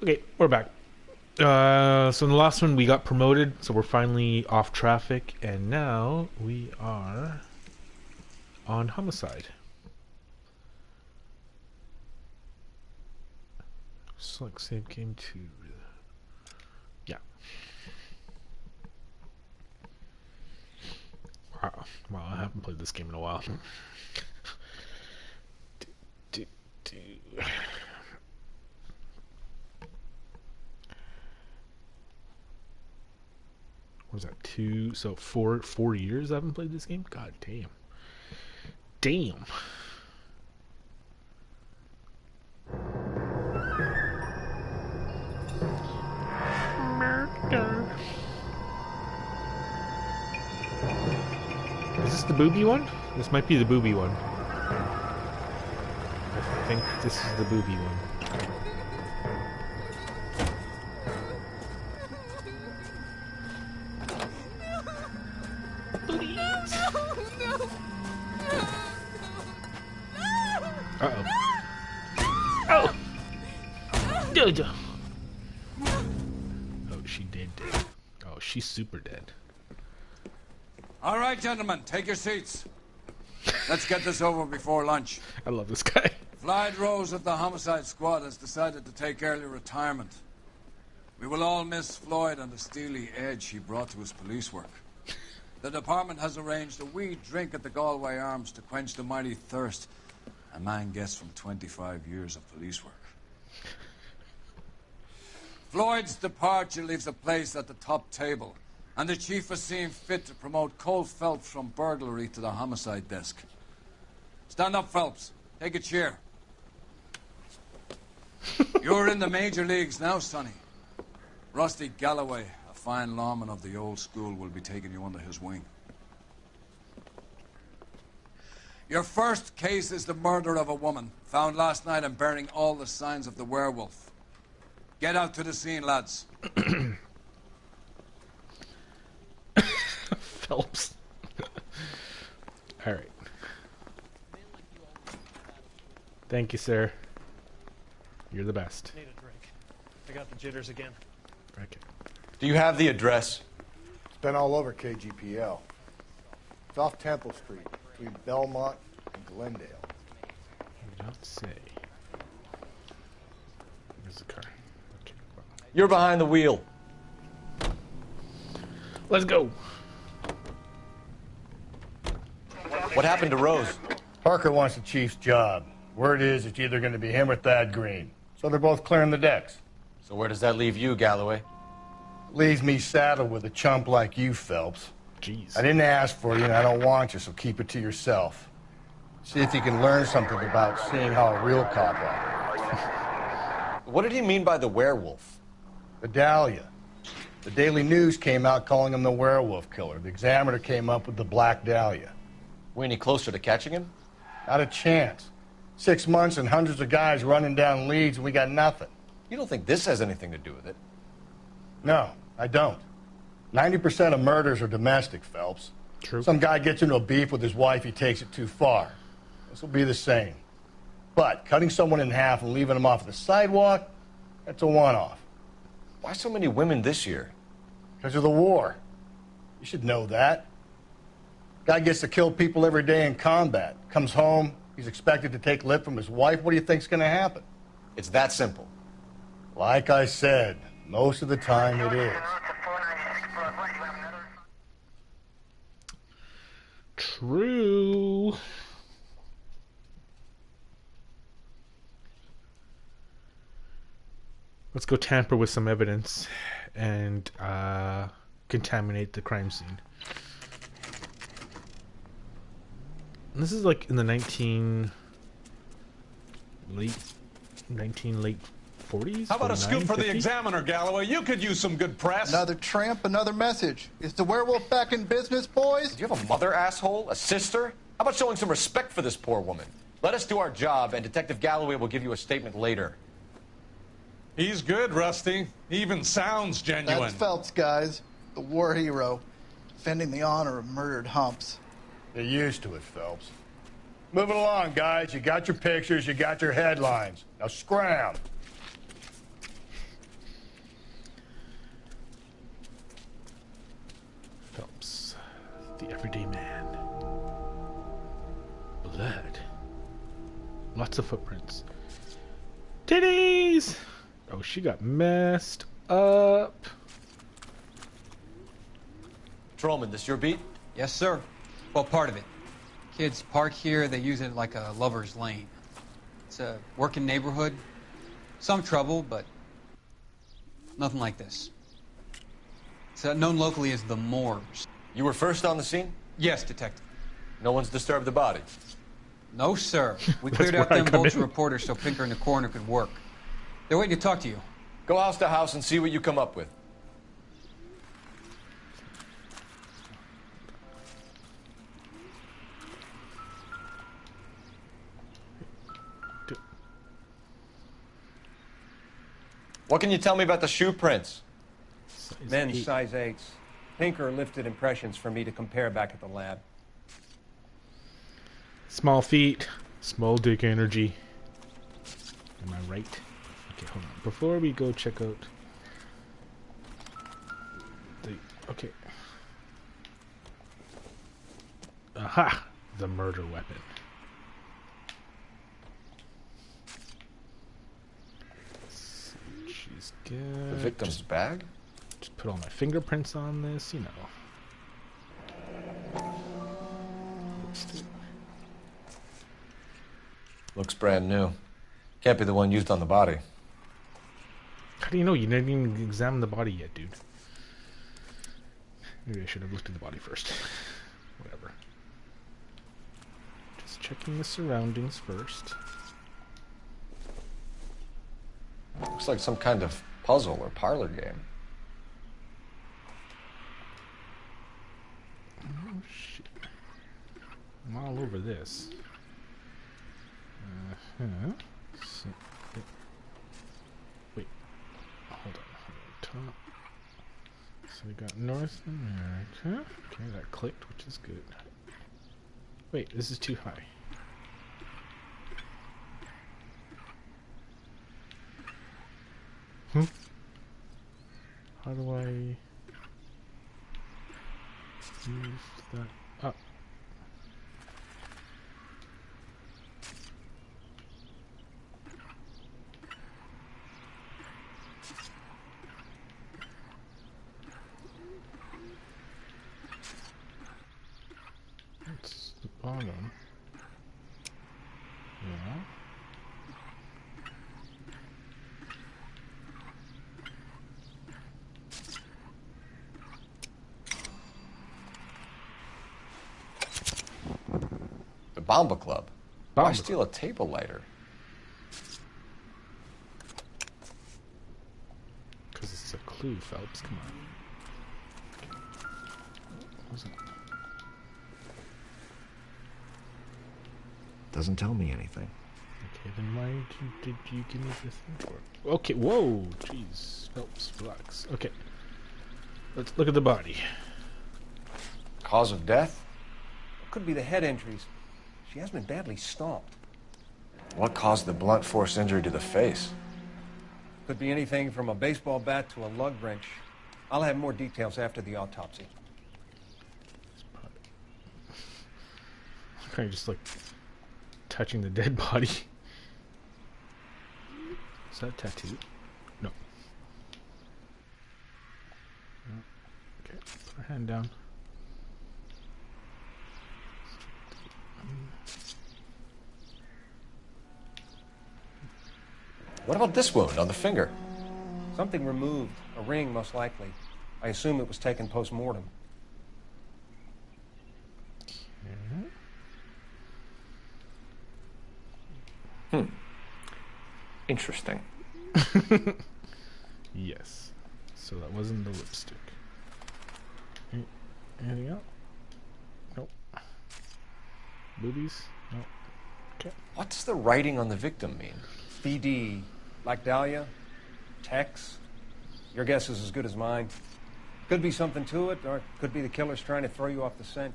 Okay, we're back. So in the last one we got promoted, so we're finally off traffic, and now we are on homicide. Select save game 2. Yeah. Wow, I haven't played this game in a while. What was that? 2? So 4 years I haven't played this game. God damn. Damn. Murder. Is this the booby one? This might be the booby one. I think this is the booby one. Uh-oh. Oh! Jojo! Oh, she dead. Oh, she's super dead. All right, gentlemen, take your seats. Let's get this over before lunch. I love this guy. Floyd Rose of the Homicide Squad has decided to take early retirement. We will all miss Floyd and the steely edge he brought to his police work. The department has arranged a wee drink at the Galway Arms to quench the mighty thirst a man gets from 25 years of police work. Floyd's departure leaves a place at the top table, and the chief has seen fit to promote Cole Phelps from burglary to the homicide desk. Stand up, Phelps. Take a chair. You're in the major leagues now, Sonny. Rusty Galloway, a fine lawman of the old school, will be taking you under his wing. Your first case is the murder of a woman, found last night and bearing all the signs of the werewolf. Get out to the scene, lads. Phelps. All right. Thank you, sir. You're the best. Need a drink. I got the jitters again. Okay. Do you have the address? It's been all over KGPL. It's off Temple Street, between Belmont and Glendale. You don't say. Where's the car? Okay. Well. You're behind the wheel. Let's go. What happened to Rose? Parker wants the chief's job. Word is it's either going to be him or Thad Green. So they're both clearing the decks. So where does that leave you, Galloway? Leaves me saddled with a chump like you, Phelps. Jeez. I didn't ask for you, and I don't want you, so keep it to yourself. See if you can learn something about seeing how a real cop operates. What did he mean by the werewolf? The Dahlia. The Daily News came out calling him the werewolf killer. The Examiner came up with the Black Dahlia. We any closer to catching him? Not a chance. 6 months and hundreds of guys running down leads, and we got nothing. You don't think this has anything to do with it? No, I don't. 90% of murders are domestic, Phelps. True. Some guy gets into a beef with his wife, he takes it too far. This will be the same. But cutting someone in half and leaving them off the sidewalk, that's a one-off. Why so many women this year? Because of the war. You should know that. Guy gets to kill people every day in combat. Comes home, he's expected to take lip from his wife. What do you think's going to happen? It's that simple. Like I said, most of the time it is. True. Let's go tamper with some evidence and contaminate the crime scene. And this is like in the late 40s? How about a scoop for 50? the Examiner, Galloway? You could use some good press. Another tramp, another message. Is the werewolf back in business, boys? Do you have a mother, asshole? A sister? How about showing some respect for this poor woman? Let us do our job, and Detective Galloway will give you a statement later. He's good, Rusty. He even sounds genuine. That's Phelps, guys. The war hero. Defending the honor of murdered humps. Get used to it, Phelps. Moving along, guys. You got your pictures, you got your headlines. Now scram. The everyday man. Blood. Lots of footprints. Titties! Oh, she got messed up. Patrolman, this your beat? Yes, sir. Well, part of it. Kids park here, they use it like a lover's lane. It's a working neighborhood. Some trouble, but nothing like this. It's known locally as the Moors. You were first on the scene? Yes, detective. No one's disturbed the body. No, sir. We cleared out where I them come vulture in. reporters so Pinker and the coroner could work. They're waiting to talk to you. Go house to house and see what you come up with. What can you tell me about the shoe prints? Men's Eight. size 8s. Pinker lifted impressions for me to compare back at the lab. Small feet, small dick energy. Am I right? Okay, hold on. Before we go check out the... Okay. Aha! The murder weapon. Let's see, she's good. The victim's bag? Just put all my fingerprints on this, you know. Looks brand new. Can't be the one used on the body. How do you know? You didn't even examine the body yet, dude. Maybe I should have looked at the body first. Whatever. Just checking the surroundings first. Looks like some kind of puzzle or parlor game. Oh, shit. I'm all over this. Uh-huh. So, wait. Hold on. Top. So we got North America. Okay, that clicked, which is good. Wait, this is too high. How do I move that up? That's the bottom. Yeah. The Bomba Club. Why Bomba steal a table lighter? Because it's a clue, Phelps. Come on. Okay. What was it? Doesn't tell me anything. Okay, then why did you give me this thing for? Okay, whoa, jeez, Phelps, relax. Okay, let's look at the body. Cause of death? Could be the head injuries. She has been badly stomped. What caused the blunt force injury to the face? Could be anything from a baseball bat to a lug wrench. I'll have more details after the autopsy. Kind of just like touching the dead body. Is that a tattoo? No. No. Okay, put her hand down. What about this wound on the finger? Something removed. A ring, most likely. I assume it was taken post-mortem. Interesting. Yes. So that wasn't the lipstick. Anything else? Nope. Boobies? Nope. Okay. What does the writing on the victim mean? BD. Like Dahlia? Tex? Your guess is as good as mine. Could be something to it, or it could be the killer's trying to throw you off the scent.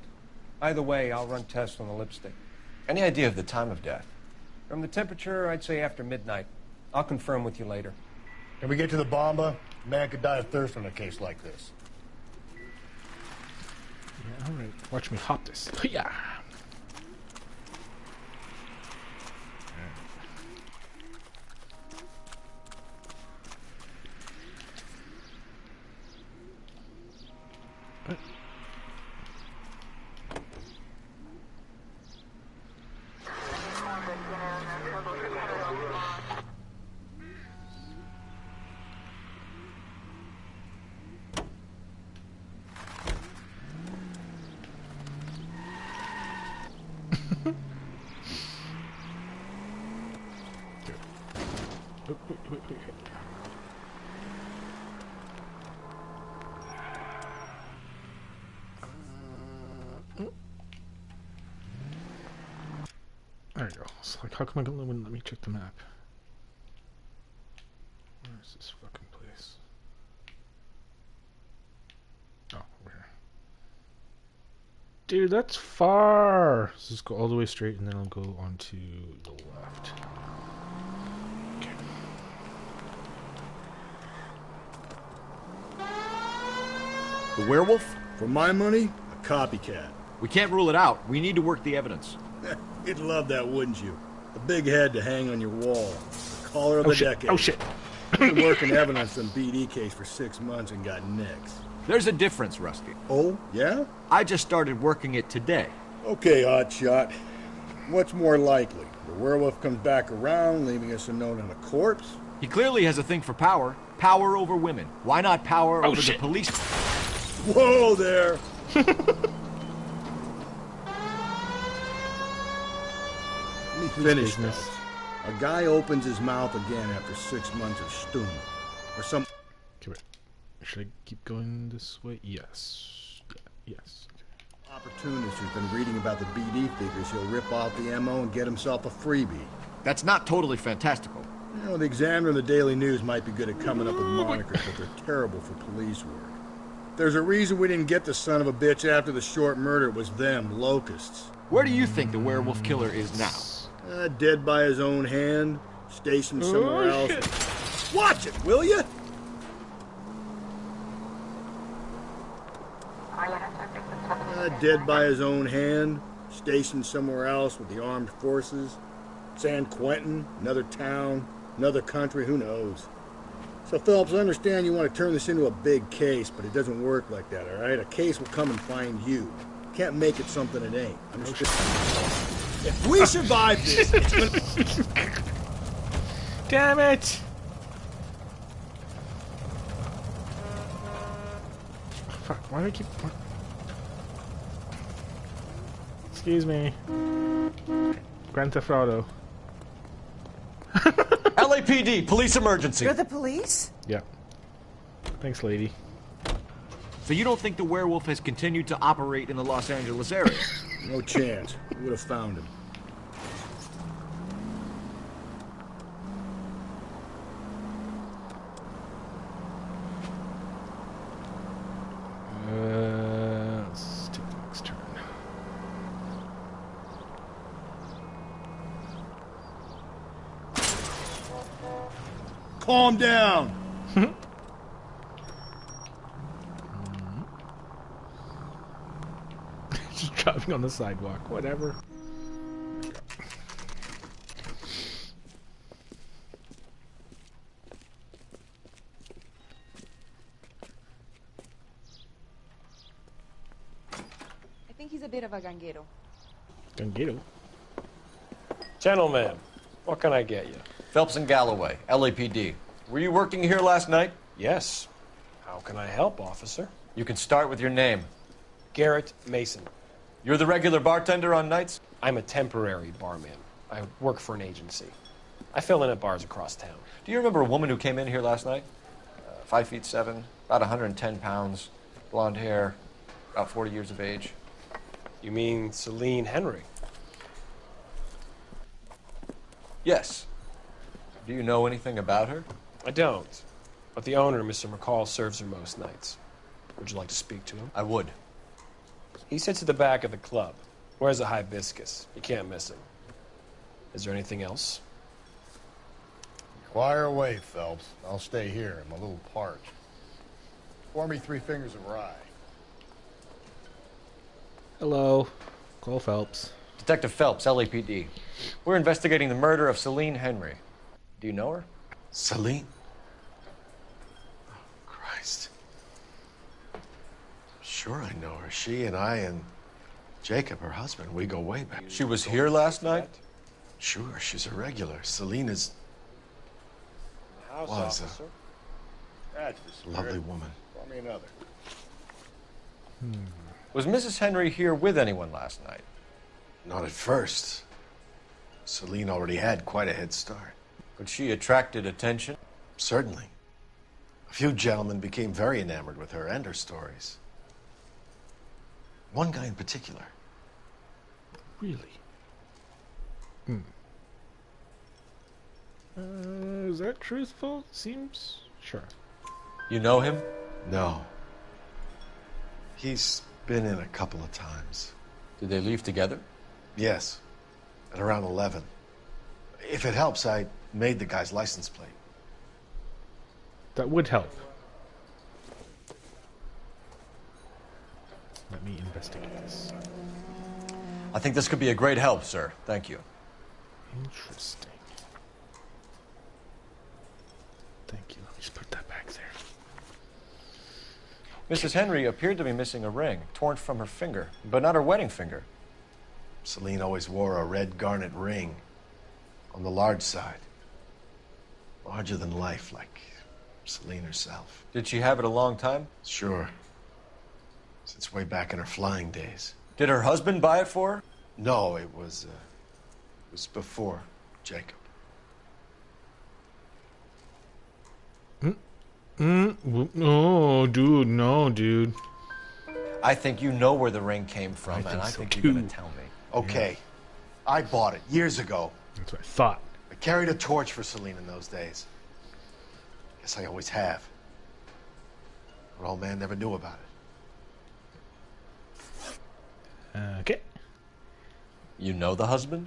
Either way, I'll run tests on the lipstick. Any idea of the time of death? From the temperature, I'd say after midnight. I'll confirm with you later. Can we get to the Bomba? A man could die of thirst in a case like this. Yeah, alright. Watch me hop this. Yeah. Wait. There you go. It's like, how come I wouldn't let me check the map? Where's this fucking place? Oh, over here. Dude, that's far! Let's just go all the way straight and then I'll go on to the left. Okay. The werewolf? For my money, a copycat. We can't rule it out. We need to work the evidence. You'd love that, wouldn't you? A big head to hang on your wall. The caller of the decade. Oh shit! Been working evidence on BD case for 6 months and got nicks. There's a difference, Rusty. Oh, yeah? I just started working it today. Okay, hotshot. What's more likely? The werewolf comes back around, leaving us a note on a corpse? He clearly has a thing for power. Power over women. Why not power over the police? Whoa there! Let me finish this. A guy opens his mouth again after 6 months of stewing. Or some... Okay, wait. Should I keep going this way? Yes. Yes. opportunist who's been reading about the BD figures he'll rip off the MO and get himself a freebie. That's not totally fantastical. You know, the Examiner and the Daily News might be good at coming up with monikers, but they're terrible for police work. There's a reason we didn't get the son of a bitch after the short murder. It was them, locusts. Where do you think the werewolf killer is now? Dead by his own hand, stationed somewhere else. Shit. Watch it, will you? Dead by his own hand, stationed somewhere else with the armed forces. San Quentin, another town, another country, who knows? So, Phillips, I understand you want to turn this into a big case, but it doesn't work like that, all right? A case will come and find you. Can't make it something it ain't. Understood? If we survive this, it's gonna... Damn it! Fuck, why do I keep... What? Excuse me. Grand Theft Auto. LAPD, police emergency. You're the police? Yeah. Thanks, lady. So you don't think the werewolf has continued to operate in the Los Angeles area? No chance. We would have found him. Let's take the next turn. Calm down. Just driving on the sidewalk, whatever. I think he's a bit of a ganguero. Ganguero. Gentlemen, what can I get you? Phelps and Galloway, LAPD. Were you working here last night? Yes. How can I help, officer? You can start with your name. Garrett Mason. You're the regular bartender on nights? I'm a temporary barman. I work for an agency. I fill in at bars across town. Do you remember a woman who came in here last night? 5'7", about 110 pounds, blonde hair, about 40 years of age. You mean Celine Henry? Yes. Do you know anything about her? I don't. But the owner, Mr. McCall, serves her most nights. Would you like to speak to him? I would. He sits at the back of the club. Wears a hibiscus. You can't miss him. Is there anything else? Inquire away, Phelps. I'll stay here. I'm a little parched. Pour me 3 fingers of rye. Hello. Cole Phelps. Detective Phelps, LAPD. We're investigating the murder of Celine Henry. Do you know her? Celine? Oh, Christ. Sure I know her. She and I and Jacob, her husband, we go way back. She was here last night? Sure, she's a regular. Celine is... was a lovely woman. Pour me another. Was Mrs. Henry here with anyone last night? Not at first. Celine already had quite a head start. But she attracted attention? Certainly. A few gentlemen became very enamored with her and her stories. One guy in particular. Really? Is that truthful? Seems... Sure. You know him? No. He's been in a couple of times. Did they leave together? Yes. At around 11. If it helps, I made the guy's license plate. That would help. Let me investigate this. I think this could be a great help, sir. Thank you. Interesting. Thank you. Let me just put that back there. Mrs. Henry appeared to be missing a ring, torn from her finger, but not her wedding finger. Celine always wore a red garnet ring on the large side. Larger than life, like Celine herself. Did she have it a long time? Sure. Since way back in her flying days. Did her husband buy it for her? No, it was before Jacob. Oh, dude, no, dude. I think you know where the ring came from, and I think you're going to tell me. Okay. I bought it years ago. That's what I thought. I carried a torch for Celine in those days. Guess I always have. But old man never knew about it. Okay. You know the husband?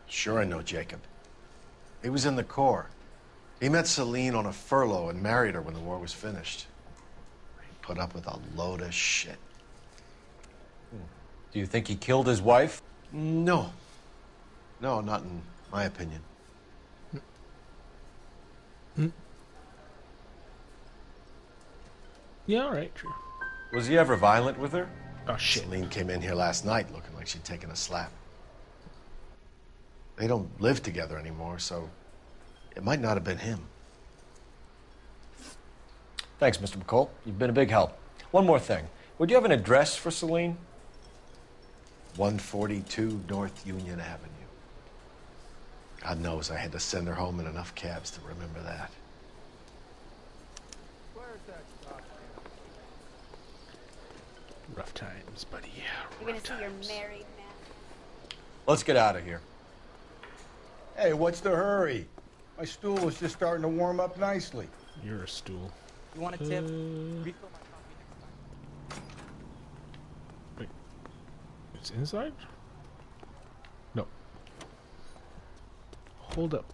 Sure I know Jacob. He was in the Corps. He met Celine on a furlough and married her when the war was finished. He put up with a load of shit. Do you think he killed his wife? No. No, not in my opinion. Yeah, alright, true. Was he ever violent with her? Oh, shit. Celine came in here last night looking like she'd taken a slap. They don't live together anymore, so it might not have been him. Thanks, Mr. McCall. You've been a big help. One more thing. Would you have an address for Celine? 142 North Union Avenue. God knows I had to send her home in enough cabs to remember that. Rough times, buddy. You're gonna see your married man. Let's get out of here. Hey, what's the hurry? My stool was just starting to warm up nicely. You're a stool. You want a tip? Wait. It's inside? No. Hold up.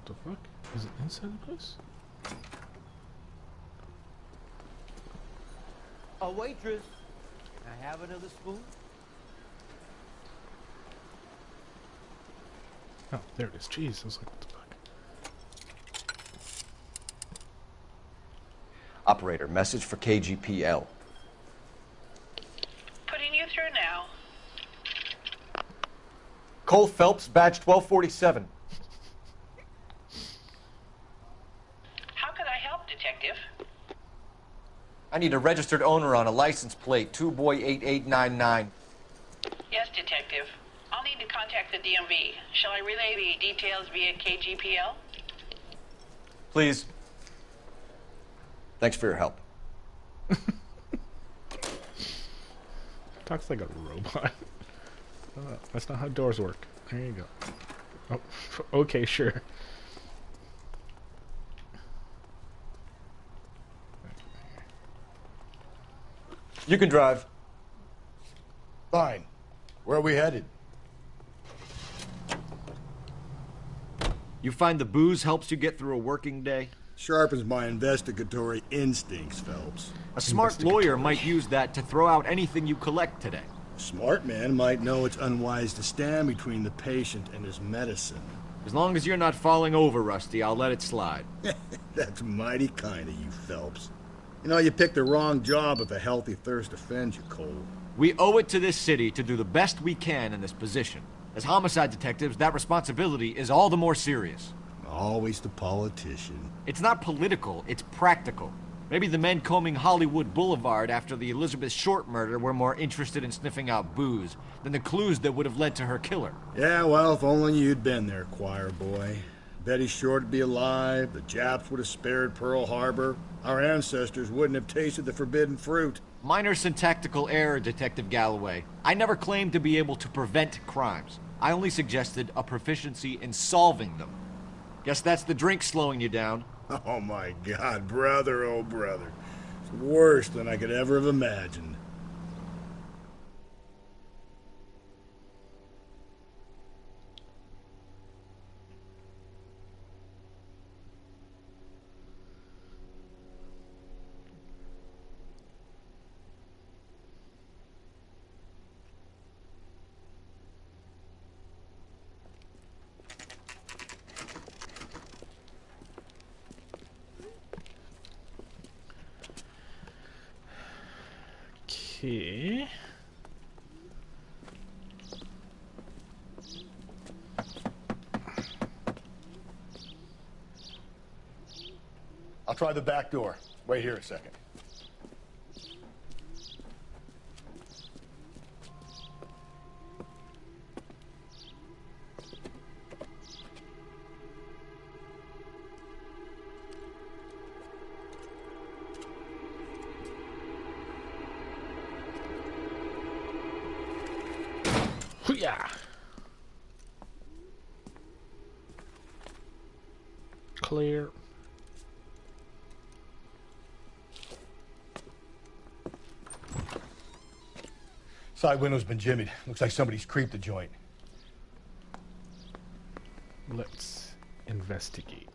The fuck? Is it inside the place? A waitress. Can I have another spoon? Oh, there it is. Jeez, I was like, what the fuck? Operator, message for KGPL. Putting you through now. Cole Phelps, badge 1247. How could I help, Detective? I need a registered owner on a license plate, 2boy8899. Yes, Detective. I'll need to contact the DMV. Shall I relay the details via KGPL? Please. Thanks for your help. Talks like a robot. That's not how doors work. There you go. Oh, okay, sure. You can drive. Fine. Where are we headed? You find the booze helps you get through a working day? Sharpens my investigatory instincts, Phelps. A smart lawyer might use that to throw out anything you collect today. A smart man might know it's unwise to stand between the patient and his medicine. As long as you're not falling over, Rusty, I'll let it slide. That's mighty kind of you, Phelps. You know, you picked the wrong job if a healthy thirst offends you, Cole. We owe it to this city to do the best we can in this position. As homicide detectives, that responsibility is all the more serious. Always the politician. It's not political, it's practical. Maybe the men combing Hollywood Boulevard after the Elizabeth Short murder were more interested in sniffing out booze than the clues that would have led to her killer. Yeah, well, if only you'd been there, choir boy. Betty Short would be alive, the Japs would have spared Pearl Harbor, our ancestors wouldn't have tasted the forbidden fruit. Minor syntactical error, Detective Galloway. I never claimed to be able to prevent crimes. I only suggested a proficiency in solving them. Guess that's the drink slowing you down. Oh my God, brother, oh brother. It's worse than I could ever have imagined. Okay. I'll try the back door. Wait here a second. Hoo-yah! Clear. Side window's been jimmied. Looks like somebody's creeped the joint. Let's investigate.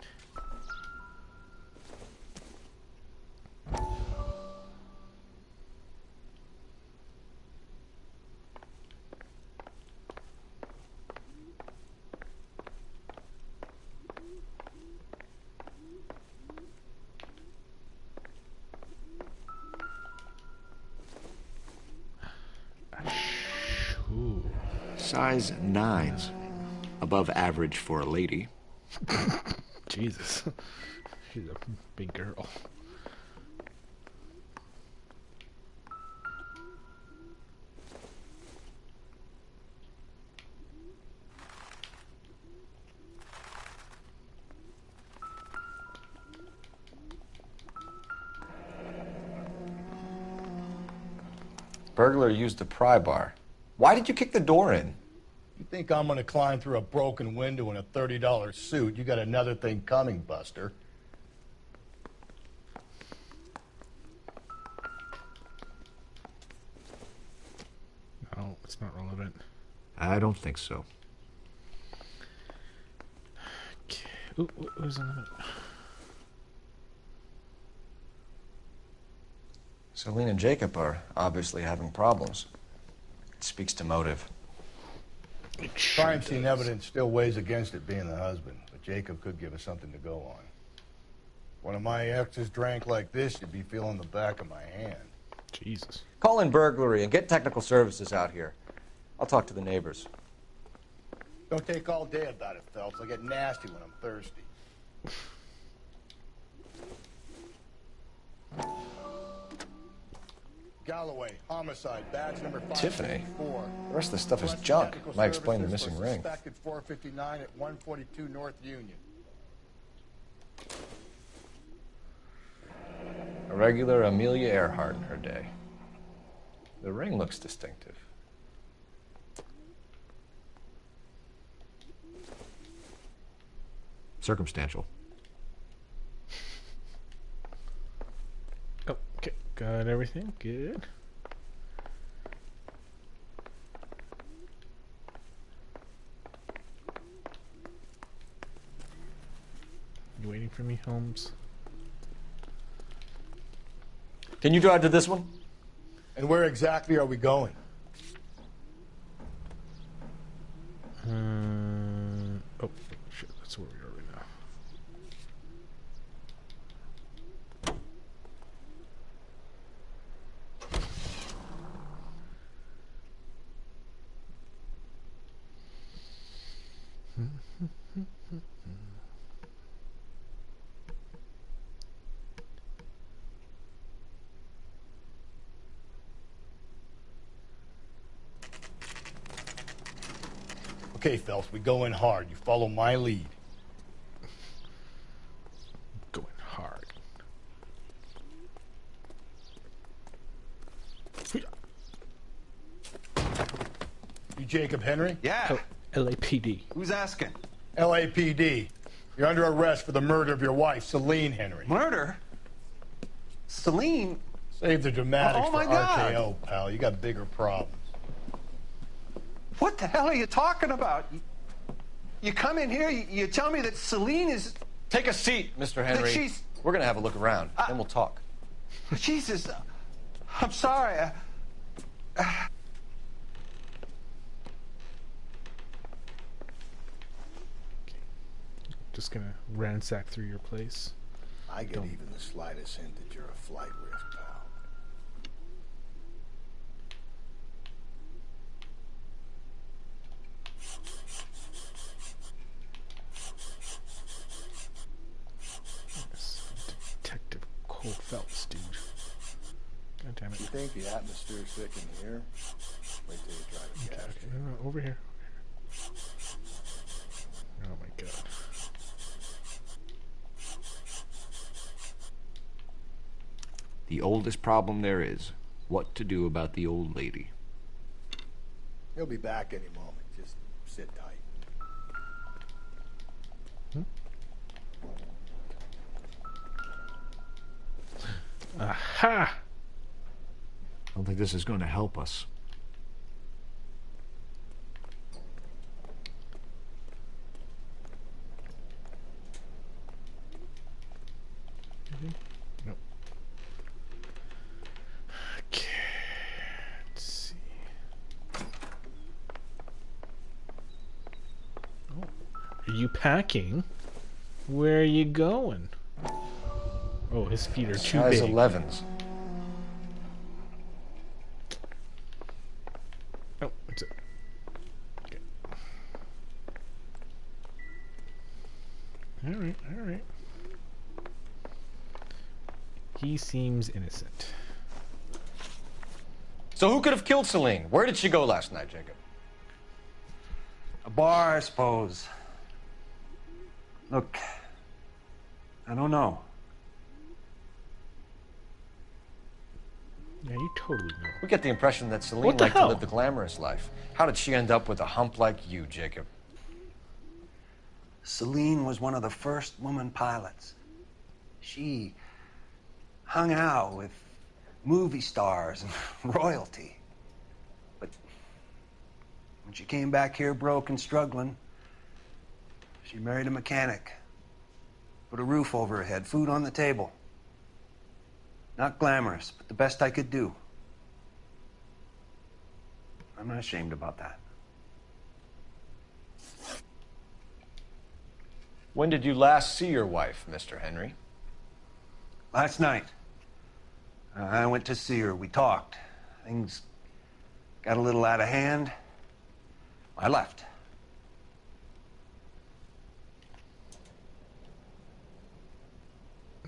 Size 9. Above average for a lady. Jesus. She's a big girl. Burglar used the pry bar. Why did you kick the door in? You think I'm gonna climb through a broken window in a $30 suit? You got another thing coming, Buster. No, it's not relevant. I don't think so. Okay. Ooh, what was on the... Celine and Jacob are obviously having problems. It speaks to motive. Crime scene evidence still weighs against it being the husband, but Jacob could give us something to go on. One of my exes drank like this, you'd be feeling the back of my hand. Jesus. Call in burglary and get technical services out here. I'll talk to the neighbors. Don't take all day about it, Phelps. I get nasty when I'm thirsty. Galloway, homicide, badge number 554. Tiffany? The rest of the stuff is junk. Might explain the missing ring. Suspected 459 at 142 North Union. A regular Amelia Earhart in her day. The ring looks distinctive. Circumstantial. Okay, got everything. Good. You waiting for me, Holmes? Can you drive to this one? And where exactly are we going? Oh, shit, that's where we are right now. Okay, Phelps, we go in hard. You follow my lead. Going hard. You Jacob Henry? Yeah. Oh, LAPD. Who's asking? LAPD. You're under arrest for the murder of your wife, Celine Henry. Murder? Celine? Save the dramatics Oh, my for God. RKO, pal. You got bigger problems. What the hell are you talking about? You come in here, you tell me that Celine is... Take a seat, Mr. Henry. That she's... We're going to have a look around, then we'll talk. Jesus, I'm sorry. Just gonna ransack through your place. I get even the slightest hint that you're a flight risk, pal. Detective Cole Phelps, dude. God damn it. You think the atmosphere's thick in here? Wait till you try to gas. Okay, no, over here. Oh my god. The oldest problem there is, what to do about the old lady. He'll be back any moment. Just sit tight. Aha! I don't think this is going to help us. Nope. Okay. Let's see. Oh. Are you packing? Where are you going? Oh, his feet are too Size big. 11s. Oh, that's it. Okay. Alright, alright. He seems innocent. So who could have killed Celine? Where did she go last night, Jacob? A bar, I suppose. Look, I don't know. Yeah, you totally know. We get the impression that Celine What the liked to hell? live the glamorous life. How did she end up with a hump like you, Jacob? Celine was one of the first woman pilots. She hung out with movie stars and royalty. But when she came back here broke and struggling, she married a mechanic. Put a roof over her head, food on the table. Not glamorous, but the best I could do. I'm not ashamed about that. When did you last see your wife, Mr. Henry? Last night, I went to see her. We talked. Things got a little out of hand. I left.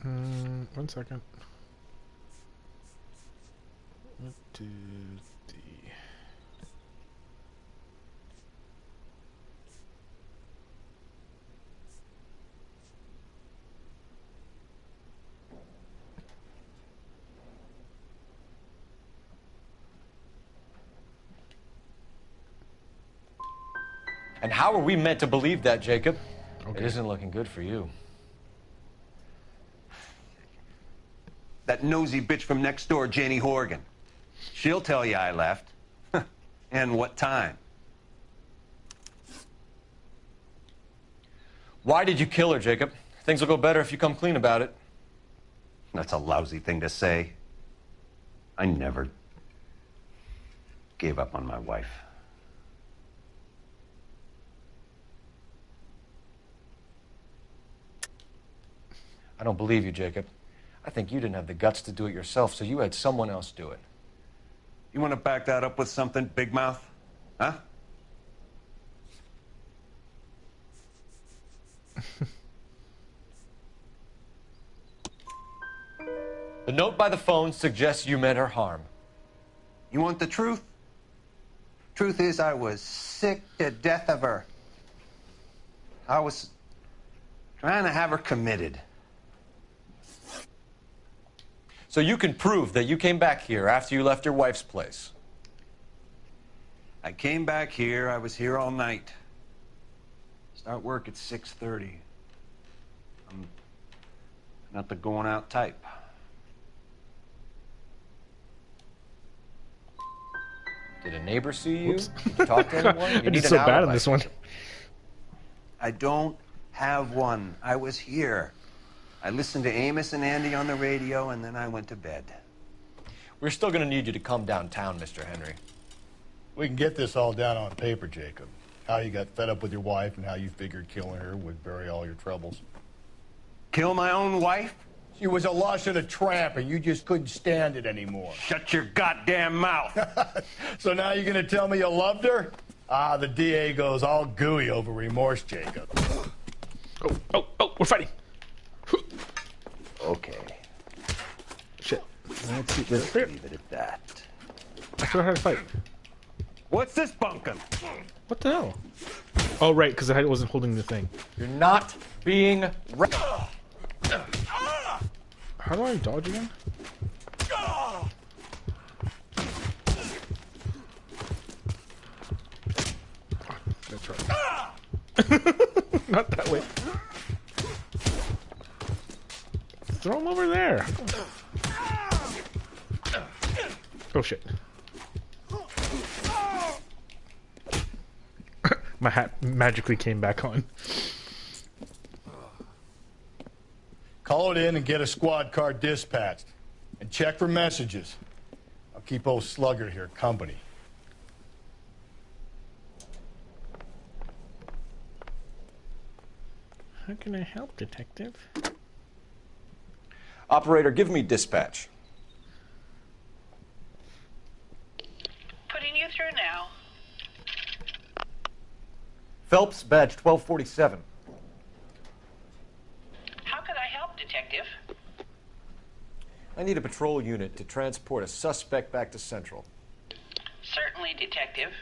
One second. What did the... And how are we meant to believe that, Jacob? Okay. It isn't looking good for you. That nosy bitch from next door, Janie Horgan. She'll tell you I left. And what time. Why did you kill her, Jacob? Things will go better if you come clean about it. That's a lousy thing to say. I never gave up on my wife. I don't believe you, Jacob. I think you didn't have the guts to do it yourself, so you had someone else do it. You want to back that up with something, Big Mouth? Huh? The note by the phone suggests you meant her harm. You want the truth? Truth is, I was sick to death of her. I was trying to have her committed. So you can prove that you came back here after you left your wife's place. I came back here. I was here all night. Start work at 6:30. I'm not the going out type. Did a neighbor see you? Whoops. Did you talk to anyone? You I did need so an bad in alibi. this one. I don't have one. I was here. I listened to Amos and Andy on the radio, and then I went to bed. We're still going to need you to come downtown, Mr. Henry. We can get this all down on paper, Jacob. How you got fed up with your wife and how you figured killing her would bury all your troubles. Kill my own wife? She was a lush and a tramp, and you just couldn't stand it anymore. Shut your goddamn mouth. So now you're going to tell me you loved her? Ah, the DA goes all gooey over remorse, Jacob. Oh, we're fighting. Okay. Shit. Let's just leave it at that. I forgot how to fight. What's this bunkum? What the hell? Oh, right, because I wasn't holding the thing. You're not being... How do I dodge again? That's right. Not that way. Throw him over there. Oh shit. My hat magically came back on. Call it in and get a squad car dispatched. And check for messages. I'll keep old Slugger here company. How can I help, Detective? Operator, give me dispatch. Putting you through now. Phelps, badge 1247. How could I help, Detective? I need a patrol unit to transport a suspect back to Central. Certainly, Detective.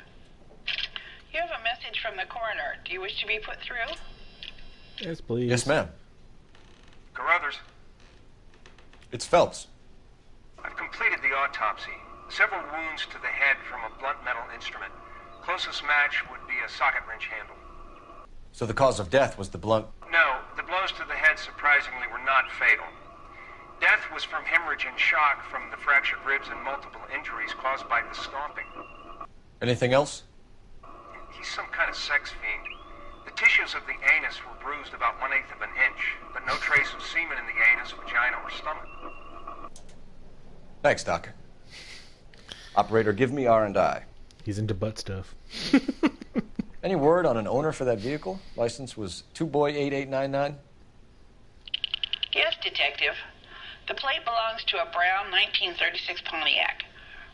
You have a message from the coroner. Do you wish to be put through? Yes, please. Yes, ma'am. Carruthers, It's Phelps. I've completed the autopsy. Several wounds to the head from a blunt metal instrument. Closest match would be a socket wrench handle. So the cause of death was the blunt... No, the blows to the head surprisingly were not fatal. Death was from hemorrhage and shock from the fractured ribs and multiple injuries caused by the stomping. Anything else? He's some kind of sex fiend. The tissues of the anus were bruised about 1/8 of an inch, but no trace of semen in the anus, vagina, or stomach. Thanks, Doc. Operator, give me R&I. He's into butt stuff. Any word on an owner for that vehicle? License was 2boy8899. Yes, Detective. The plate belongs to a brown 1936 Pontiac.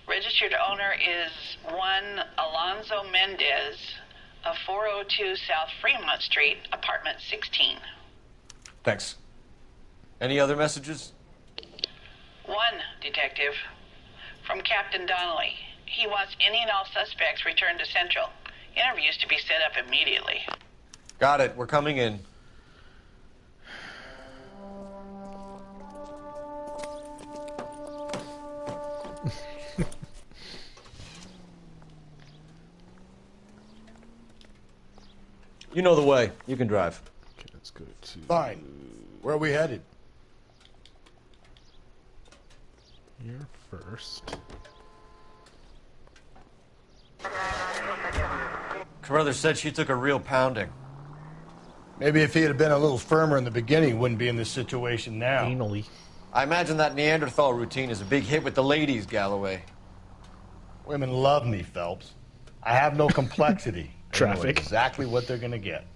Registered owner is one Alonzo Mendez of 402 South Fremont Street, apartment 16. Thanks. Any other messages? One, Detective. From Captain Donnelly. He wants any and all suspects returned to Central. Interviews to be set up immediately. Got it. We're coming in. You know the way. You can drive. Okay, let's go to... Fine. Where are we headed? Here first. Carruthers said she took a real pounding. Maybe if he had been a little firmer in the beginning, he wouldn't be in this situation now. Anally. I imagine that Neanderthal routine is a big hit with the ladies, Galloway. Women love me, Phelps. I have no complexity. They know Traffic. exactly what they're gonna get.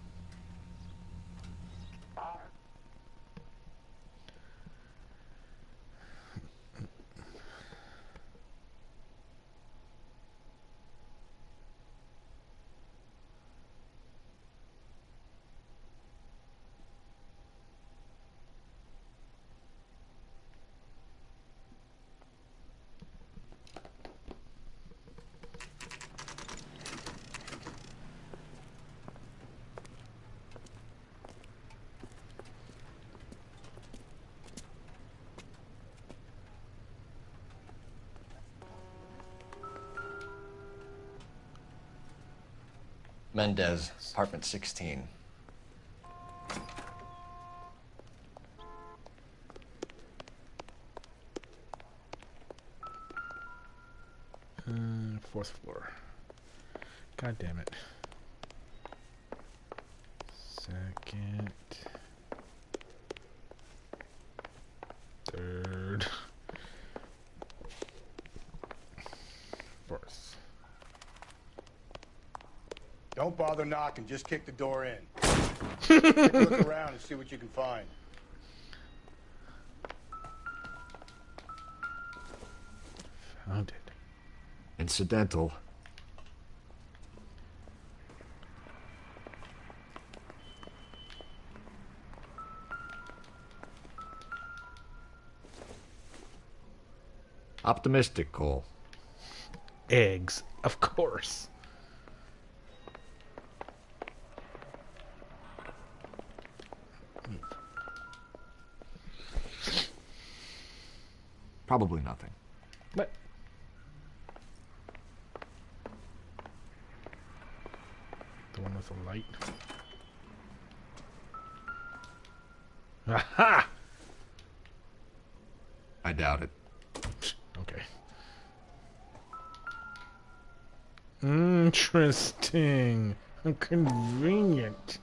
Mendez, apartment 16. Fourth floor. God damn it. Second. Third. Fourth. Don't bother knocking, just kick the door in. Take a look around and see what you can find. Found it. Incidental. Optimistic, Cole. Eggs, of course. Probably nothing. What? The one with the light. Aha! I doubt it. Okay. Interesting. Convenient.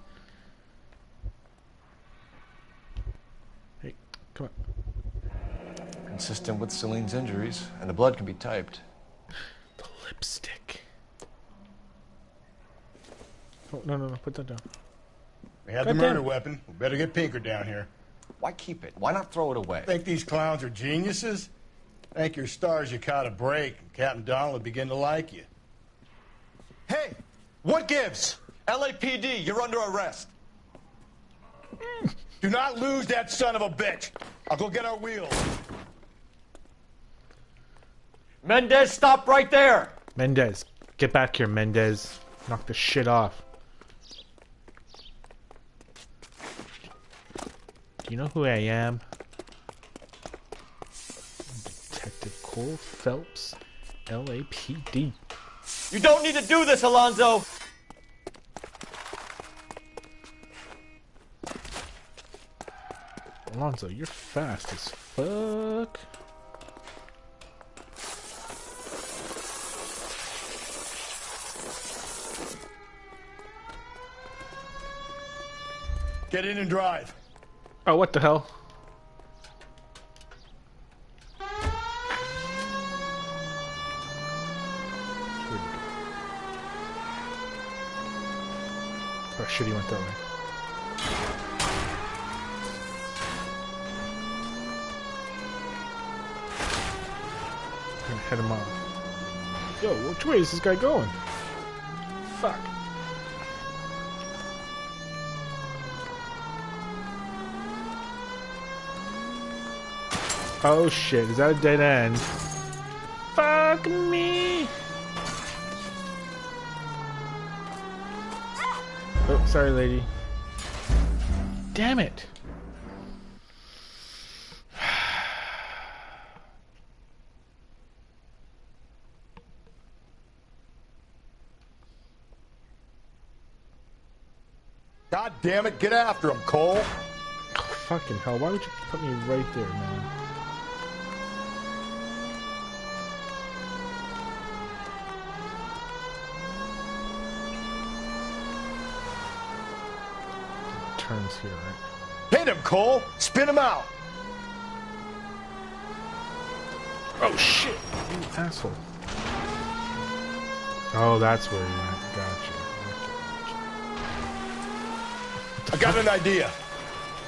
Hey, come on. Consistent with Celine's injuries, and the blood can be typed. The lipstick. Oh, no, no, no, put that down. We have the murder weapon. We better get Pinker down here. Why keep it? Why not throw it away? Think these clowns are geniuses? Thank your stars you caught a break, and Captain Donald will begin to like you. Hey, what gives? LAPD, you're under arrest. Do not lose that son of a bitch. I'll go get our wheels. Mendez, stop right there! Mendez, get back here, Mendez. Knock this shit off. Do you know who I am? Detective Cole Phelps, LAPD. You don't need to do this, Alonzo! Alonzo, you're fast as fuck. Get in and drive. Oh, what the hell? Oh shit, he went that way. I'm gonna head him off. Yo, which way is this guy going? Fuck. Oh shit, is that a dead end? Fuck me! Oh, sorry lady. Damn it! God damn it, get after him, Cole. Oh, fucking hell, why would you put me right there, man? turns here, right? Hit him, Cole! Spin him out! Oh shit! You asshole. Oh, that's where you're at. Gotcha. I got an idea.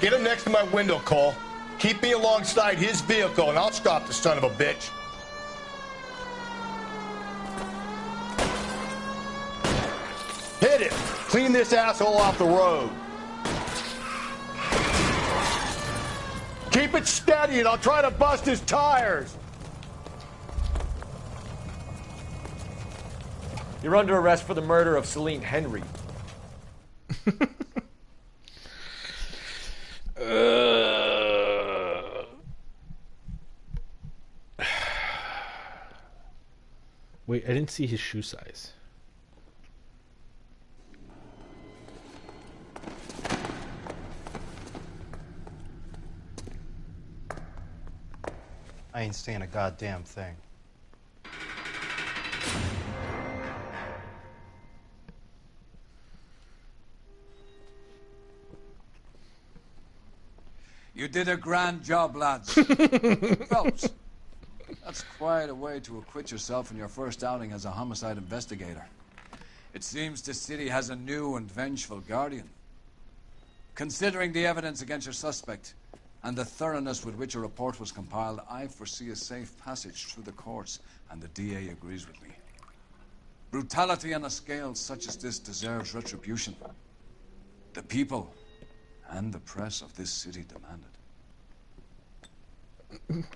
Get him next to my window, Cole. Keep me alongside his vehicle, and I'll stop the son of a bitch. Hit it! Clean this asshole off the road. Keep it steady, and I'll try to bust his tires. You're under arrest for the murder of Celine Henry. Wait, I didn't see his shoe size. I ain't saying a goddamn thing. You did a grand job, lads. Phelps, that's quite a way to acquit yourself in your first outing as a homicide investigator. It seems the city has a new and vengeful guardian. Considering the evidence against your suspect and the thoroughness with which a report was compiled, I foresee a safe passage through the courts, and the DA agrees with me. Brutality on a scale such as this deserves retribution. The people and the press of this city demand it.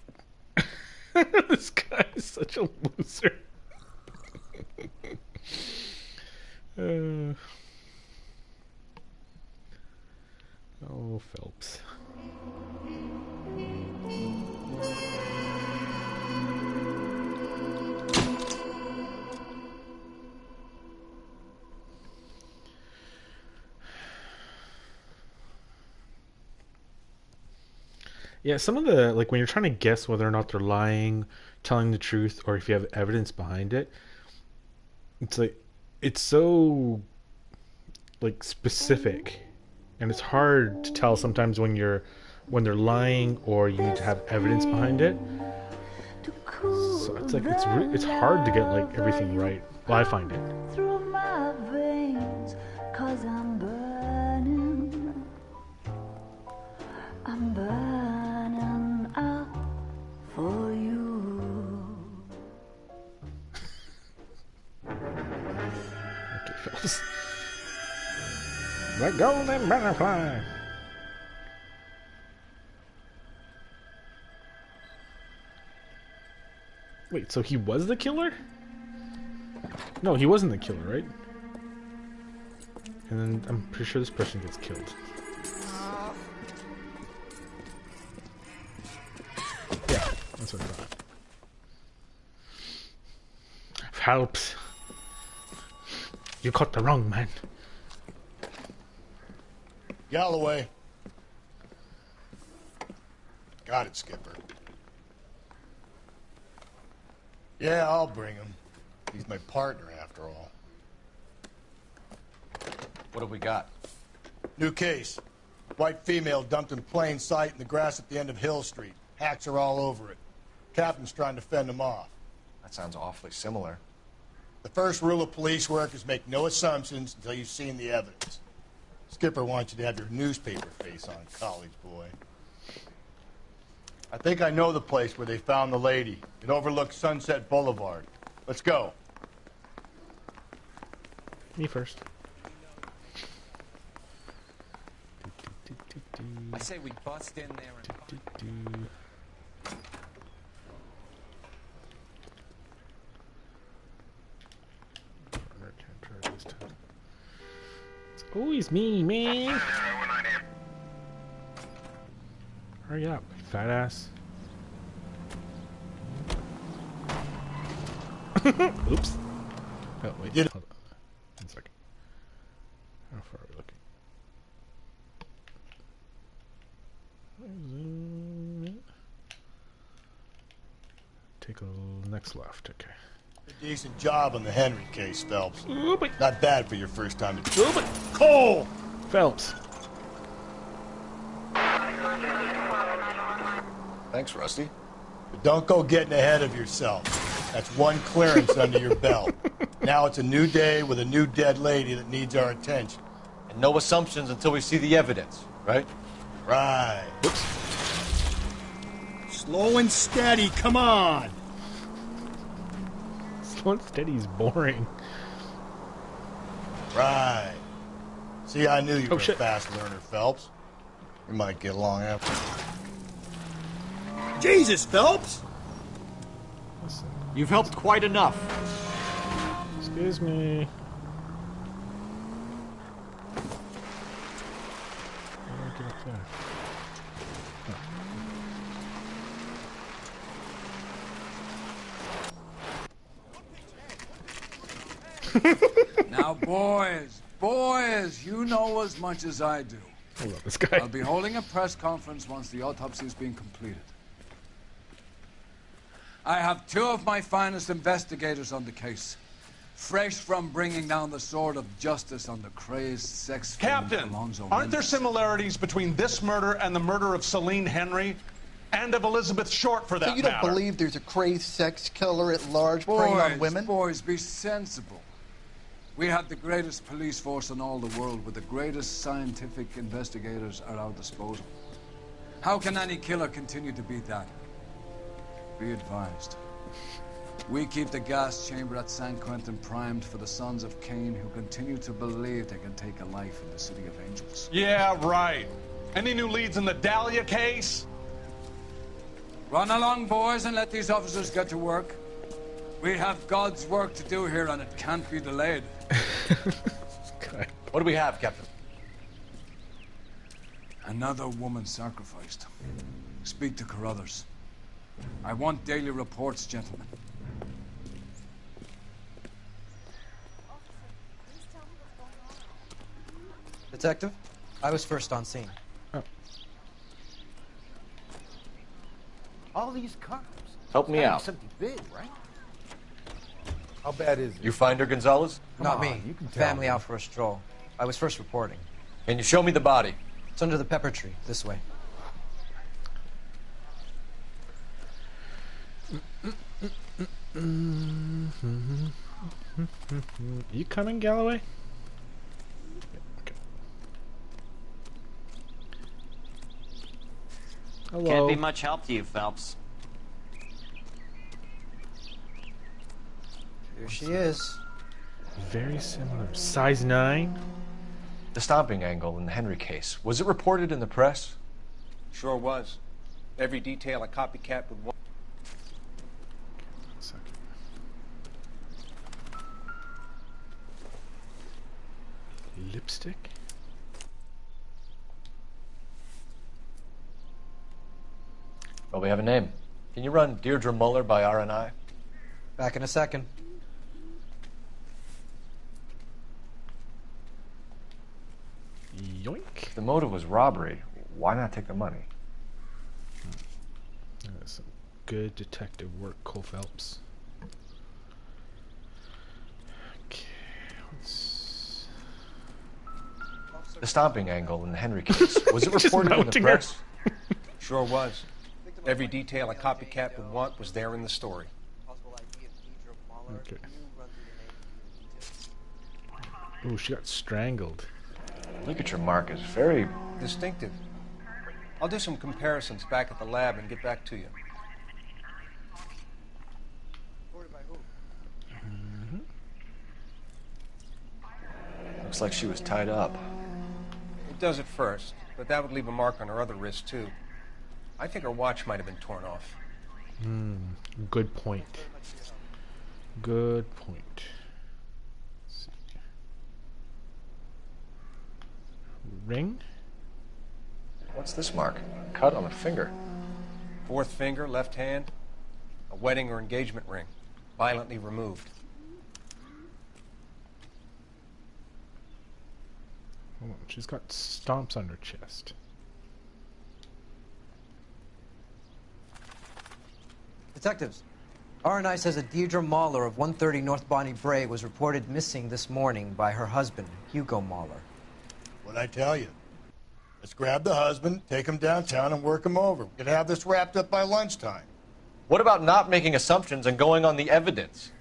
This guy is such a loser. Oh, Phelps. Yeah, some of the, like, when you're trying to guess whether or not they're lying, telling the truth, or if you have evidence behind it, it's like, it's so, like, specific, and it's hard to tell sometimes when they're lying or you need to have evidence behind it. So it's like, it's hard to get, like, everything right. Well, I find it. Through my veins, 'cause I'm burning out for you. Okay, fellas. The golden butterfly. Wait, so he was the killer? No, he wasn't the killer, right? And then I'm pretty sure this person gets killed. Yeah, that's what I thought. Helps. You caught the wrong man. Galloway. Got it, Skipper. Yeah, I'll bring him. He's my partner, after all. What have we got? New case. White female dumped in plain sight in the grass at the end of Hill Street. Hacks are all over it. Captain's trying to fend them off. That sounds awfully similar. The first rule of police work is make no assumptions until you've seen the evidence. Skipper wants you to have your newspaper face on, college boy. I think I know the place where they found the lady. It overlooks Sunset Boulevard. Let's go. Me first. I say we bust in there and... It's always me, man. Hurry up, fat ass. Oops. Oh, wait. Hold on. 1 second. How far are we looking? Take a next left, okay. A decent job on the Henry case, Phelps. Oop it. Not bad for your first time. Oop it. Cole! Phelps. Thanks, Rusty. But don't go getting ahead of yourself. That's one clearance under your belt. Now it's a new day with a new dead lady that needs our attention. And no assumptions until we see the evidence, right? Right. Whoops. Slow and steady, come on. Slow and steady is boring. Right. See, I knew you were a shit. fast learner, Phelps. We might get along after. Jesus, Phelps! You've helped quite enough. Excuse me. How do I get up there? Now, boys, you know as much as I do. I love this guy. I'll be holding a press conference once the autopsy has been completed. I have two of my finest investigators on the case, fresh from bringing down the sword of justice on the crazed sex fiend Captain, Alonzo aren't there Mendez. similarities between this murder and the murder of Celine Henry? And of Elizabeth Short, for that So you don't matter? believe there's a crazed sex killer at large preying on women? Boys, be sensible. We have the greatest police force in all the world with the greatest scientific investigators at our disposal. How can any killer continue to be that? Be advised. We keep the gas chamber at San Quentin primed for the sons of Cain who continue to believe they can take a life in the City of Angels. Yeah, right. Any new leads in the Dahlia case? Run along, boys, and let these officers get to work. We have God's work to do here, and it can't be delayed. What do we have, Captain? Another woman sacrificed. Speak to Carruthers. I want daily reports, gentlemen. Detective, I was first on scene. All these cops. Help me out. Something big, right? How bad is it? You find her, Gonzalez? Not me. Family out for a stroll. I was first reporting. Can you show me the body? It's under the pepper tree, this way. You coming, Galloway? Hello. Can't be much help to you, Phelps. Here she is. Very similar. Size 9? The stomping angle in the Henry case. Was it reported in the press? Sure was. Every detail a copycat would want. Lipstick? Well, we have a name. Can you run Deirdre Muller by RNI? Back in a second. Yoink. If the motive was robbery, why not take the money? That's some good detective work, Cole Phelps. Okay, let's... The stomping angle in the Henry case. Was it Just reported in the mounting her. press? Sure was. Every detail a copycat would want was there in the story. Okay. Ooh, she got strangled. Look at your mark. It's very distinctive. I'll do some comparisons back at the lab and get back to you. Looks like she was tied up. It does at first, but that would leave a mark on her other wrist, too. I think her watch might have been torn off. Good point. Good point. Let's see. Ring? What's this mark? Cut on a finger. Fourth finger, left hand. A wedding or engagement ring. Violently removed. Hold on, she's got stomps on her chest. Detectives, RNI says a Deirdre Mahler of 130 North Bonnie Bray was reported missing this morning by her husband, Hugo Mahler. What'd I tell you? Let's grab the husband, take him downtown, and work him over. We could have this wrapped up by lunchtime. What about not making assumptions and going on the evidence?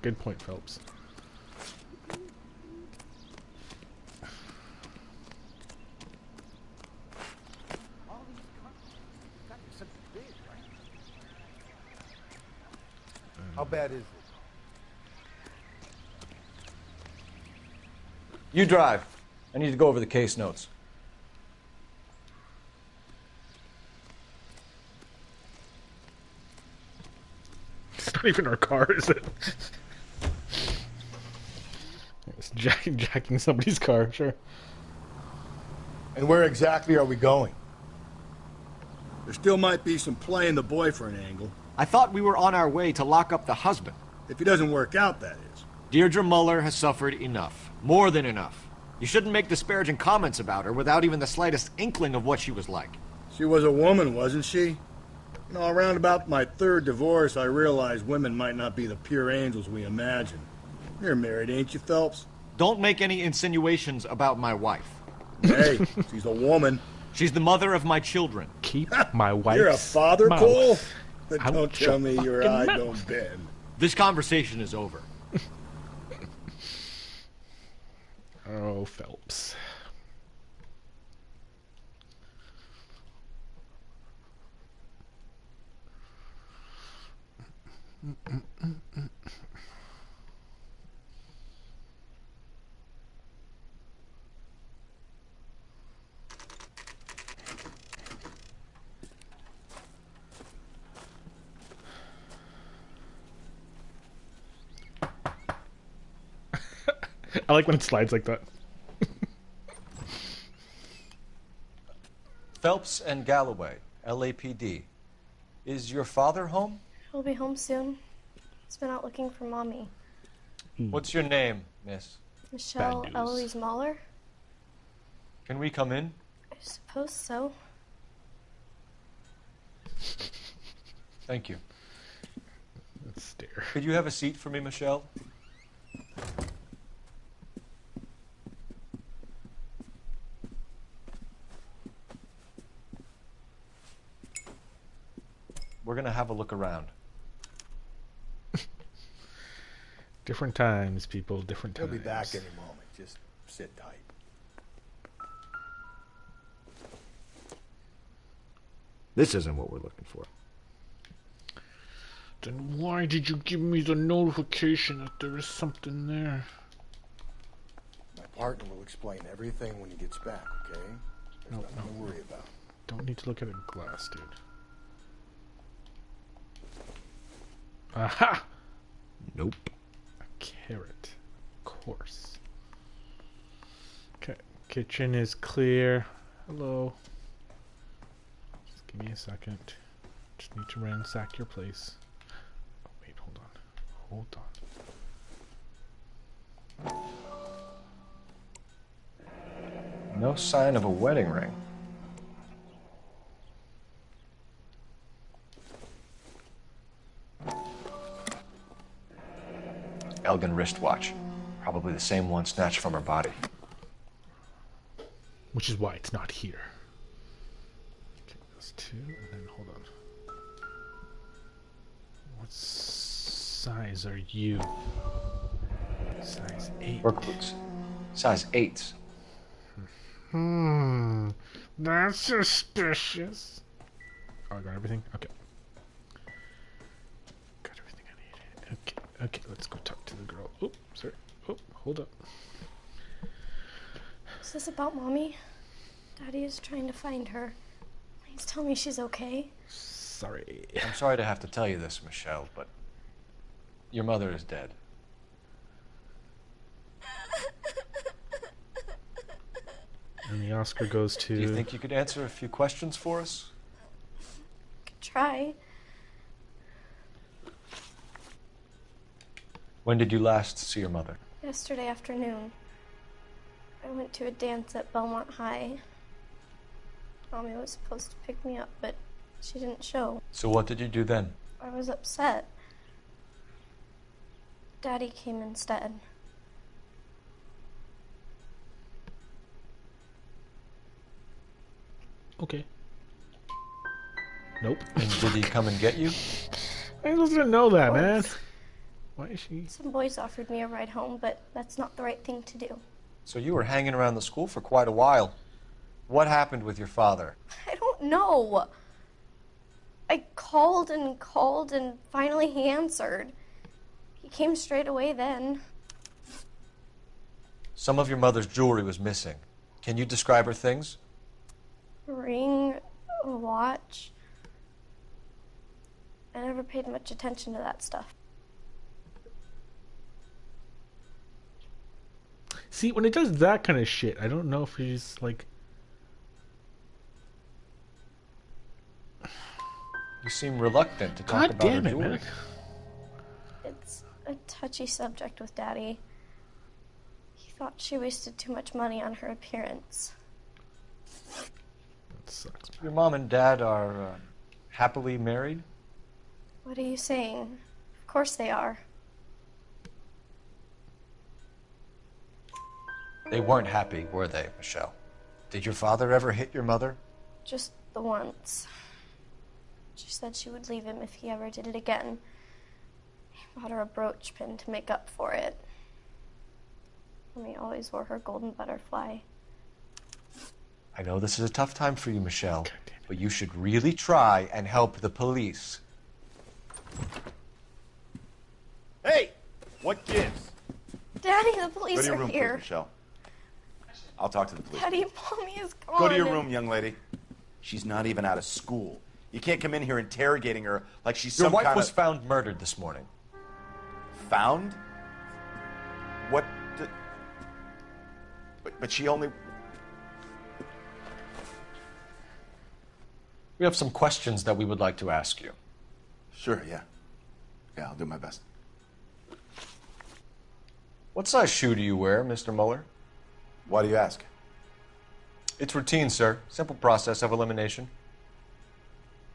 Good point, Phelps. How bad is it? You drive. I need to go over the case notes. It's not even our car, is it? It's jacking somebody's car, sure. And where exactly are we going? There still might be some play in the boyfriend angle. I thought we were on our way to lock up the husband. If he doesn't work out, that is. Deirdre Muller has suffered enough. More than enough. You shouldn't make disparaging comments about her without even the slightest inkling of what she was like. She was a woman, wasn't she? You know, around about my third divorce, I realized women might not be the pure angels we imagine. You're married, ain't you, Phelps? Don't make any insinuations about my wife. Hey, she's a woman. She's the mother of my children. Keep my wife's You're a father, mouth Cole? But out don't tell me your fucking eye mouth. don't bend. This conversation is over. Oh, Phelps. I like when it slides like that. Phelps and Galloway, LAPD. Is your father home? He'll be home soon. He's been out looking for Mommy. What's your name, miss? Michelle Bad news. Eloise Mahler? Can we come in? I suppose so. Thank you. Let's stare. Could you have a seat for me, Michelle? We're gonna have a look around. Different times, people. Different He'll times. be back any moment. Just sit tight. This isn't what we're looking for. Then why did you give me the notification that there was something there? My partner will explain everything when he gets back, okay? There's nothing to worry about. Don't need to look at a glass, dude. Aha! Nope. A carrot. Of course. Okay. Kitchen is clear. Hello. Just give me a second. Just need to ransack your place. Oh, wait, hold on. Hold on. No sign of a wedding ring. Elgin wristwatch. Probably the same one snatched from her body. Which is why it's not here. Okay, those two, and then hold on. What size are you? Size 8. Work boots. Size 8s. That's suspicious. Oh, I got everything? Okay. Got everything I need. Okay, okay, let's go talk to the girl. Oh, sorry. Oh, hold up. Is this about Mommy? Daddy is trying to find her. Please tell me she's okay. Sorry. I'm sorry to have to tell you this, Michelle, but your mother is dead. And the Oscar goes to... Do you think you could answer a few questions for us? Could try. When did you last see your mother? Yesterday afternoon. I went to a dance at Belmont High. Mommy was supposed to pick me up, but she didn't show. So what did you do then? I was upset. Daddy came instead. Okay. Nope. And did he come and get you? I didn't know that, man. Why is she? Some boys offered me a ride home, but that's not the right thing to do. So you were hanging around the school for quite a while. What happened with your father? I don't know. I called and called, and finally he answered. He came straight away then. Some of your mother's jewelry was missing. Can you describe her things? A ring, a watch. I never paid much attention to that stuff. See, when it does that kind of shit, I don't know if he's like. You seem reluctant to talk God about damn her it, jewelry. man. It's a touchy subject with Daddy. He thought she wasted too much money on her appearance. That sucks. Your mom and dad are happily married? What are you saying? Of course they are. They weren't happy, were they, Michelle? Did your father ever hit your mother? Just the once. She said she would leave him if he ever did it again. He bought her a brooch pin to make up for it. Mommy always wore her golden butterfly. I know this is a tough time for you, Michelle, but you should really try and help the police. Hey! What gives? Daddy, the Go police to your are room, here. please, Michelle. I'll talk to the police. Daddy, Mommy is gone. Go to your room, young lady. She's not even out of school. You can't come in here interrogating her like she's Your some wife kind was of... found murdered this morning. Found? What? But she only... We have some questions that we would like to ask you. Sure, yeah. Yeah, I'll do my best. What size shoe do you wear, Mr. Mueller? Why do you ask? It's routine, sir. Simple process of elimination.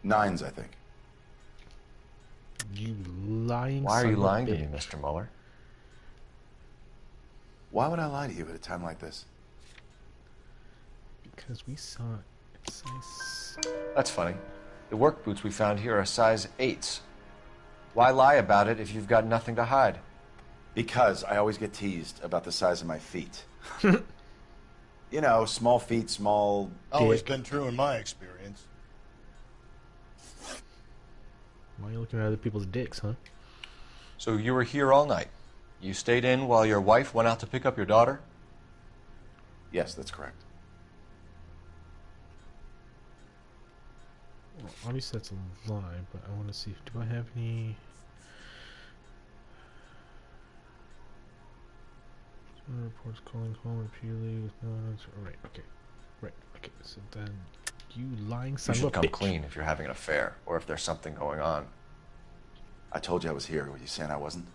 9s, I think. You lying Why are son you of a lying to me, bitch. Mr. Mueller? Why would I lie to you at a time like this? Because we saw it. It's size. That's funny. The work boots we found here are size 8s. Why lie about it if you've got nothing to hide? Because I always get teased about the size of my feet. You know, small feet, small... Always been true in my experience. Why are you looking at other people's dicks, huh? So you were here all night. You stayed in while your wife went out to pick up your daughter? Yes, that's correct. Well, obviously that's a lie, but I want to see. Do I have any? Reports calling home repeatedly with no answer. Right. Okay. Right. Okay. So then, you lying You son of should a come bitch. clean if you're having an affair or if there's something going on. I told you I was here. Were you saying I wasn't?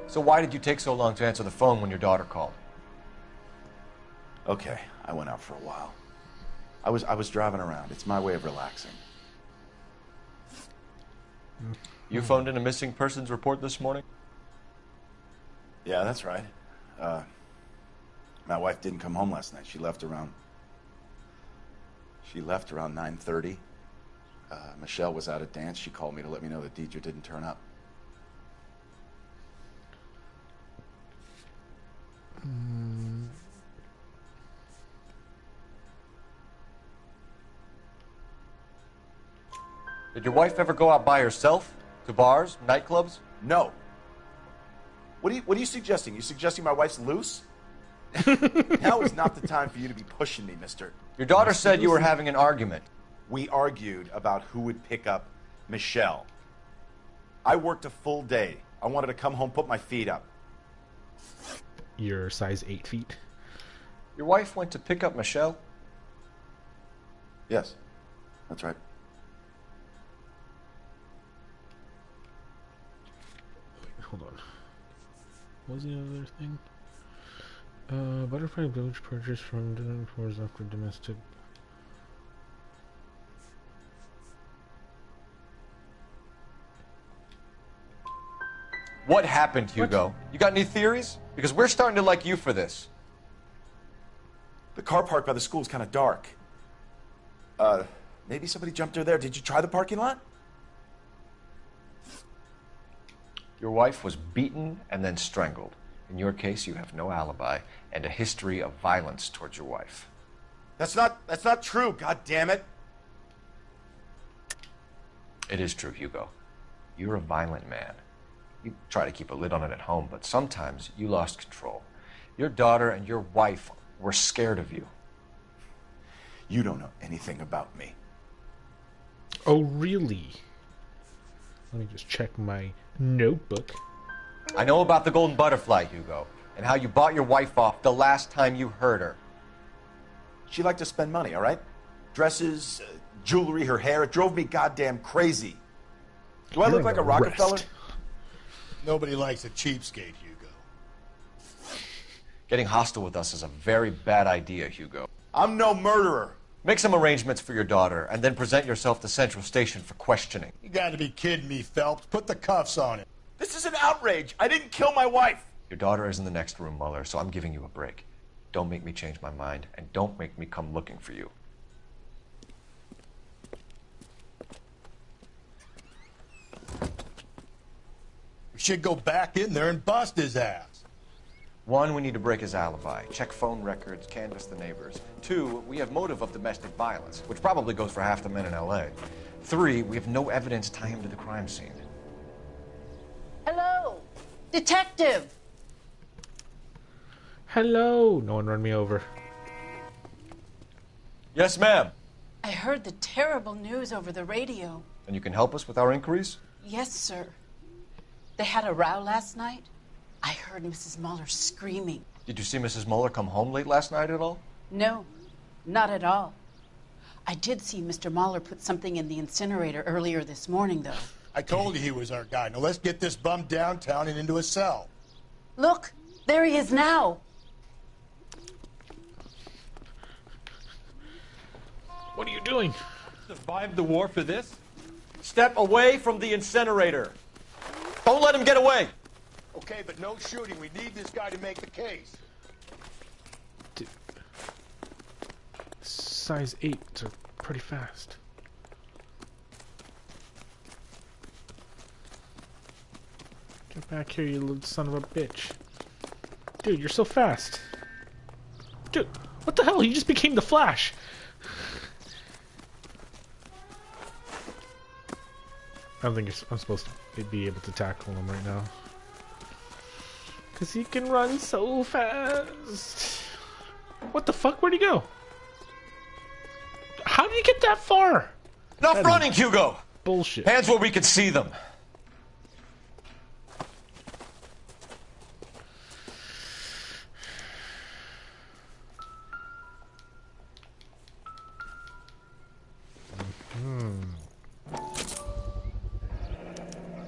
So why did you take so long to answer the phone when your daughter called? Okay, I went out for a while. I was driving around. It's my way of relaxing. You phoned in a missing persons report this morning? Yeah, that's right. My wife didn't come home last night. She left around 9:30. Michelle was out at dance. She called me to let me know that Deidre didn't turn up. Did your wife ever go out by herself? To bars, nightclubs? No. What are you suggesting? You suggesting my wife's loose? Now is not the time for you to be pushing me, mister. Your daughter said you were having an argument. We argued about who would pick up Michelle. I worked a full day. I wanted to come home, put my feet up. You're size 8 feet. Your wife went to pick up Michelle? Yes, that's right. Wait, hold on. What was the other thing? Butterfly brooch purchased from dinner floors after domestic. What happened, Hugo? You got any theories? Because we're starting to like you for this. car parked by the school is kind of dark. Maybe somebody jumped her there. Did you try the parking lot? Your wife was beaten and then strangled. In your case, you have no alibi and a history of violence towards your wife. That's not true, god damn it. It is true, Hugo. You're a violent man. You try to keep a lid on it at home, but sometimes you lost control. Your daughter and your wife were scared of you. You don't know anything about me. Oh, really? Let me just check my notebook. I know about the golden butterfly, Hugo, and how you bought your wife off the last time you heard her. She liked to spend money, all right? Dresses, jewelry, her hair. It drove me goddamn crazy. Do I look like a Rockefeller? Nobody likes a cheapskate, Hugo. Getting hostile with us is a very bad idea, Hugo. I'm no murderer. Make some arrangements for your daughter, and then present yourself to Central Station for questioning. You gotta be kidding me, Phelps. Put the cuffs on him. This is an outrage. I didn't kill my wife. Your daughter is in the next room, Muller, so I'm giving you a break. Don't make me change my mind, and don't make me come looking for you. We should go back in there and bust his ass. 1, we need to break his alibi. Check phone records, canvass the neighbors. 2, we have motive of domestic violence, which probably goes for half the men in L.A. 3, we have no evidence to tie him to the crime scene. Hello, detective. Hello. No one run me over. Yes, ma'am. I heard the terrible news over the radio. And you can help us with our inquiries? Yes, sir. They had a row last night. I heard Mrs. Muller screaming. Did you see Mrs. Muller come home late last night at all? No, not at all. I did see Mr. Muller put something in the incinerator earlier this morning, though. I told you he was our guy. Now let's get this bum downtown and into a cell. Look, there he is now. What are you doing? Survived the war for this? Step away from the incinerator. Don't let him get away. Okay, but no shooting. We need this guy to make the case. Dude. Size 8 are pretty fast. Get back here, you little son of a bitch. Dude, you're so fast. Dude, what the hell? You just became the Flash. I don't think I'm supposed to be able to tackle him right now. Because he can run so fast. What the fuck? Where'd he go? How did he get that far? Enough running, Hugo! Bullshit. Hands where we can see them.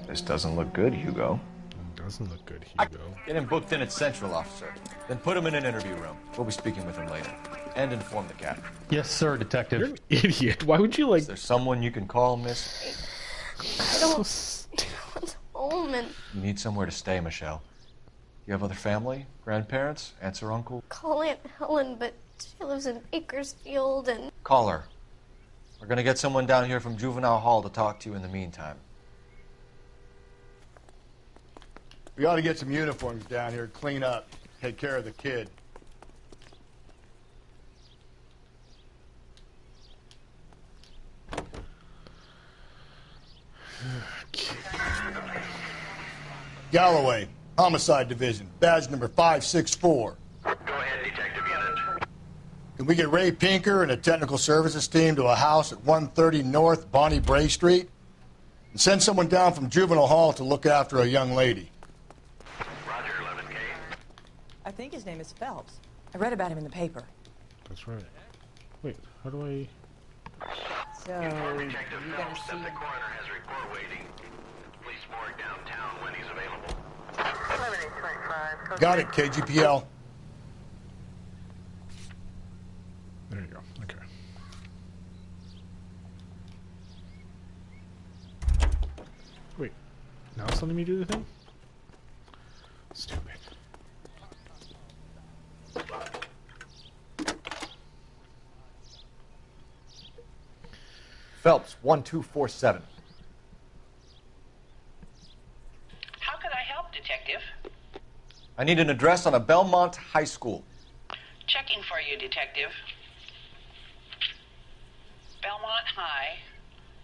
This doesn't look good, Hugo. It doesn't look good, Hugo. Get him booked in at Central, officer. Then put him in an interview room. We'll be speaking with him later. And inform the captain. Yes, sir, detective. You're an idiot. Why would you like... Is there someone you can call, miss? I don't want home and You need somewhere to stay, Michelle. You have other family? Grandparents? Aunts or uncle? call Aunt Helen, but she lives in Bakersfield and... Call her. We're gonna get someone down here from Juvenile Hall to talk to you in the meantime. We ought to get some uniforms down here, clean up, take care of the kid. Galloway, Homicide Division, badge number 564. Go ahead, Detective Unit. Can we get Ray Pinker and a technical services team to a house at 130 North Bonnie Bray Street? And send someone down from Juvenile Hall to look after a young lady. Roger, 11K. I think his name is Phelps. I read about him in the paper. That's right. Wait, how do I... So, Detective you Phelps gonna said see... the coroner has a report waiting. Police morgue downtown when he's available. Got it, KGPL. There you go. Okay. Wait. Now it's letting me do the thing? Stupid. Phelps, 1247. How can I help, Detective? I need an address on a Belmont High School. Checking for you, Detective. Belmont High,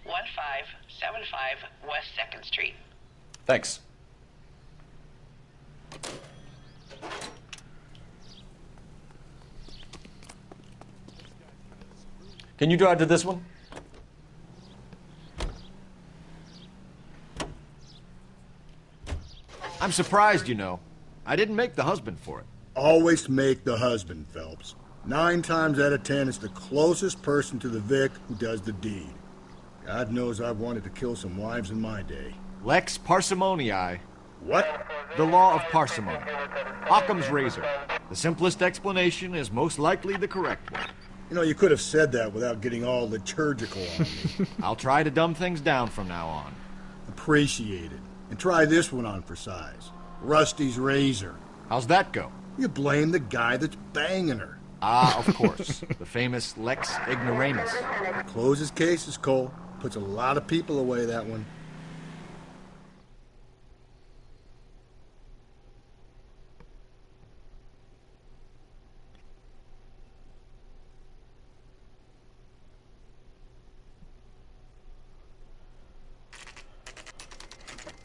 1575 West 2nd Street. Thanks. Can you drive to this one? I'm surprised, you know. I didn't make the husband for it. Always make the husband, Phelps. 9 times out of 10, it's the closest person to the Vic who does the deed. God knows I've wanted to kill some wives in my day. Lex parsimoniae. What? The law of parsimony. Occam's razor. The simplest explanation is most likely the correct one. You know, you could have said that without getting all liturgical on me. I'll try to dumb things down from now on. Appreciate it. And try this one on for size. Rusty's razor. How's that go? You blame the guy that's banging her. Ah, of course. The famous Lex ignoramus. Closes cases, Cole. Puts a lot of people away, that one.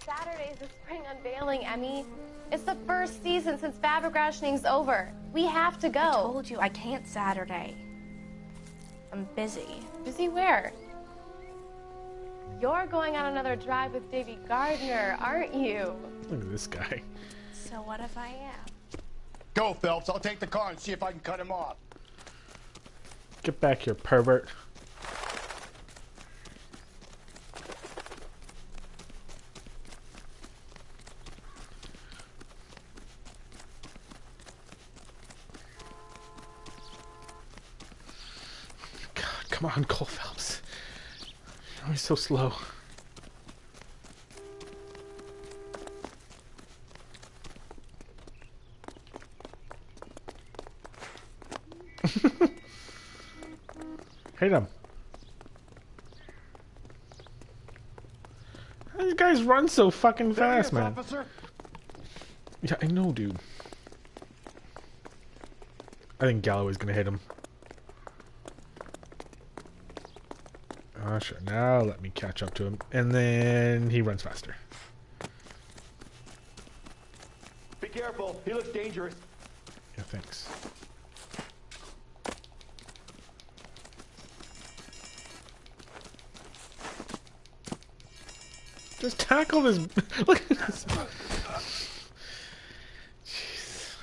Saturday's the spring unveiling, Emmy. It's the first season since fabric rationing's over. We have to go. I told you I can't Saturday. I'm busy. Busy where? You're going on another drive with Davy Gardner, aren't you? Look at this guy. So what if I am? Go, Phelps. I'll take the car and see if I can cut him off. Get back here, pervert. God, come on, Cole Phelps. You're always so slow. Hate him. These guys run so fucking fast, man. Officer? Yeah, I know, dude. I think Galloway's gonna hit him. Oh, sure. Now let me catch up to him. And then he runs faster. Be careful. He looks dangerous. Yeah, thanks. Just tackle this. Look at this. Jeez.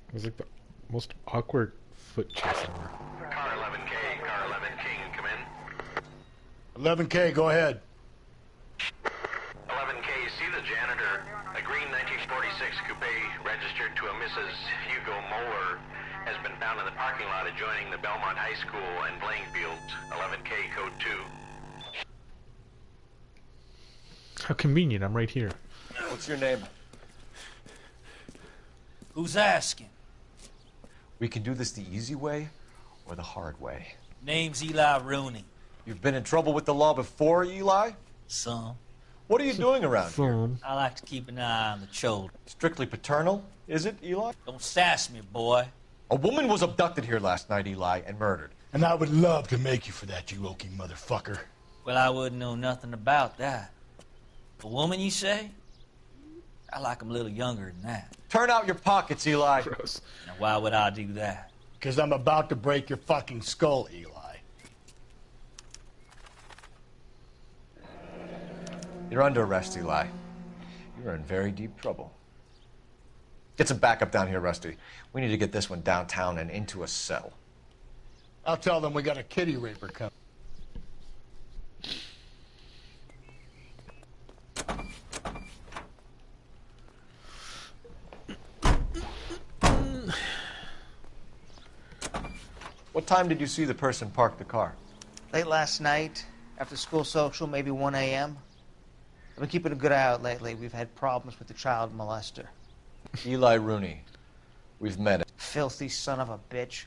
It was like the most awkward foot chase ever. Car 11K, car 11K, come in. 11K, go ahead. 11K, see the janitor. A green 1946 coupe registered to a Mrs. Hugo Moeller has been found in the parking lot adjoining the Belmont High School and playing fields. 11K, code 2. How convenient, I'm right here. What's your name? Who's asking? We can do this the easy way or the hard way. Name's Eli Rooney. You've been in trouble with the law before, Eli? Some. What are you doing around here? I like to keep an eye on the children. Strictly paternal, is it, Eli? Don't sass me, boy. A woman was abducted here last night, Eli, and murdered. And I would love to make you for that, you oaky motherfucker. Well, I wouldn't know nothing about that. A woman, you say? I like 'em a little younger than that. Turn out your pockets, Eli. Gross. Now, why would I do that? Because I'm about to break your fucking skull, Eli. You're under arrest, Eli. You're in very deep trouble. Get some backup down here, Rusty. We need to get this one downtown and into a cell. I'll tell them we got a kitty raper coming. What time did you see the person park the car? Late last night, after school social, maybe 1 a.m. I've been keeping a good eye out lately. We've had problems with the child molester. Eli Rooney. We've met him. Filthy son of a bitch.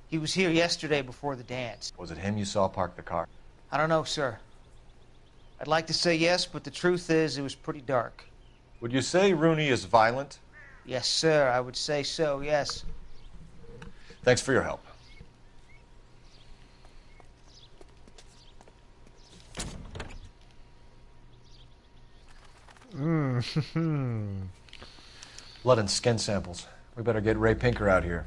He was here yesterday before the dance. Was it him you saw park the car? I don't know, sir. I'd like to say yes, but the truth is it was pretty dark. Would you say Rooney is violent? Yes, sir, I would say so, yes. Thanks for your help. Blood and skin samples. We better get Ray Pinker out here.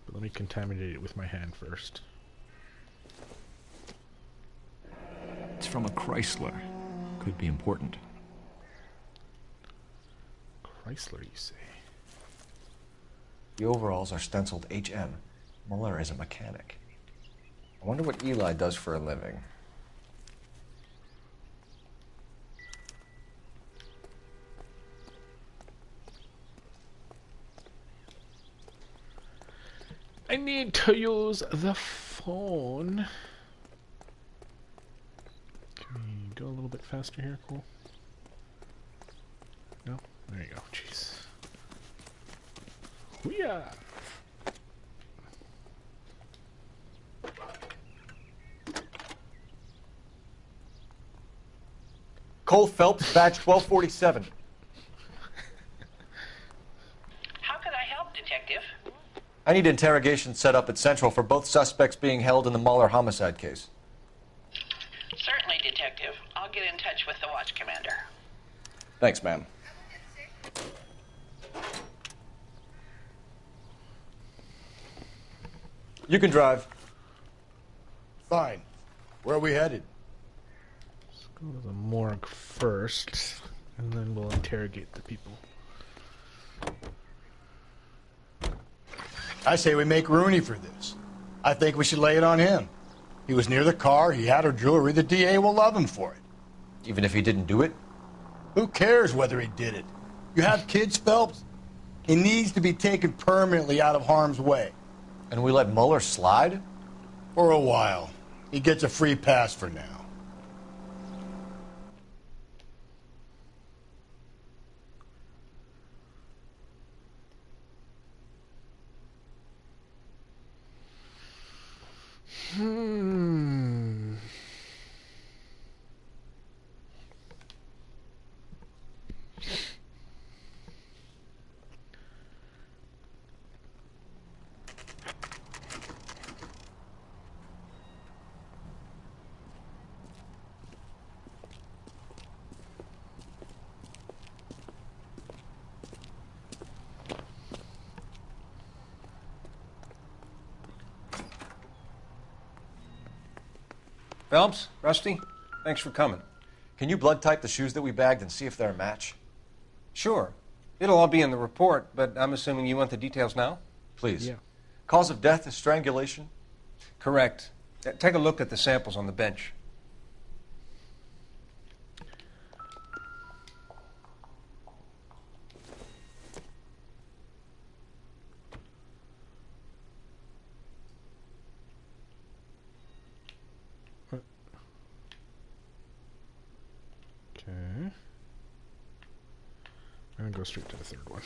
But let me contaminate it with my hand first. It's from a Chrysler. Could be important. Chrysler, you say? The overalls are stenciled HM. Muller is a mechanic. I wonder what Eli does for a living. I need to use the phone. Can we go a little bit faster here? Cool. No? There you go. Jeez. Hoo-yah! Cole Phelps, badge 1247. How can I help, Detective? I need interrogation set up at Central for both suspects being held in the Muller homicide case. Certainly, Detective. I'll get in touch with the watch commander. Thanks, ma'am. You can drive. Fine. Where are we headed? Let's go to the morgue first, and then we'll interrogate the people. I say we make Rooney for this. I think we should lay it on him. He was near the car, he had her jewelry, the DA will love him for it. Even if he didn't do it? Who cares whether he did it? You have kids, Phelps? He needs to be taken permanently out of harm's way. And we let Muller slide? For a while. He gets a free pass for now. Phelps, Rusty, thanks for coming. Can you blood type the shoes that we bagged and see if they're a match? Sure. It'll all be in the report, but I'm assuming you want the details now? Please. Yeah. Cause of death is strangulation? Correct. Take a look at the samples on the bench. Okay. I'm gonna go straight to the third one.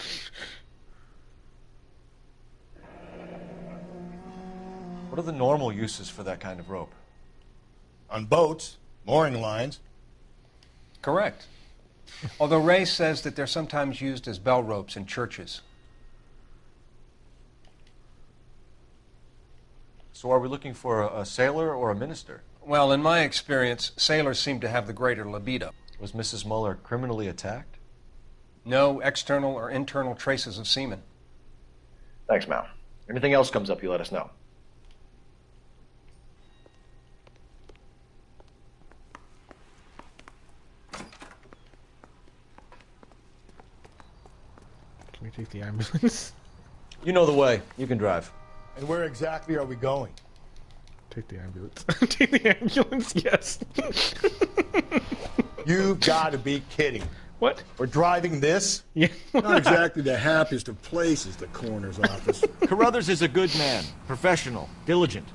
What are the normal uses for that kind of rope? On boats, mooring lines. Correct. Although Ray says that they're sometimes used as bell ropes in churches. So are we looking for a sailor or a minister? Well, in my experience, sailors seem to have the greater libido. Was Mrs. Muller criminally attacked? No external or internal traces of semen. Thanks, Mal. Anything else comes up, you let us know. Can we take the ambulance? You know the way. You can drive. And where exactly are we going? Take the ambulance. Take the ambulance, yes. You've got to be kidding. What? We're driving this? Yeah. Not exactly the happiest of places, the coroner's office. Carruthers is a good man, professional, diligent.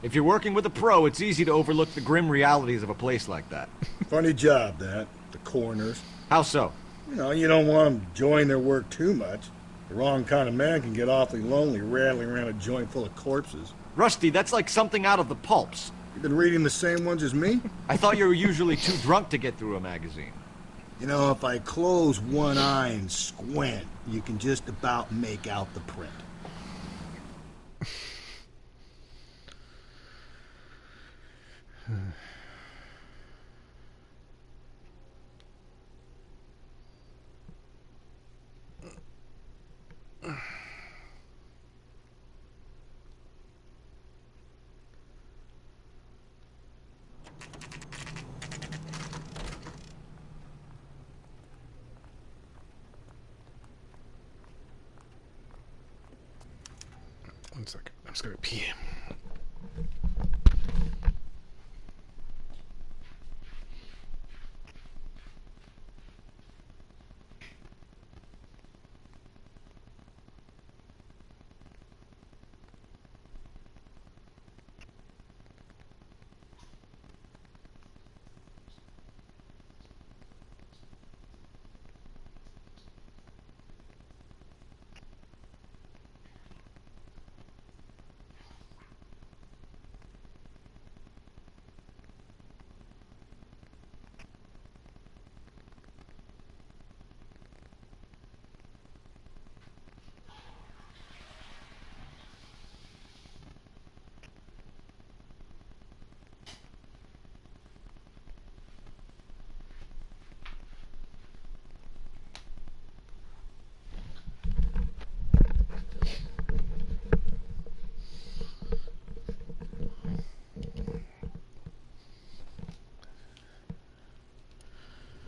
If you're working with a pro, it's easy to overlook the grim realities of a place like that. Funny job, that. The coroner's. How so? You know, you don't want them enjoying their work too much. The wrong kind of man can get awfully lonely rattling around a joint full of corpses. Rusty, that's like something out of the pulps. You've been reading the same ones as me? I thought you were usually too drunk to get through a magazine. You know, if I close one eye and squint, you can just about make out the print. One second. I'm just gonna pee.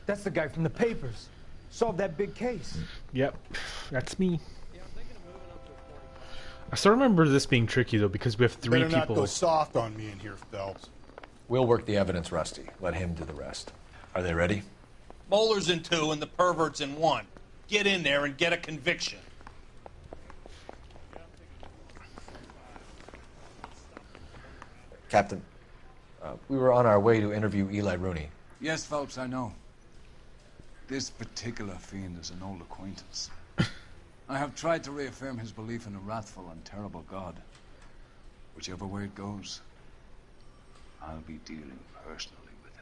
That's the guy from the papers. Solved that big case. Yep, that's me. I still remember this being tricky though because we have three Better people. not go soft on me in here, Phelps. We'll work the evidence, Rusty. Let him do the rest. Are they ready? Moeller's in 2 and the pervert's in 1. Get in there and get a conviction. Captain, we were on our way to interview Eli Rooney. Yes, Phelps, I know. This particular fiend is an old acquaintance. I have tried to reaffirm his belief in a wrathful and terrible God. Whichever way it goes, I'll be dealing personally with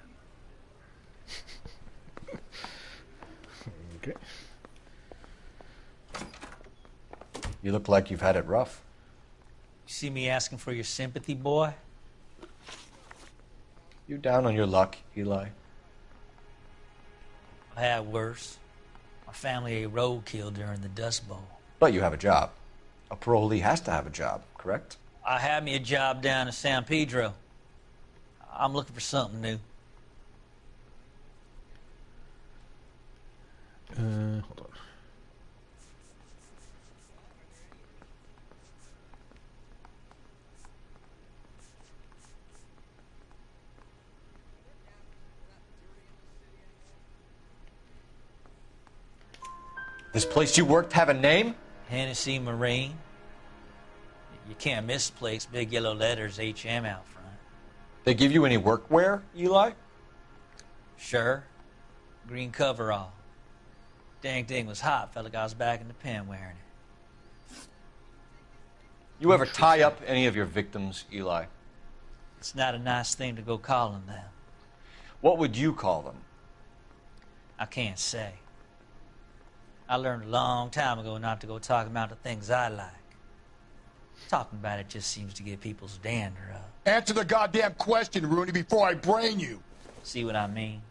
him. Okay. You look like you've had it rough. You see me asking for your sympathy, boy? You down on your luck, Eli? I had worse. My family ate roadkill during the Dust Bowl. But you have a job. A parolee has to have a job, correct? I had me a job down in San Pedro. I'm looking for something new. Hold on. This place you worked have a name? Hennessy Marine. You can't miss the place. Big yellow letters, HM out front. They give you any workwear, Eli? Sure. Green coverall. Dang thing was hot. Felt like I was back in the pen wearing it. You ever tie up any of your victims, Eli? It's not a nice thing to go calling them. What would you call them? I can't say. I learned a long time ago not to go talking about the things I like. Talking about it just seems to get people's dander up. Answer the goddamn question, Rooney, before I brain you. See what I mean?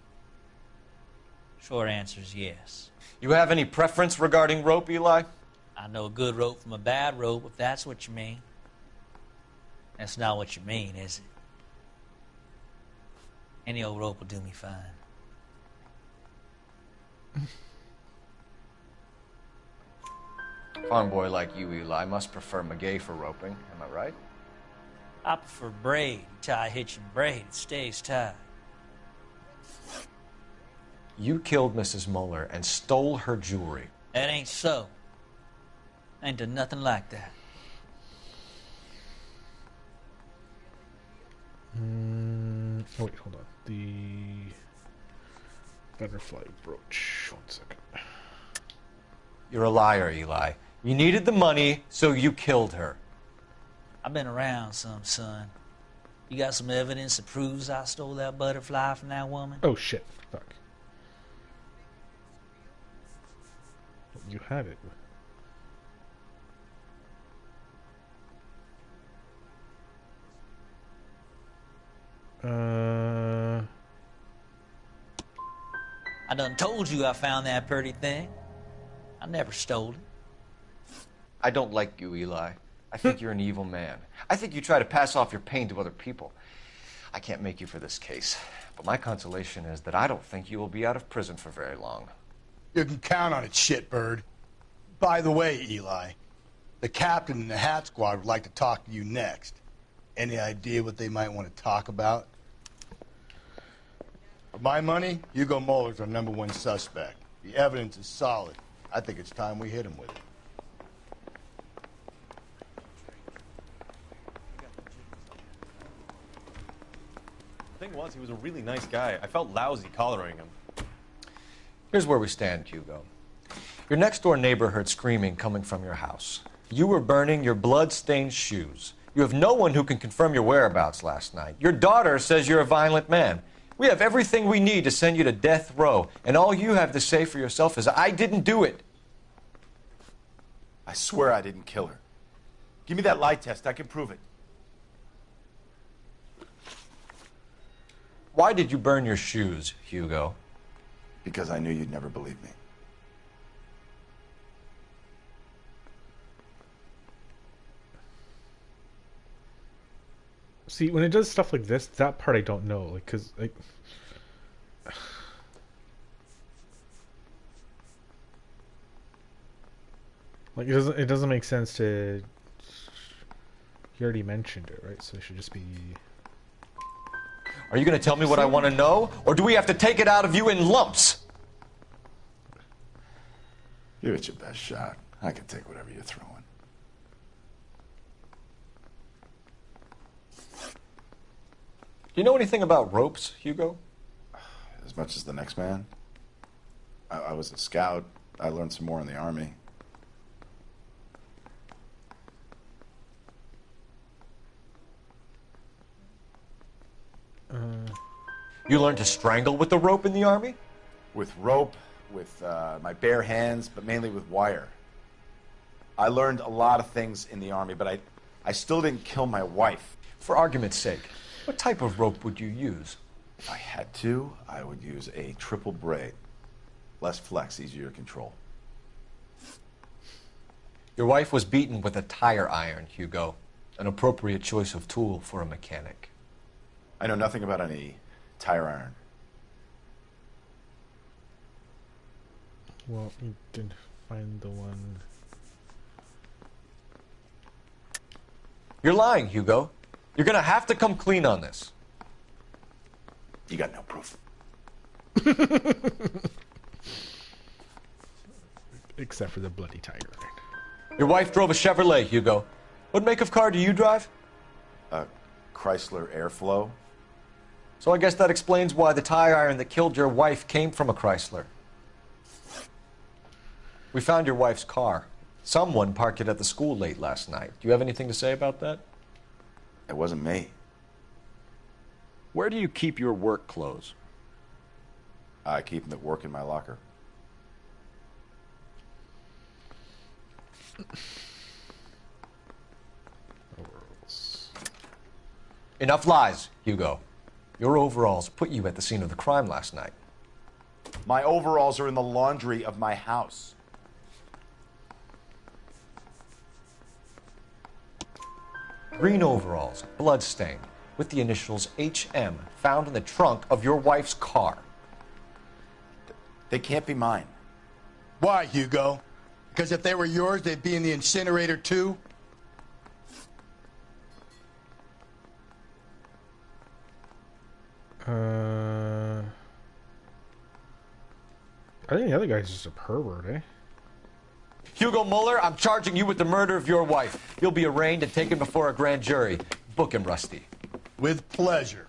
Short answer is yes. You have any preference regarding rope, Eli? I know a good rope from a bad rope, if that's what you mean. That's not what you mean, is it? Any old rope will do me fine. Farm boy like you, Eli, must prefer Magay for roping. Am I right? I prefer braid. You tie a hitch and braid, it stays tied. You killed Mrs. Moeller and stole her jewelry. That ain't so. I ain't done nothing like that. Oh wait, hold on. The butterfly brooch. 1 second. You're a liar, Eli. You needed the money, so you killed her. I've been around some, son. You got some evidence that proves I stole that butterfly from that woman? Oh shit! Fuck. You had it. I done told you I found that pretty thing. I never stole it. I don't like you, Eli. I think you're an evil man. I think you try to pass off your pain to other people. I can't make you for this case, but my consolation is that I don't think you will be out of prison for very long. You can count on it, shitbird. By the way, Eli, the captain and the Hat Squad would like to talk to you next. Any idea what they might want to talk about? For my money, Hugo Muller's our #1 suspect. The evidence is solid. I think it's time we hit him with it. The thing was, he was a really nice guy. I felt lousy collaring him. Here's where we stand, Hugo. Your next-door neighbor heard screaming coming from your house. You were burning your blood-stained shoes. You have no one who can confirm your whereabouts last night. Your daughter says you're a violent man. We have everything we need to send you to death row, and all you have to say for yourself is, I didn't do it. I swear I didn't kill her. Give me that lie test. I can prove it. Why did you burn your shoes, Hugo? Because I knew you'd never believe me. See, when it does stuff like this, that part I don't know, like, cause like, it doesn't make sense to. You already mentioned it, right? So it should just be. Are you going to tell me what I want to know, or do we have to take it out of you in lumps? Give it your best shot. I can take whatever you're throwing. Do you know anything about ropes, Hugo? As much as the next man. I was a scout. I learned some more in the Army. You learned to strangle with the rope in the Army? With rope, with my bare hands, but mainly with wire. I learned a lot of things in the Army, but I still didn't kill my wife. For argument's sake, what type of rope would you use? If I had to, I would use a triple braid. Less flex, easier to control. Your wife was beaten with a tire iron, Hugo. An appropriate choice of tool for a mechanic. I know nothing about any tire iron. Well, you did find the one. You're lying, Hugo. You're gonna have to come clean on this. You got no proof. Except for the bloody tiger. Your wife drove a Chevrolet, Hugo. What make of car do you drive? A Chrysler Airflow. So I guess that explains why the tire iron that killed your wife came from a Chrysler. We found your wife's car. Someone parked it at the school late last night. Do you have anything to say about that? It wasn't me. Where do you keep your work clothes? I keep them at work in my locker. Enough lies, Hugo. Your overalls put you at the scene of the crime last night. My overalls are in the laundry of my house. Green overalls, bloodstained, with the initials HM found in the trunk of your wife's car. They can't be mine. Why, Hugo? Because if they were yours, they'd be in the incinerator too? I think the other guy's just a pervert, eh? Hugo Muller, I'm charging you with the murder of your wife. You'll be arraigned and taken before a grand jury. Book him, Rusty. With pleasure.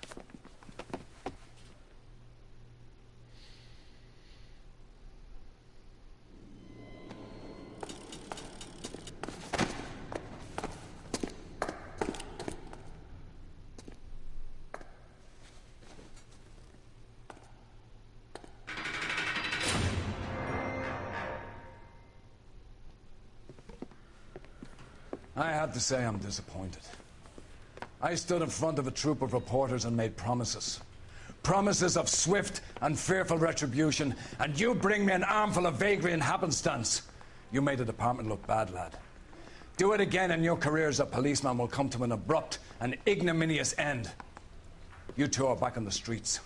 I have to say I'm disappointed. I stood in front of a troop of reporters and made promises. Promises of swift and fearful retribution, and you bring me an armful of vagary and happenstance. You made the department look bad, lad. Do it again and your career as a policeman will come to an abrupt and ignominious end. You two are back on the streets.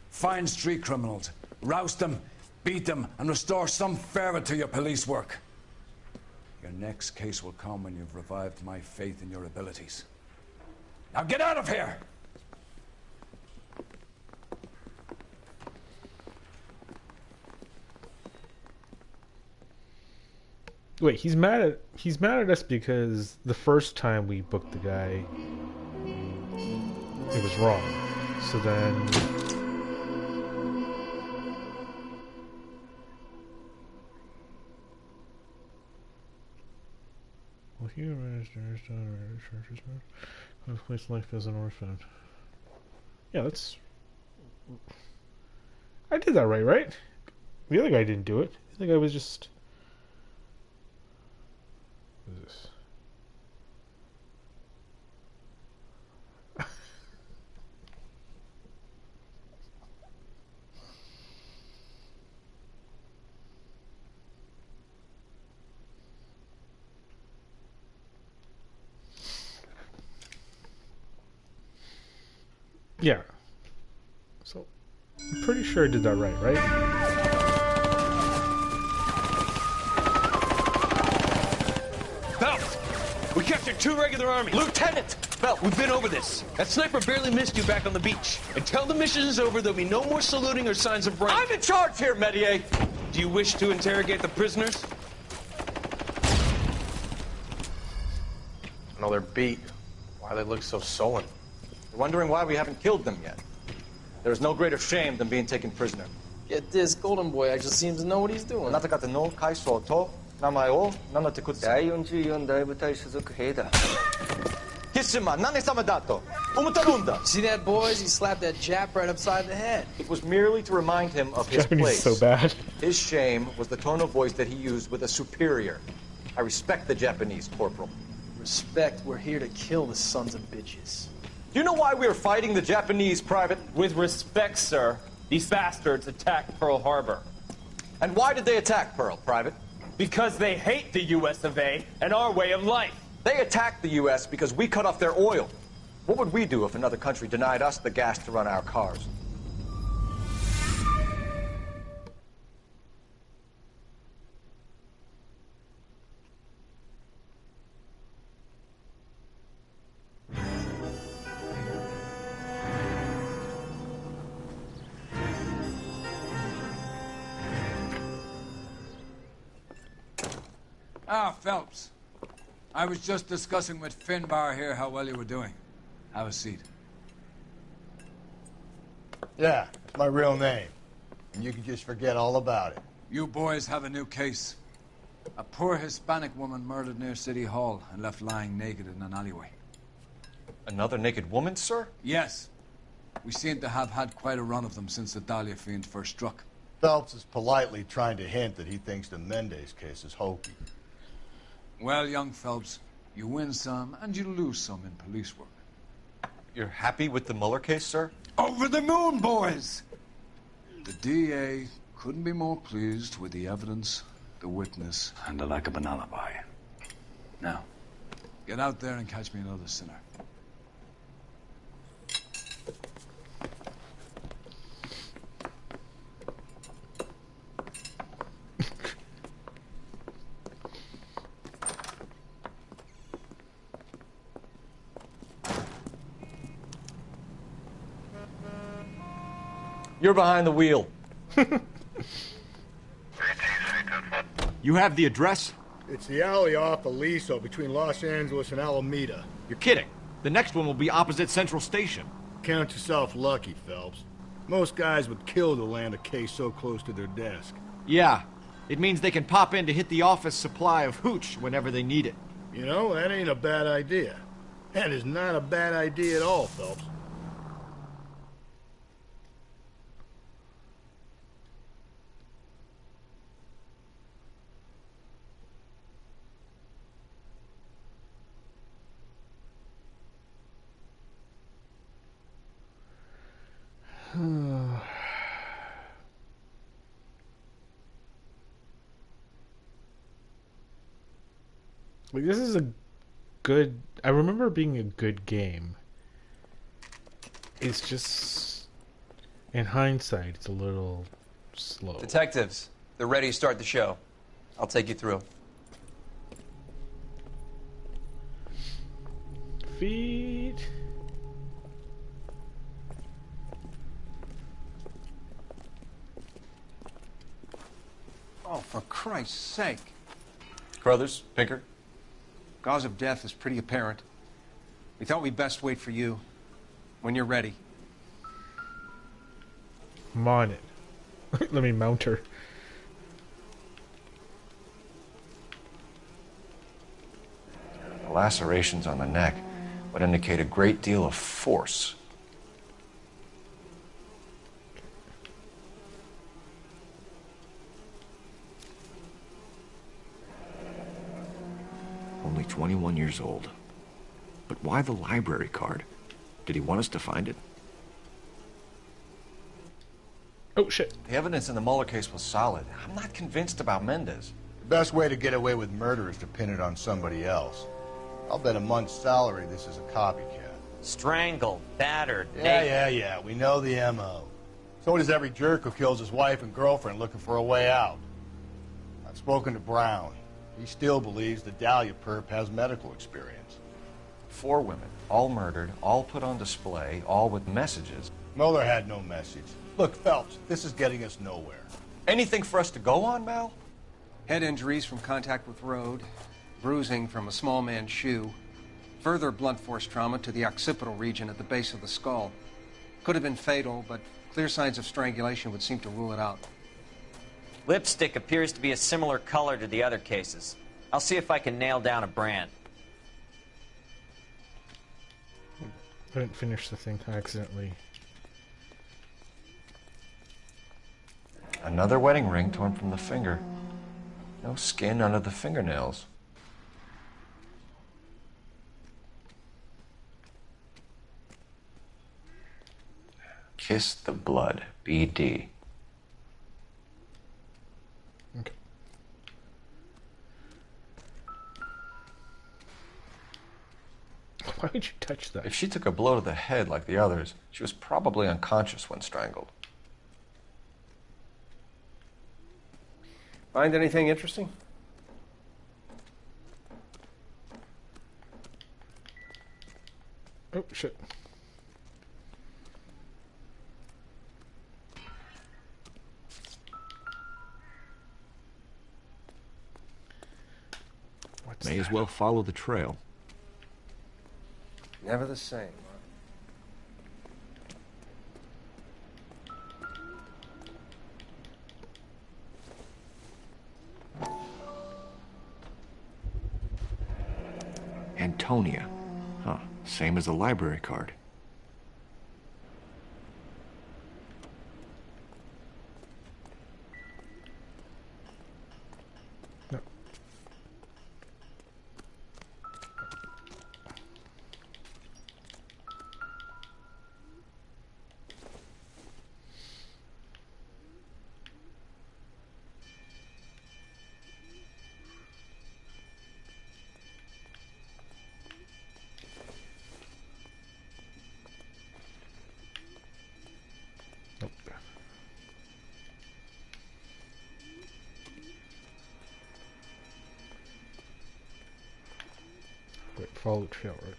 Find street criminals, roust them, beat them, and restore some fervor to your police work. Your next case will come when you've revived my faith in your abilities. Now get out of here! Wait, he's mad at us because the first time we booked the guy, it was wrong. So then, well, he place life as an orphan. Yeah, that's. I did that right? The other guy didn't do it. The other guy was just. What is this? Yeah. So, I'm pretty sure I did that right? Phelps! We captured 2 regular armies. Lieutenant! Phelps, we've been over this. That sniper barely missed you back on the beach. Until the mission is over, there'll be no more saluting or signs of rank. I'm in charge here, Medier! Do you wish to interrogate the prisoners? No, they're beat. Why they look so sullen? They're wondering why we haven't killed them yet. There is no greater shame than being taken prisoner. Get this, Golden Boy actually seems to know what he's doing. あなた方の階層と名前を名乗ってください。第44大部隊所属兵だ。貴様、何様だと思ってるんだ。See that, boys? He slapped that Jap right upside the head. It was merely to remind him of his Japanese place. is so bad. His shame was the tone of voice that he used with a superior. I respect the Japanese, Corporal. Respect, we're here to kill the sons of bitches. Do you know why we are fighting the Japanese, Private? With respect, sir, these bastards attacked Pearl Harbor. And why did they attack Pearl, Private? Because they hate the US of A and our way of life. They attacked the U.S. because we cut off their oil. What would we do if another country denied us the gas to run our cars? Ah, Phelps. I was just discussing with Finbar here how well you were doing. Have a seat. Yeah, it's my real name. And you can just forget all about it. You boys have a new case. A poor Hispanic woman murdered near City Hall and left lying naked in an alleyway. Another naked woman, sir? Yes. We seem to have had quite a run of them since the Dahlia fiend first struck. Phelps is politely trying to hint that he thinks the Mendez case is hokey. Well, young Phelps, you win some and you lose some in police work. You're happy with the Mueller case, sir? Over the moon, boys! The DA couldn't be more pleased with the evidence, the witness, and the lack of an alibi. Now, get out there and catch me another sinner. You're behind the wheel. You have the address? It's the alley off Aliso between Los Angeles and Alameda. You're kidding. The next one will be opposite Central Station. Count yourself lucky, Phelps. Most guys would kill to land a case so close to their desk. Yeah. It means they can pop in to hit the office supply of hooch whenever they need it. You know, that ain't a bad idea. That is not a bad idea at all, Phelps. Like, this is a good... I remember it being a good game. It's just... In hindsight, it's a little slow. Detectives, they're ready to start the show. I'll take you through. Feet... Oh, for Christ's sake. Carruthers, Pinker. Cause of death is pretty apparent. We thought we'd best wait for you. When you're ready. I'm on it. Let me mount her. The lacerations on the neck would indicate a great deal of force. Only 21 years old. But why the library card? Did he want us to find it? Oh, shit. The evidence in the Mueller case was solid. I'm not convinced about Mendez. The best way to get away with murder is to pin it on somebody else. I'll bet a month's salary this is a copycat. Strangled, battered, Yeah. We know the M.O. So does every jerk who kills his wife and girlfriend looking for a way out. I've spoken to Brown. He still believes the Dahlia perp has medical experience. 4 women, all murdered, all put on display, all with messages. Mueller had no message. Look, Phelps, this is getting us nowhere. Anything for us to go on, Mal? Head injuries from contact with road, bruising from a small man's shoe, further blunt force trauma to the occipital region at the base of the skull. Could have been fatal, but clear signs of strangulation would seem to rule it out. Lipstick appears to be a similar color to the other cases. I'll see if I can nail down a brand. I didn't finish the thing. I accidentally... Another wedding ring torn from the finger. No skin under the fingernails. Kiss the blood, BD. Okay. Why would you touch that? If she took a blow to the head like the others, she was probably unconscious when strangled. Find anything interesting? Oh, shit. May as well follow the trail. Never the same. Antonia. Huh. Same as the library card. No. Wait, follow the trail, right?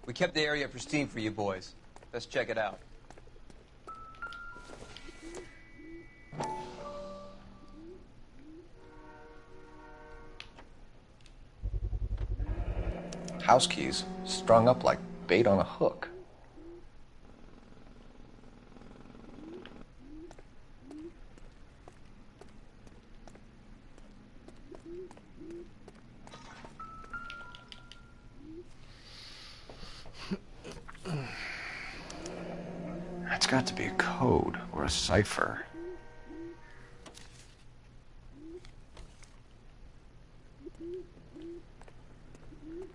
We kept the area pristine for you boys. Let's check it out. House keys strung up like bait on a hook. It's got to be a code or a cipher.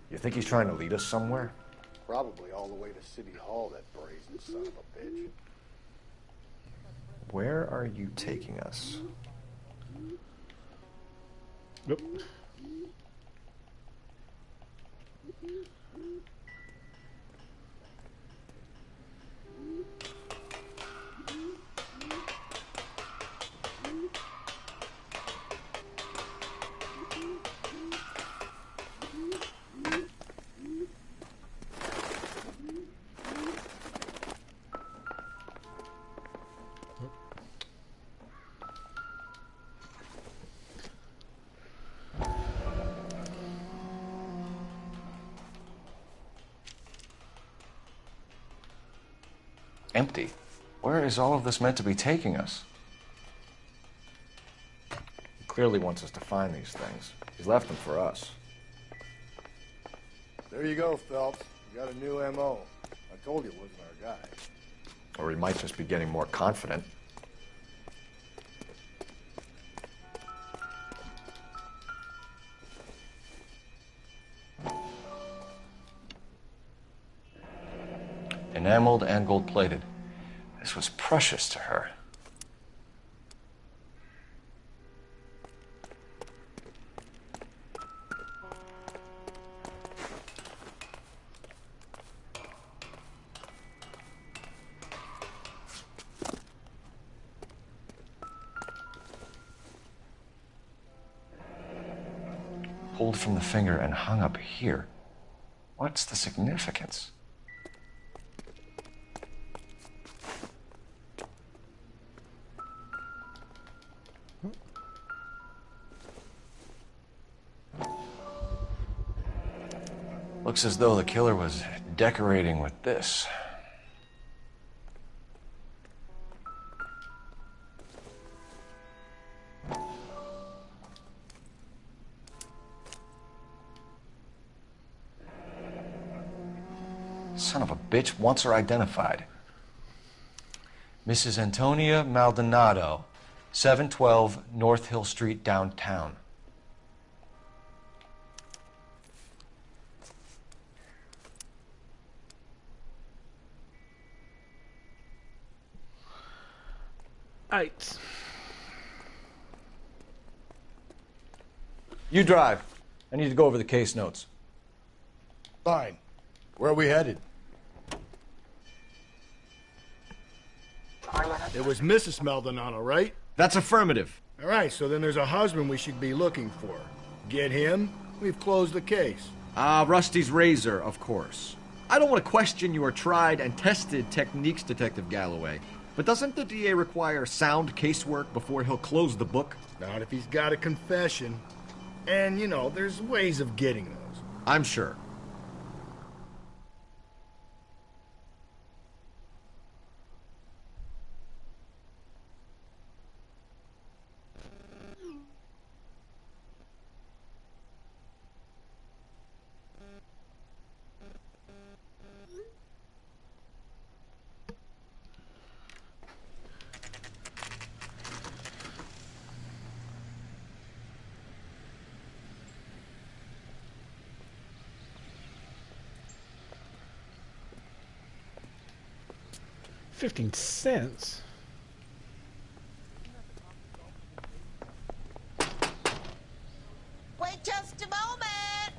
You think he's trying to lead us somewhere? Probably all the way to City Hall, that brazen son of a bitch. Where are you taking us? Nope. Empty. Where is all of this meant to be taking us? He clearly wants us to find these things. He's left them for us. There you go, Phelps. You got a new M.O. I told you it wasn't our guy. Or he might just be getting more confident. Enameled and gold-plated. This was precious to her. Pulled from the finger and hung up here. What's the significance? Looks as though the killer was decorating with this. Son of a bitch wants her identified. Mrs. Antonia Maldonado, 712 North Hill Street, downtown. Right. You drive. I need to go over the case notes. Fine. Where are we headed? It was Mrs. Maldonado, right? That's affirmative. All right, so then there's a husband we should be looking for. Get him, we've closed the case. Rusty's razor, of course. I don't want to question your tried and tested techniques, Detective Galloway. But doesn't the DA require sound casework before he'll close the book? Not if he's got a confession. And, you know, there's ways of getting those. I'm sure. $0.15. Wait just a moment.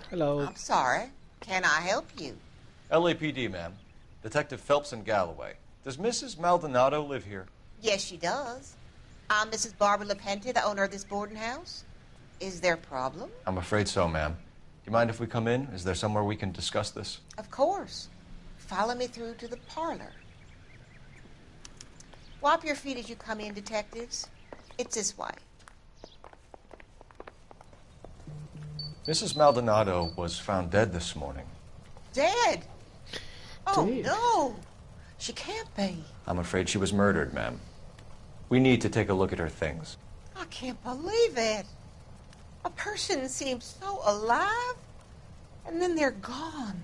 Hello. I'm sorry. Can I help you? LAPD, ma'am. Detective Phelps and Galloway. Does Mrs. Maldonado live here? Yes, she does. I'm Mrs. Barbara LaPente, the owner of this boarding house. Is there a problem? I'm afraid so, ma'am. Do you mind if we come in? Is there somewhere we can discuss this? Of course. Follow me through to the parlor. Wipe your feet as you come in, detectives. It's this way. Mrs. Maldonado was found dead this morning. Dead? Oh, Dead? no. She can't be. I'm afraid she was murdered, ma'am. We need to take a look at her things. I can't believe it. A person seems so alive, and then they're gone.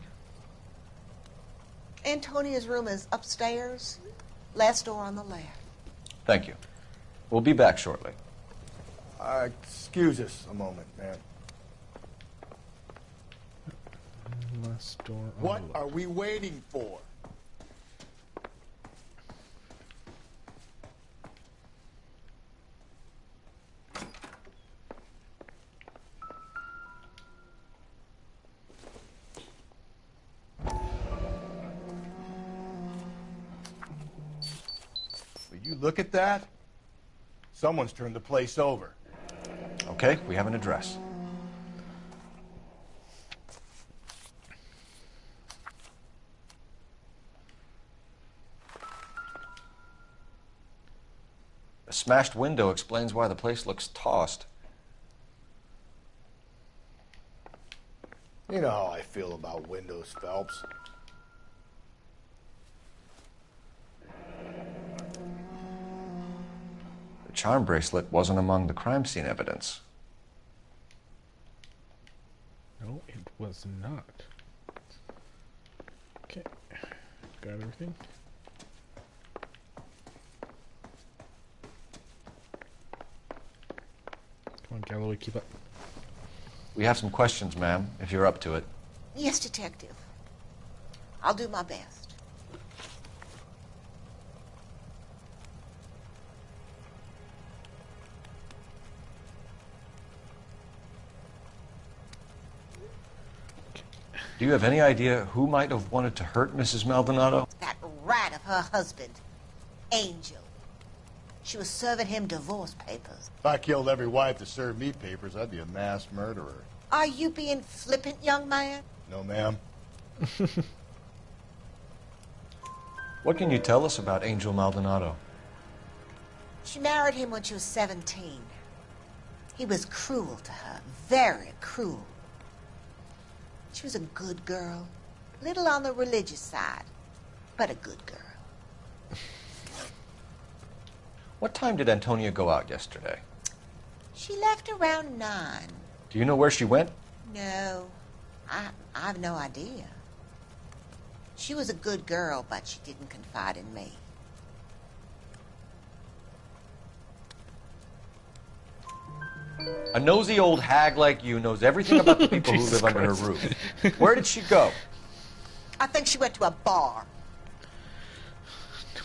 Antonia's room is upstairs, last door on the left. Thank you. We'll be back shortly. Excuse us a moment, ma'am. Last door on What the left. are we waiting for? Will you look at that? Someone's turned the place over. Okay, we have an address. A smashed window explains why the place looks tossed. You know how I feel about windows, Phelps. The charm bracelet wasn't among the crime scene evidence. No, it was not. Okay, got everything. Come on, Galloway, keep up. We have some questions, ma'am, if you're up to it. Yes, Detective. I'll do my best. Do you have any idea who might have wanted to hurt Mrs. Maldonado? That rat of her husband, Angel. She was serving him divorce papers. If I killed every wife to serve me papers, I'd be a mass murderer. Are you being flippant, young man? No, ma'am. What can you tell us about Angel Maldonado? She married him when she was 17. He was cruel to her, very cruel. She was a good girl, little on the religious side, but a good girl. What time did Antonia go out yesterday? She left around 9. Do you know where she went? No, I have no idea. She was a good girl, but she didn't confide in me. A nosy old hag like you knows everything about the people who live under her roof. Where did she go? I think she went to a bar.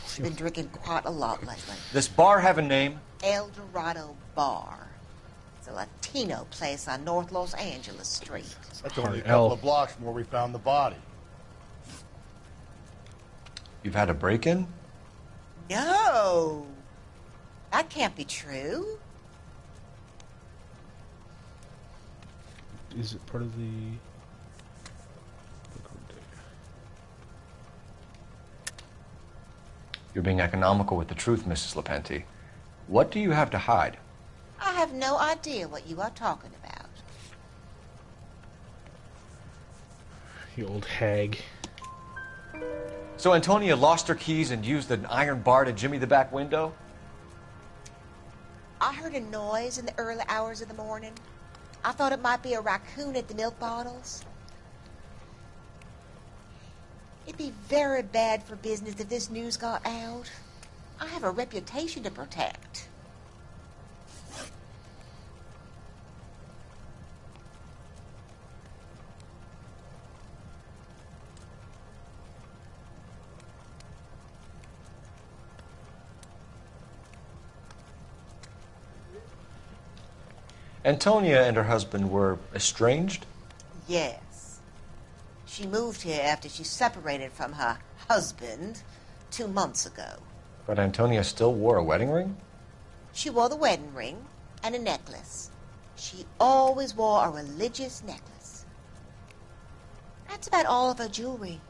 She's been drinking quite a lot lately. This bar have a name? El Dorado Bar. It's a Latino place on North Los Angeles Street. That's only a couple of blocks from where we found the body. You've had a break-in? No. That can't be true. Is it part of the... You're being economical with the truth, Mrs. Lepenti. What do you have to hide? I have no idea what you are talking about. You old hag. So Antonia lost her keys and used an iron bar to jimmy the back window? I heard a noise in the early hours of the morning. I thought it might be a raccoon at the milk bottles. It'd be very bad for business if this news got out. I have a reputation to protect. Antonia and her husband were estranged? Yes. She moved here after she separated from her husband 2 months ago. But Antonia still wore a wedding ring? She wore the wedding ring and a necklace. She always wore a religious necklace. That's about all of her jewelry.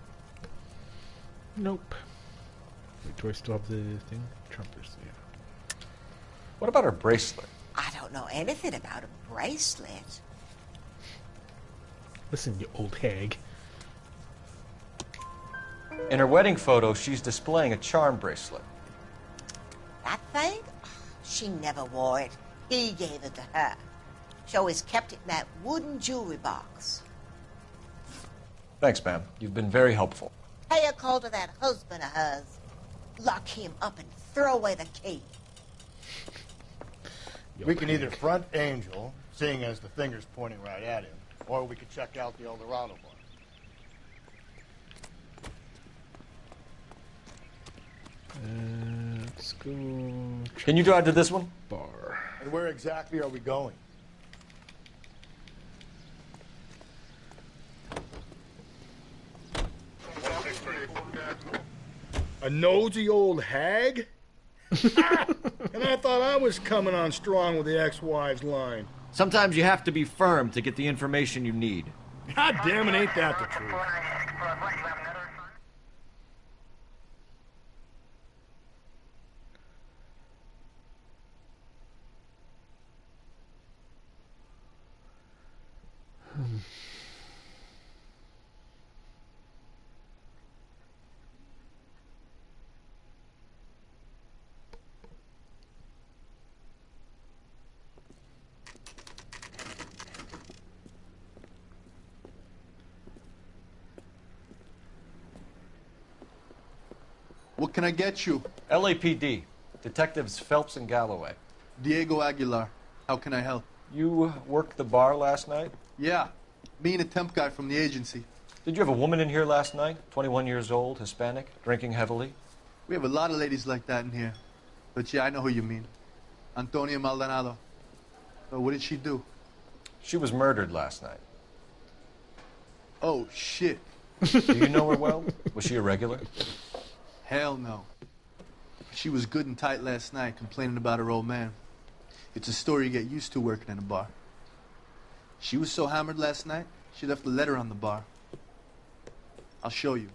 Nope. Wait, do I still have the thing? Trumpers, yeah. What about her bracelet? I don't know anything about a bracelet. Listen, you old hag. In her wedding photo, she's displaying a charm bracelet. That thing? She never wore it. He gave it to her. She always kept it in that wooden jewelry box. Thanks, ma'am. You've been very helpful. Pay a call to that husband of hers. Lock him up and throw away the key. We can either front Angel, seeing as the finger's pointing right at him, or we could check out the El Dorado bar. Let's go. Can you drive to this one? Bar. And where exactly are we going? A nosy old hag? And I thought I was coming on strong with the ex-wives line. Sometimes you have to be firm to get the information you need. God damn it, ain't that the truth? What can I get you? LAPD. Detectives Phelps and Galloway. Diego Aguilar. How can I help? You worked the bar last night? Yeah. Me and a temp guy from the agency. Did you have a woman in here last night? 21 years old, Hispanic, drinking heavily? We have a lot of ladies like that in here. But yeah, I know who you mean. Antonia Maldonado. What did she do? She was murdered last night. Oh, shit. Do you know her well? Was she a regular? Hell no. She was good and tight last night, complaining about her old man. It's a story you get used to working in a bar. She was so hammered last night, she left a letter on the bar. I'll show you.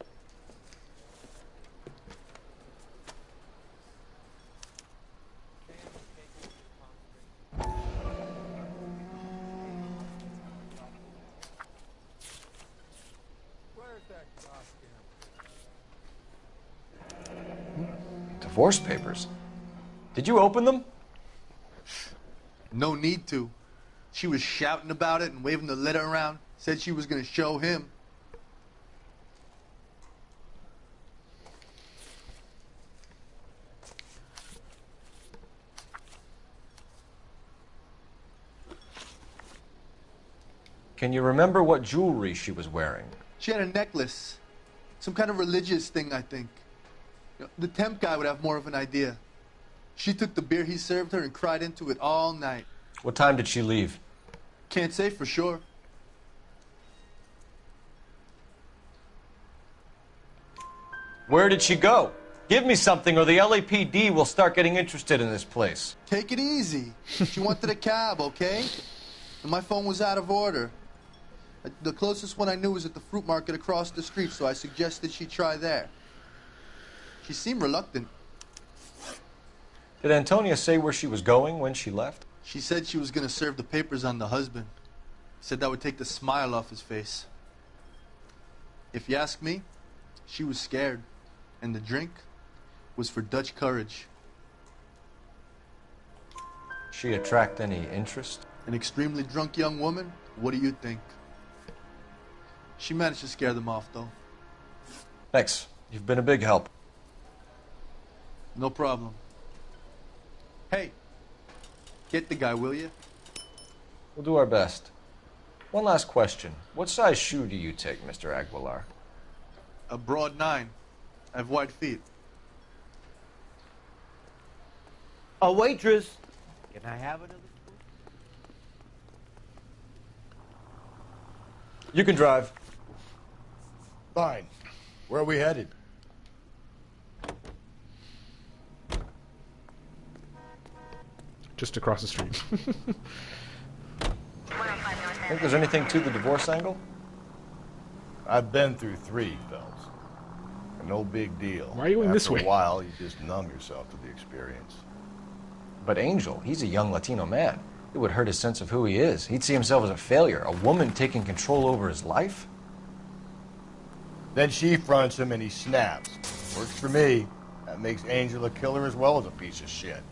Divorce papers. Did you open them? No need to. She was shouting about it and waving the letter around. Said she was going to show him. Can you remember what jewelry she was wearing? She had a necklace. Some kind of religious thing, I think. The temp guy would have more of an idea. She took the beer he served her and cried into it all night. What time did she leave? Can't say for sure. Where did she go? Give me something or the LAPD will start getting interested in this place. Take it easy. She wanted a cab, okay? And my phone was out of order. The closest one I knew was at the fruit market across the street, so I suggested she try there. She seemed reluctant. Did Antonia say where she was going when she left? She said she was going to serve the papers on the husband. Said that would take the smile off his face. If you ask me, she was scared. And the drink was for Dutch courage. She attract any interest? An extremely drunk young woman? What do you think? She managed to scare them off, though. Thanks. You've been a big help. No problem. Hey, get the guy, will you? We'll do our best. One last question. What size shoe do you take, Mr. Aguilar? A broad 9. I have wide feet. A waitress. Can I have another spoon? You can drive. Fine. Where are we headed? Just across the street. Think there's anything to the divorce angle? I've been through 3, Phelps. No big deal. Why are you going this way? After a while, you just numb yourself to the experience. But Angel, he's a young Latino man. It would hurt his sense of who he is. He'd see himself as a failure. A woman taking control over his life? Then she fronts him and he snaps. Works for me. That makes Angel a killer as well as a piece of shit.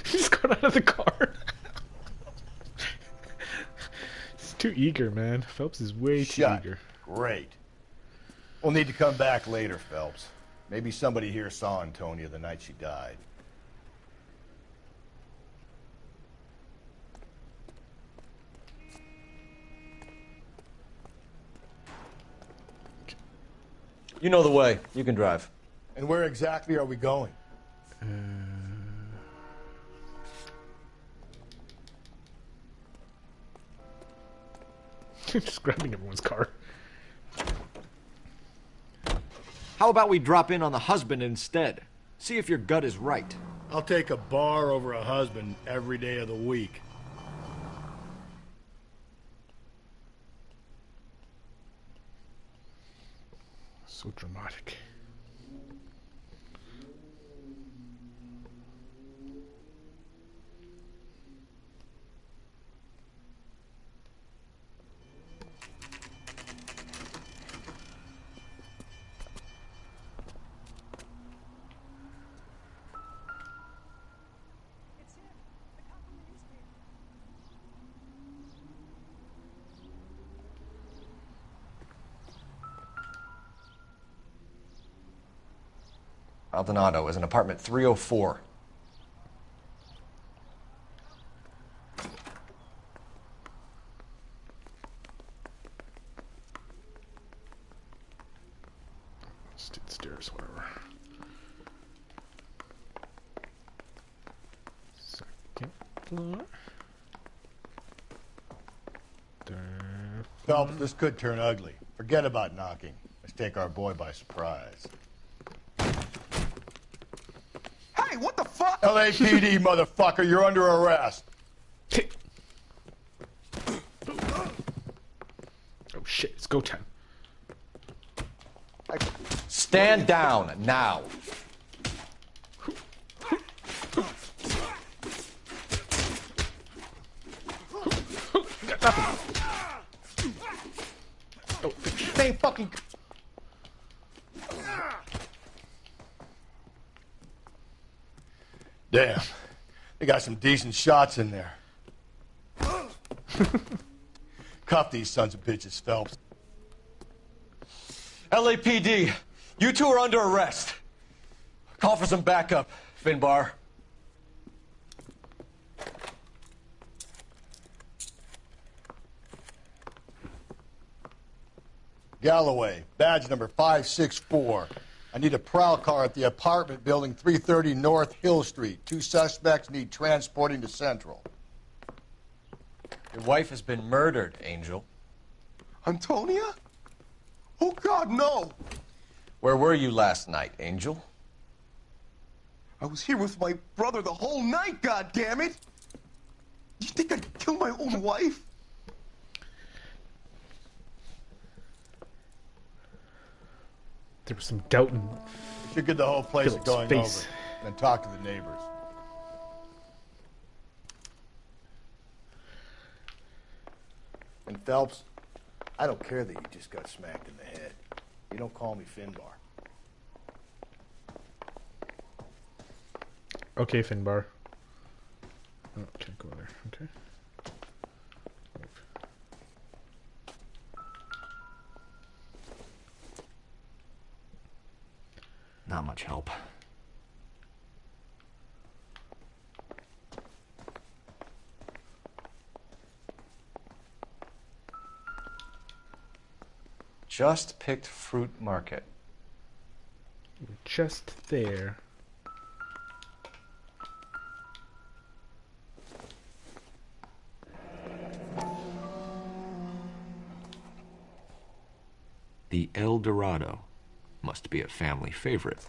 He just got out of the car. He's too eager, man. Phelps is way too eager. Great. We'll need to come back later, Phelps. Maybe somebody here saw Antonia the night she died. You know the way. You can drive. And where exactly are we going? Just grabbing everyone's car. How about we drop in on the husband instead? See if your gut is right. I'll take a bar over a husband every day of the week. So dramatic. Maldonado is in apartment 304. Let's do the stairs, whatever. Second floor. Third floor. Phelps, this could turn ugly. Forget about knocking. Let's take our boy by surprise. Hey, what the fuck? LAPD, motherfucker, you're under arrest. Oh shit, it's go time. Stand down now. Got nothing. Oh, they fucking. Damn, they got some decent shots in there. Cuff these sons of bitches, Phelps. LAPD, you two are under arrest. Call for some backup, Finbar. Galloway, badge number 564. I need a prowl car at the apartment building 330 North Hill Street. 2 suspects need transporting to Central. Your wife has been murdered, Angel. Antonia? Oh, God, no! Where were you last night, Angel? I was here with my brother the whole night, goddammit! You think I'd kill my own wife? There was some doubt in We should get the whole place Philip's going face. over and talk to the neighbors. And Phelps, I don't care that you just got smacked in the head. You don't call me Finbar. Okay, Finbar. Oh, can't go there. Okay. Not much help. Just picked fruit market. We're just there. The El Dorado must be a family favorite.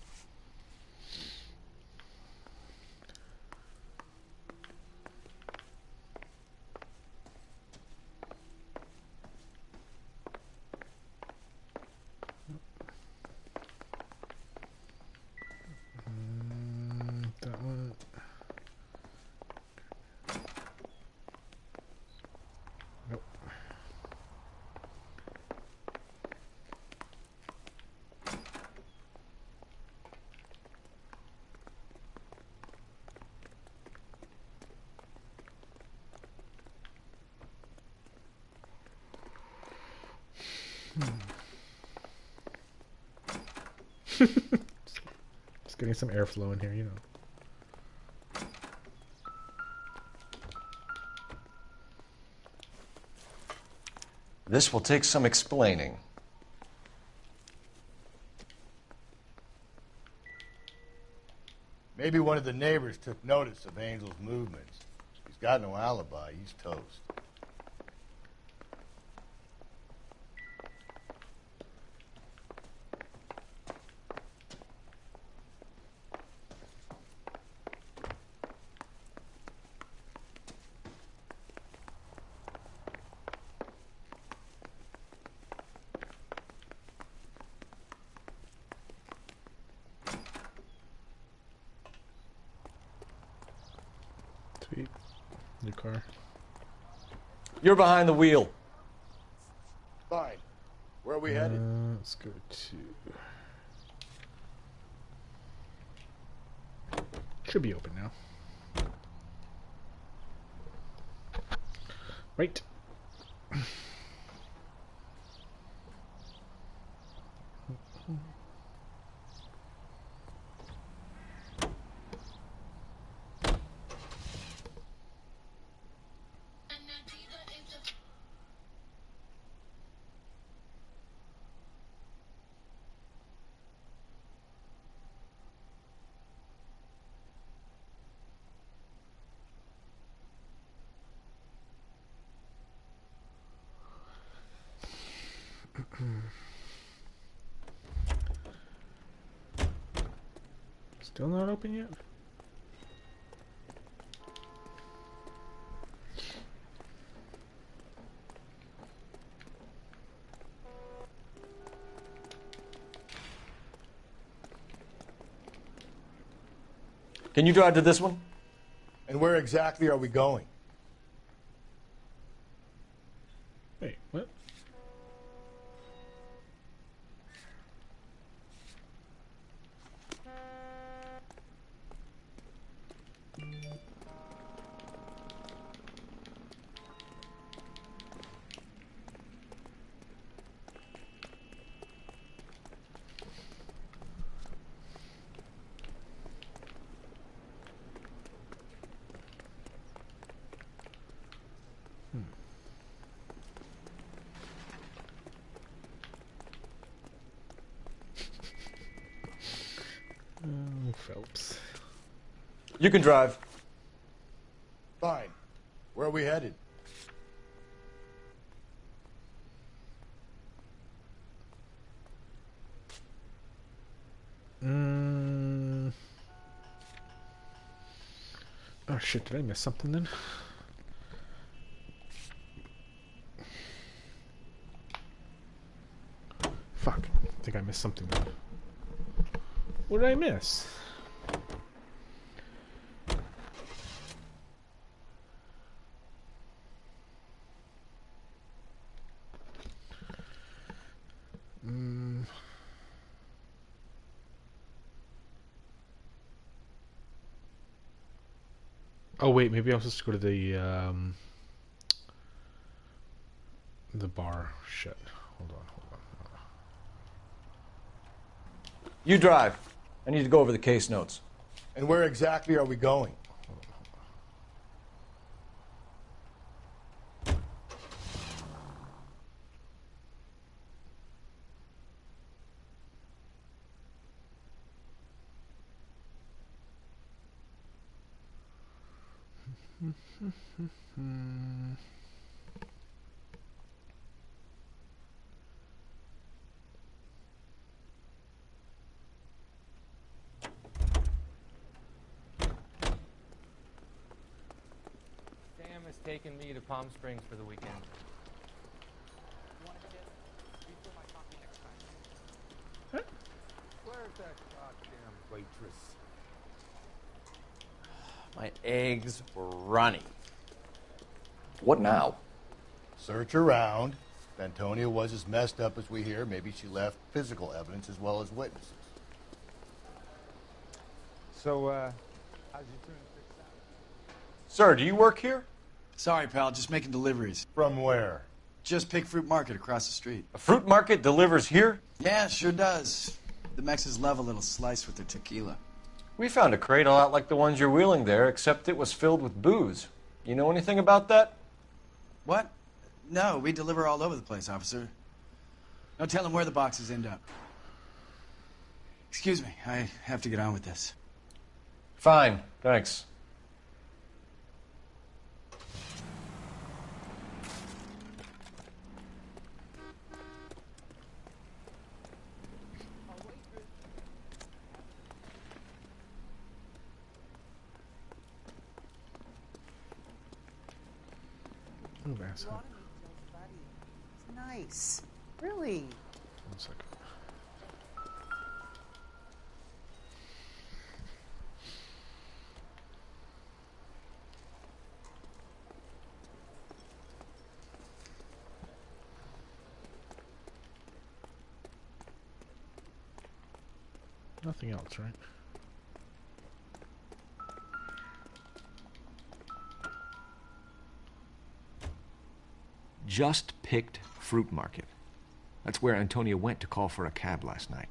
That one. Nope. Just getting some airflow in here, you know. This will take some explaining. Maybe one of the neighbors took notice of Angel's movements. He's got no alibi. He's toast. Sweet. New car. You're behind the wheel. Fine. Where are we headed? Let's go to... Should be open now. Right. Still not open yet? Can you drive to this one? And where exactly are we going? Wait, what? Phelps. You can drive. Fine. Where are we headed? Oh shit, did I miss something then? Fuck. I think I missed something then. What did I miss? Oh wait, maybe I was supposed to go to the bar. Shit. Hold on. You drive. I need to go over the case notes. And where exactly are we going? Sam has taken me to Palm Springs for the weekend. Where's that goddamn waitress? My eggs were runny. What now? Search around. If Antonia was as messed up as we hear, maybe she left physical evidence as well as witnesses. So, how's your tuna fish salad? Sir, do you work here? Sorry, pal, just making deliveries. From where? Just Pig Fruit Market across the street. A fruit market delivers here? Yeah, sure does. The Mexes love a little slice with their tequila. We found a crate a lot like the ones you're wheeling there, except it was filled with booze. You know anything about that? What? No, we deliver all over the place, officer. No telling where the boxes end up. Excuse me, I have to get on with this. Fine, thanks. Ooh, asshole. It's nice. Really. 1 second. Nothing else, right? Just picked fruit market. That's where Antonia went to call for a cab last night.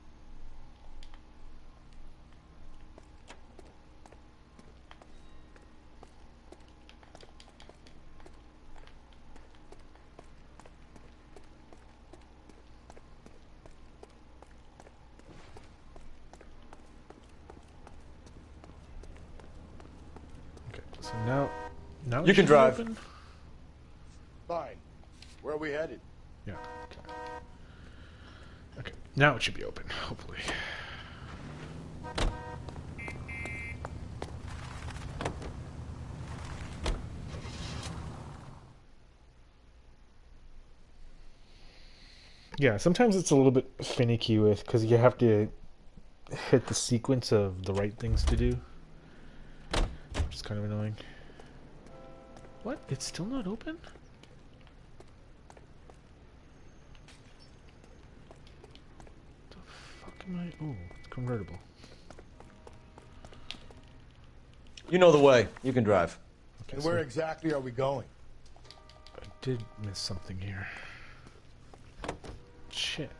Okay, so now You it can should drive. open? Fine. Where are we headed? Yeah. Okay. Okay. Now it should be open. Hopefully. Yeah, sometimes it's a little bit finicky with because you have to hit the sequence of the right things to do, which is kind of annoying. What? It's still not open? The fuck am I? Oh, it's convertible. You know the way. You can drive. Okay, And so where exactly are we going? I did miss something here. Shit.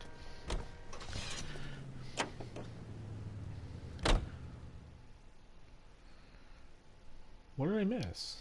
What did I miss?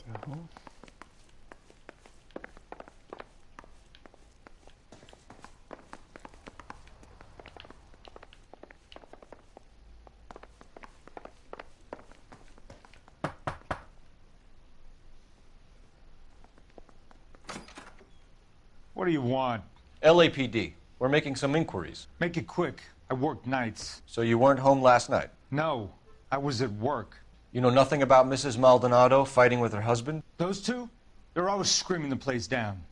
The hell? What do you want? LAPD. We're making some inquiries. Make it quick. I work nights. So you weren't home last night? No, I was at work. You know nothing about Mrs. Maldonado fighting with her husband? Those two? They're always screaming the place down.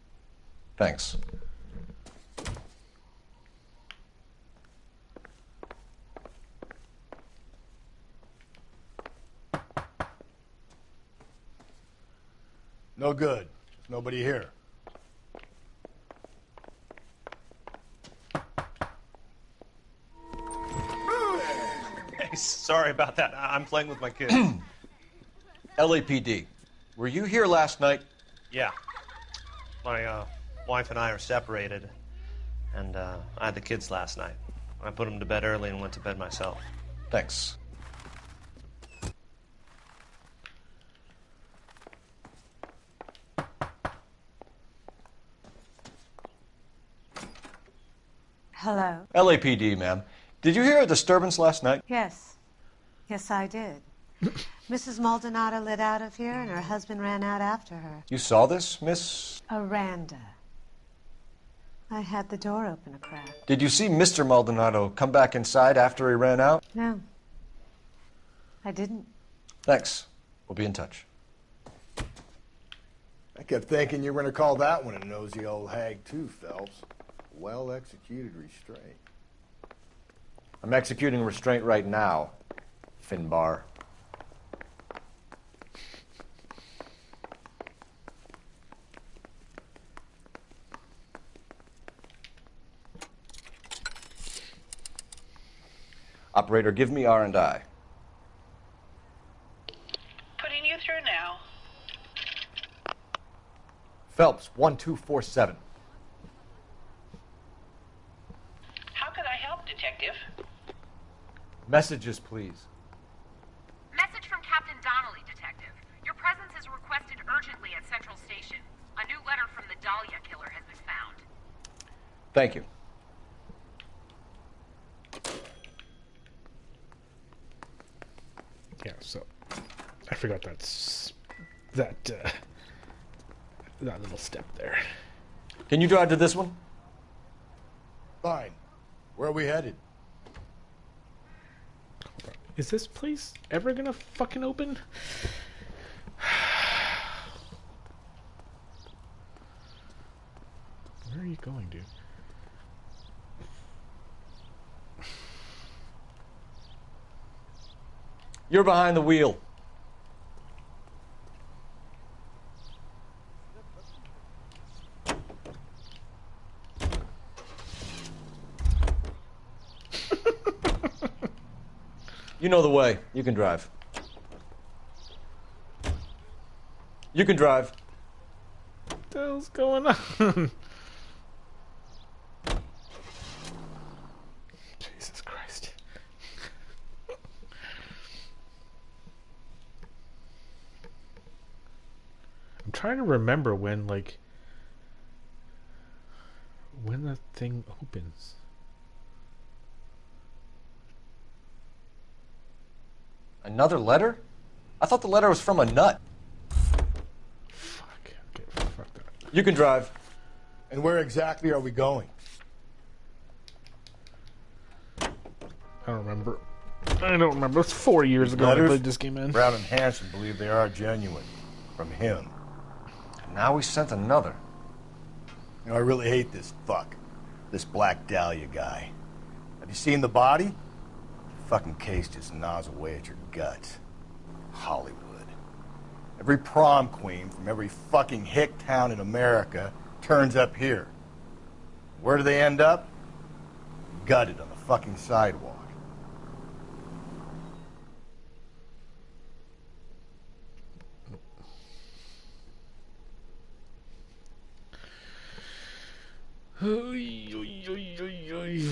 Thanks. No good. There's nobody here. Hey, sorry about that. I'm playing with my kids. LAPD. Were you here last night? Yeah. My wife and I are separated, and I had the kids last night. I put them to bed early and went to bed myself. Thanks. Hello? LAPD, ma'am. Did you hear a disturbance last night? Yes. Yes, I did. Mrs. Maldonado lit out of here, and her husband ran out after her. You saw this, Miss? Aranda. I had the door open a crack. Did you see Mr. Maldonado come back inside after he ran out? No. I didn't. Thanks. We'll be in touch. I kept thinking you were going to call that one a nosy old hag too, Phelps. Well-executed restraint. I'm executing restraint right now, Finbar. Operator, give me R&I. Putting you through now. Phelps, 1247. How can I help, Detective? Messages, please. Message from Captain Donnelly, Detective. Your presence is requested urgently at Central Station. A new letter from the Dahlia killer has been found. Thank you. Yeah, so I forgot that little step there. Can you drive to this one? Fine. Where are we headed? Is this place ever gonna fucking open? Where are you going, dude? You're behind the wheel. You know the way. You can drive. You can drive. What the hell's going on? Jesus Christ. I'm trying to remember when the thing opens. Another letter? I thought the letter was from a nut. Fuck. Okay, fuck that. You can drive. And where exactly are we going? I don't remember. It's 4 years ago I played this game in. Brown and Hanson believe they are genuine. From him. And now we sent another. You know, I really hate this fuck. This Black Dahlia guy. Have you seen the body? The fucking case just gnaws away at your guts. Hollywood. Every prom queen from every fucking hick town in America turns up here. Where do they end up? Gutted on the fucking sidewalk. Oy, oy, oy, oy, oy.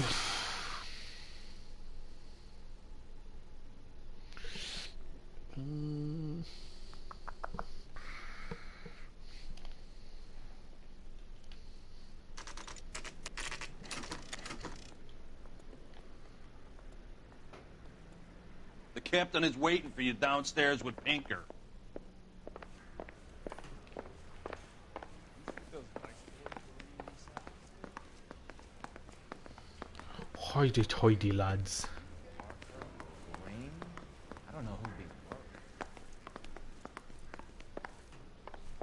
The captain is waiting for you downstairs with Pinker. Hoity-toity, lads. I don't know who they were.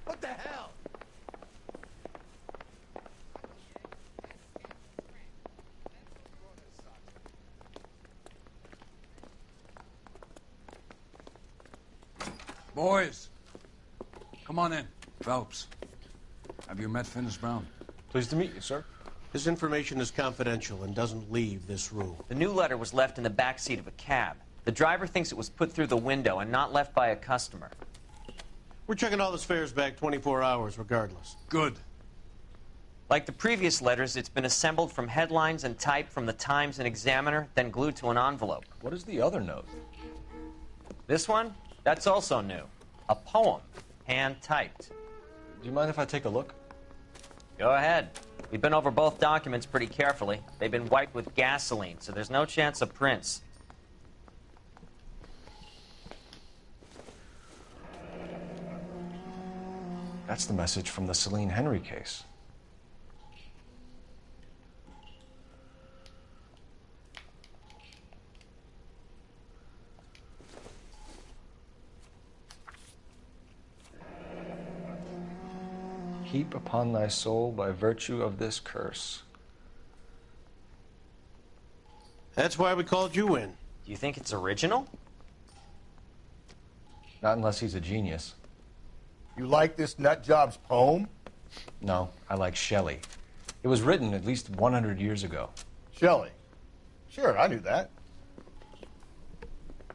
What the hell? Boys, come on in. Phelps, have you met Finis Brown? Pleased to meet you, sir. His information is confidential and doesn't leave this room. The new letter was left in the back seat of a cab. The driver thinks it was put through the window and not left by a customer. We're checking all the fares back 24 hours regardless. Good. Like the previous letters, it's been assembled from headlines and typed from the Times and Examiner, then glued to an envelope. What is the other note? This one? That's also new. A poem, hand-typed. Do you mind if I take a look? Go ahead. We've been over both documents pretty carefully. They've been wiped with gasoline, so there's no chance of prints. That's the message from the Celine Henry case. Heap upon thy soul by virtue of this curse. That's why we called you in. Do you think it's original? Not unless he's a genius. You like this nut job's poem? No, I like Shelley. It was written at least 100 years ago. Shelley? Sure, I knew that.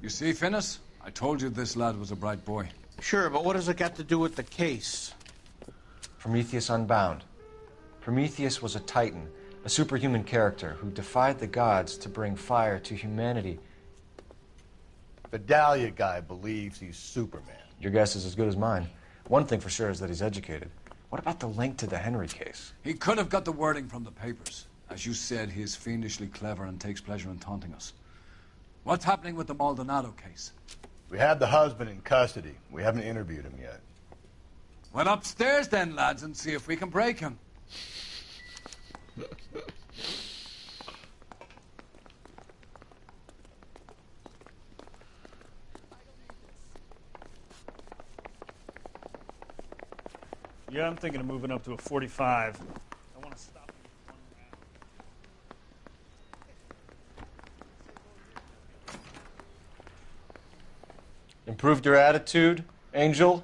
You see, Finnis? I told you this lad was a bright boy. Sure, but what has it got to do with the case? Prometheus Unbound. Prometheus was a titan, a superhuman character who defied the gods to bring fire to humanity. The Dahlia guy believes he's Superman. Your guess is as good as mine. One thing for sure is that he's educated. What about the link to the Henry case? He could have got the wording from the papers. As you said, he is fiendishly clever and takes pleasure in taunting us. What's happening with the Maldonado case? We have the husband in custody. We haven't interviewed him yet. Well, upstairs then, lads, and see if we can break him. Yeah, I'm thinking of moving up to a 45. I want to stop. Improved your attitude, Angel?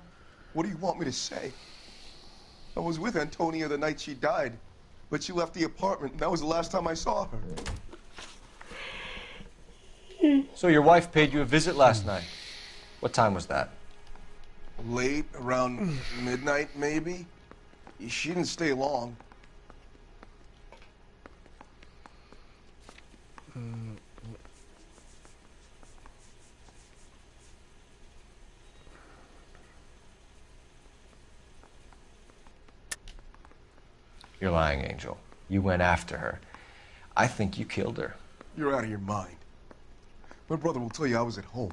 What do you want me to say? I was with Antonia the night she died, but she left the apartment, and that was the last time I saw her. So your wife paid you a visit last night. What time was that? Late, around midnight, maybe. She didn't stay long. You're lying, Angel. You went after her. I think you killed her. You're out of your mind. My brother will tell you I was at home.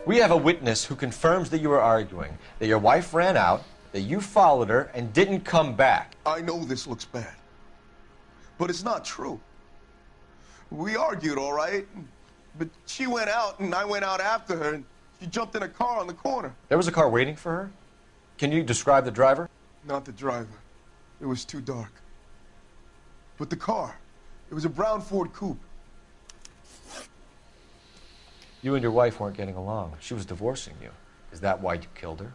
We have a witness who confirms that you were arguing, that your wife ran out, that you followed her, and didn't come back. I know this looks bad, but it's not true. We argued, all right, but she went out, and I went out after her, and she jumped in a car on the corner. There was a car waiting for her? Can you describe the driver? Not the driver. It was too dark. But the car, it was a brown Ford coupe. You and your wife weren't getting along. She was divorcing you. Is that why you killed her?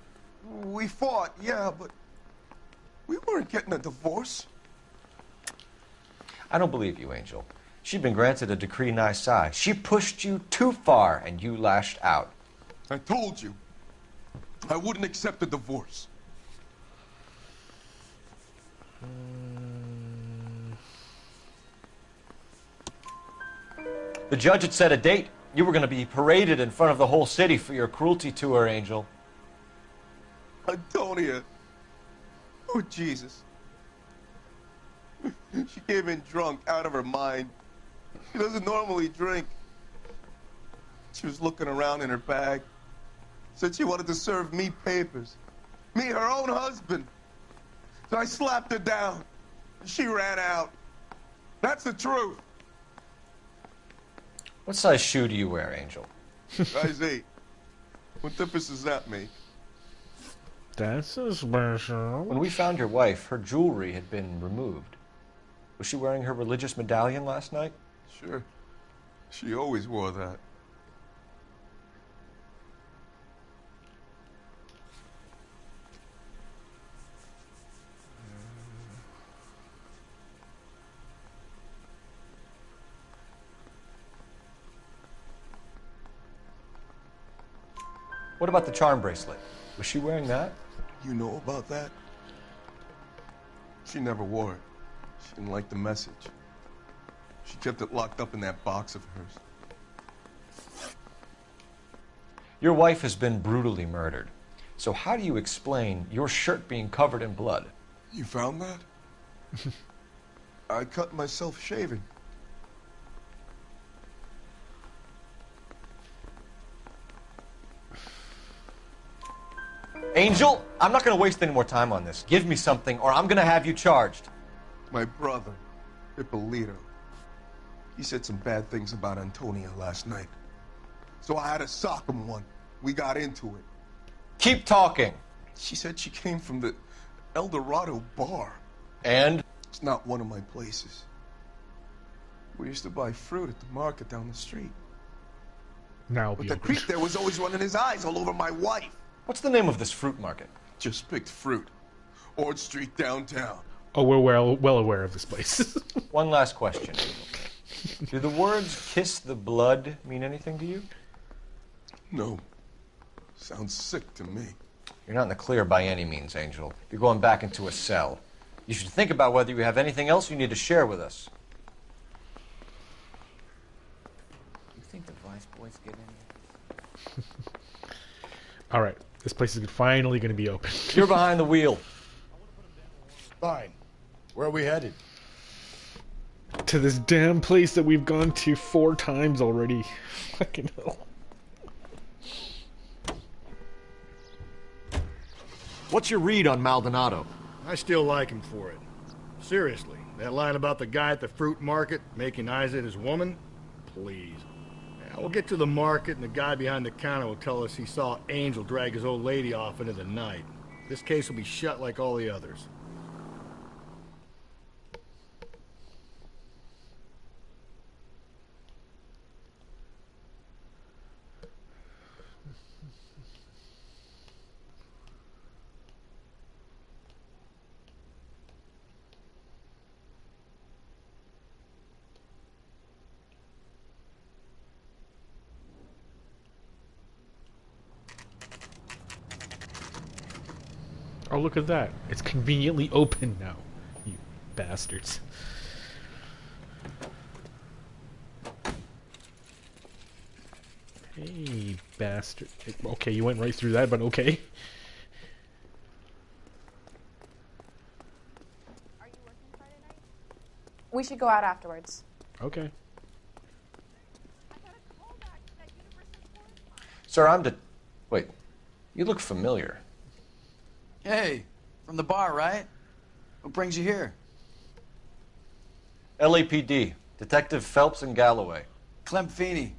We fought, yeah, but we weren't getting a divorce. I don't believe you, Angel. She'd been granted a decree nisi. She pushed you too far, and you lashed out. I told you, I wouldn't accept a divorce. The judge had set a date. You were going to be paraded in front of the whole city for your cruelty to her, Angel. Antonia. Oh, Jesus. She came in drunk, out of her mind. She doesn't normally drink. She was looking around in her bag. Said she wanted to serve me papers. Me, her own husband. So I slapped her down. She ran out. That's the truth. What size shoe do you wear, Angel? Size 8. What difference does that make? That's so special. When we found your wife, her jewelry had been removed. Was she wearing her religious medallion last night? Sure. She always wore that. What about the charm bracelet? Was she wearing that? You know about that? She never wore it. She didn't like the message. She kept it locked up in that box of hers. Your wife has been brutally murdered. So how do you explain your shirt being covered in blood? You found that? I cut myself shaving. Angel, I'm not going to waste any more time on this. Give me something or I'm going to have you charged. My brother, Ippolito. He said some bad things about Antonia last night. So I had to sock him one. We got into it. Keep talking. She said she came from the El Dorado bar. And? It's not one of my places. We used to buy fruit at the market down the street. Now, but the creep there was always running his eyes all over my wife. What's the name of this fruit market? Just picked fruit. Ord Street downtown. Oh, we're well aware of this place. One last question. Do the words kiss the blood mean anything to you? No. Sounds sick to me. You're not in the clear by any means, Angel. You're going back into a cell. You should think about whether you have anything else you need to share with us. You think the Vice boys get in? All right, this place is finally going to be open. You're behind the wheel. Fine. Where are we headed? To this damn place that we've gone to 4 times already. Fucking hell. What's your read on Maldonado? I still like him for it. Seriously, that line about the guy at the fruit market making eyes at his woman? Please. Now, we'll get to the market and the guy behind the counter will tell us he saw Angel drag his old lady off into the night. This case will be shut like all the others. Oh, look at that. It's conveniently open now. You bastards. Hey, bastard. Okay, you went right through that, but okay. Are you working Friday night? We should go out afterwards. Okay. Sir, Wait. You look familiar. Hey, from the bar, right? What brings you here? LAPD. Detective Phelps and Galloway. Clem Feeney.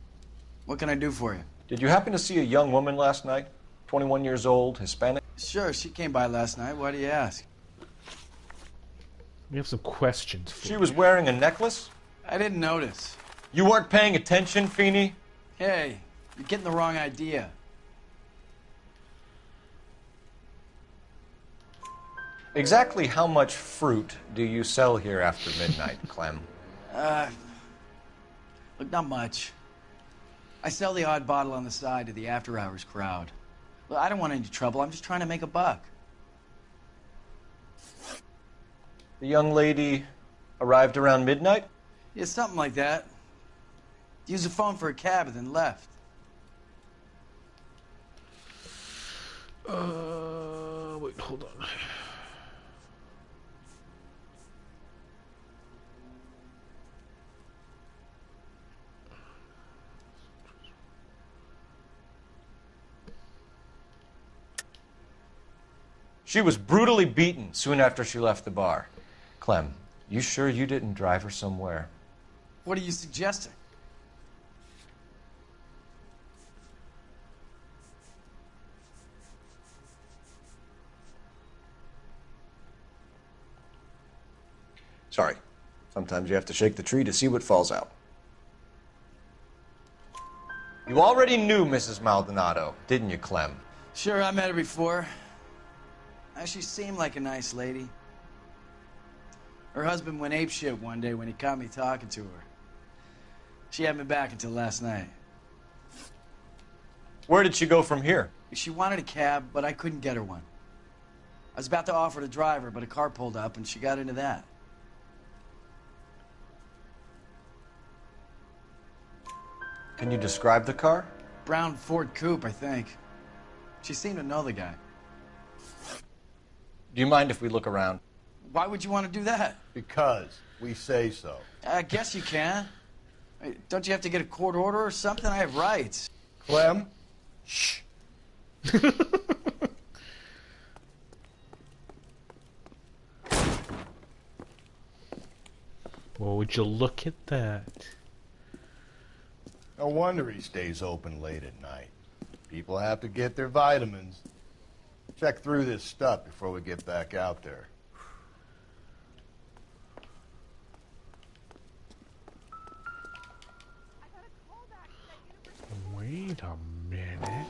What can I do for you? Did you happen to see a young woman last night? 21 years old, Hispanic? Sure, she came by last night. Why do you ask? We have some questions for you. She was wearing a necklace? I didn't notice. You weren't paying attention, Feeney? Hey, you're getting the wrong idea. Exactly how much fruit do you sell here after midnight, Clem? Look, not much. I sell the odd bottle on the side to the after-hours crowd. Look, I don't want any trouble. I'm just trying to make a buck. The young lady arrived around midnight? Yeah, something like that. Used the phone for a cab and then left. Wait, hold on. She was brutally beaten soon after she left the bar. Clem, you sure you didn't drive her somewhere? What are you suggesting? Sorry. Sometimes you have to shake the tree to see what falls out. You already knew Mrs. Maldonado, didn't you, Clem? Sure, I met her before. She seemed like a nice lady. Her husband went apeshit one day when he caught me talking to her. She had me back until last night. Where did she go from here? She wanted a cab, but I couldn't get her one. I was about to offer to drive her, but a car pulled up and she got into that. Can you describe the car? Brown Ford Coupe, I think. She seemed to know the guy. Do you mind if we look around? Why would you want to do that? Because we say so. I guess you can. Don't you have to get a court order or something? I have rights. Clem? Shh. Well, would you look at that? No wonder he stays open late at night. People have to get their vitamins. Check through this stuff before we get back out there. Wait a minute.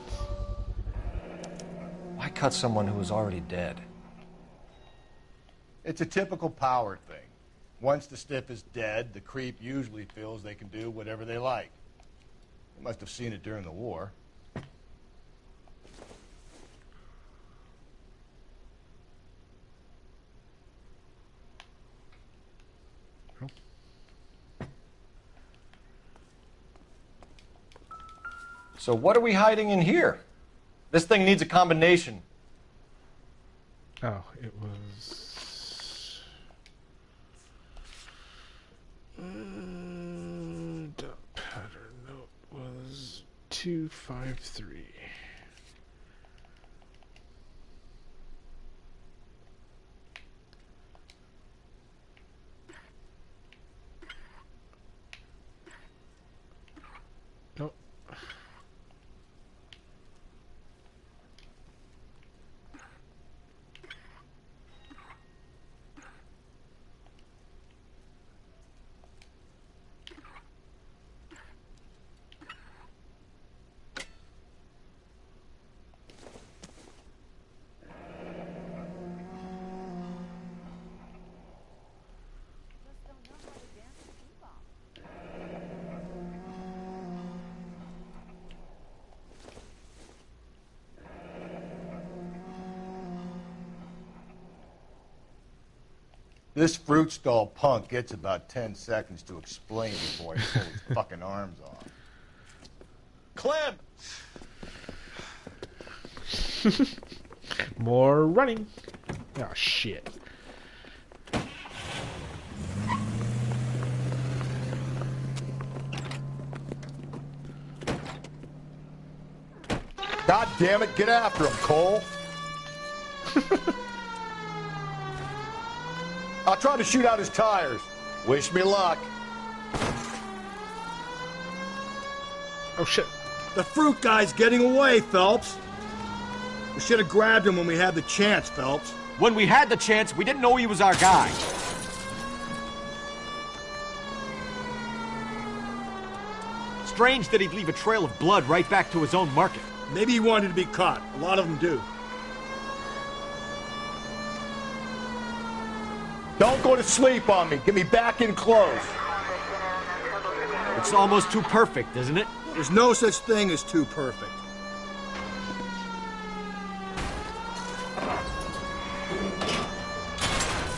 Why cut someone who was already dead? It's a typical power thing. Once the stiff is dead, the creep usually feels they can do whatever they like. They must have seen it during the war. So what are we hiding in here? This thing needs a combination. Oh, it was... the pattern note was 253. Nope. This fruit stall punk gets about 10 seconds to explain before he pulls his fucking arms off. Clem! More running. Oh, shit. God damn it, get after him, Cole. I'll try to shoot out his tires. Wish me luck. Oh, shit. The fruit guy's getting away, Phelps. We should have grabbed him when we had the chance, Phelps. When we had the chance, we didn't know he was our guy. Strange that he'd leave a trail of blood right back to his own market. Maybe he wanted to be caught. A lot of them do. Don't go to sleep on me. Get me back in close. It's almost too perfect, isn't it? There's no such thing as too perfect.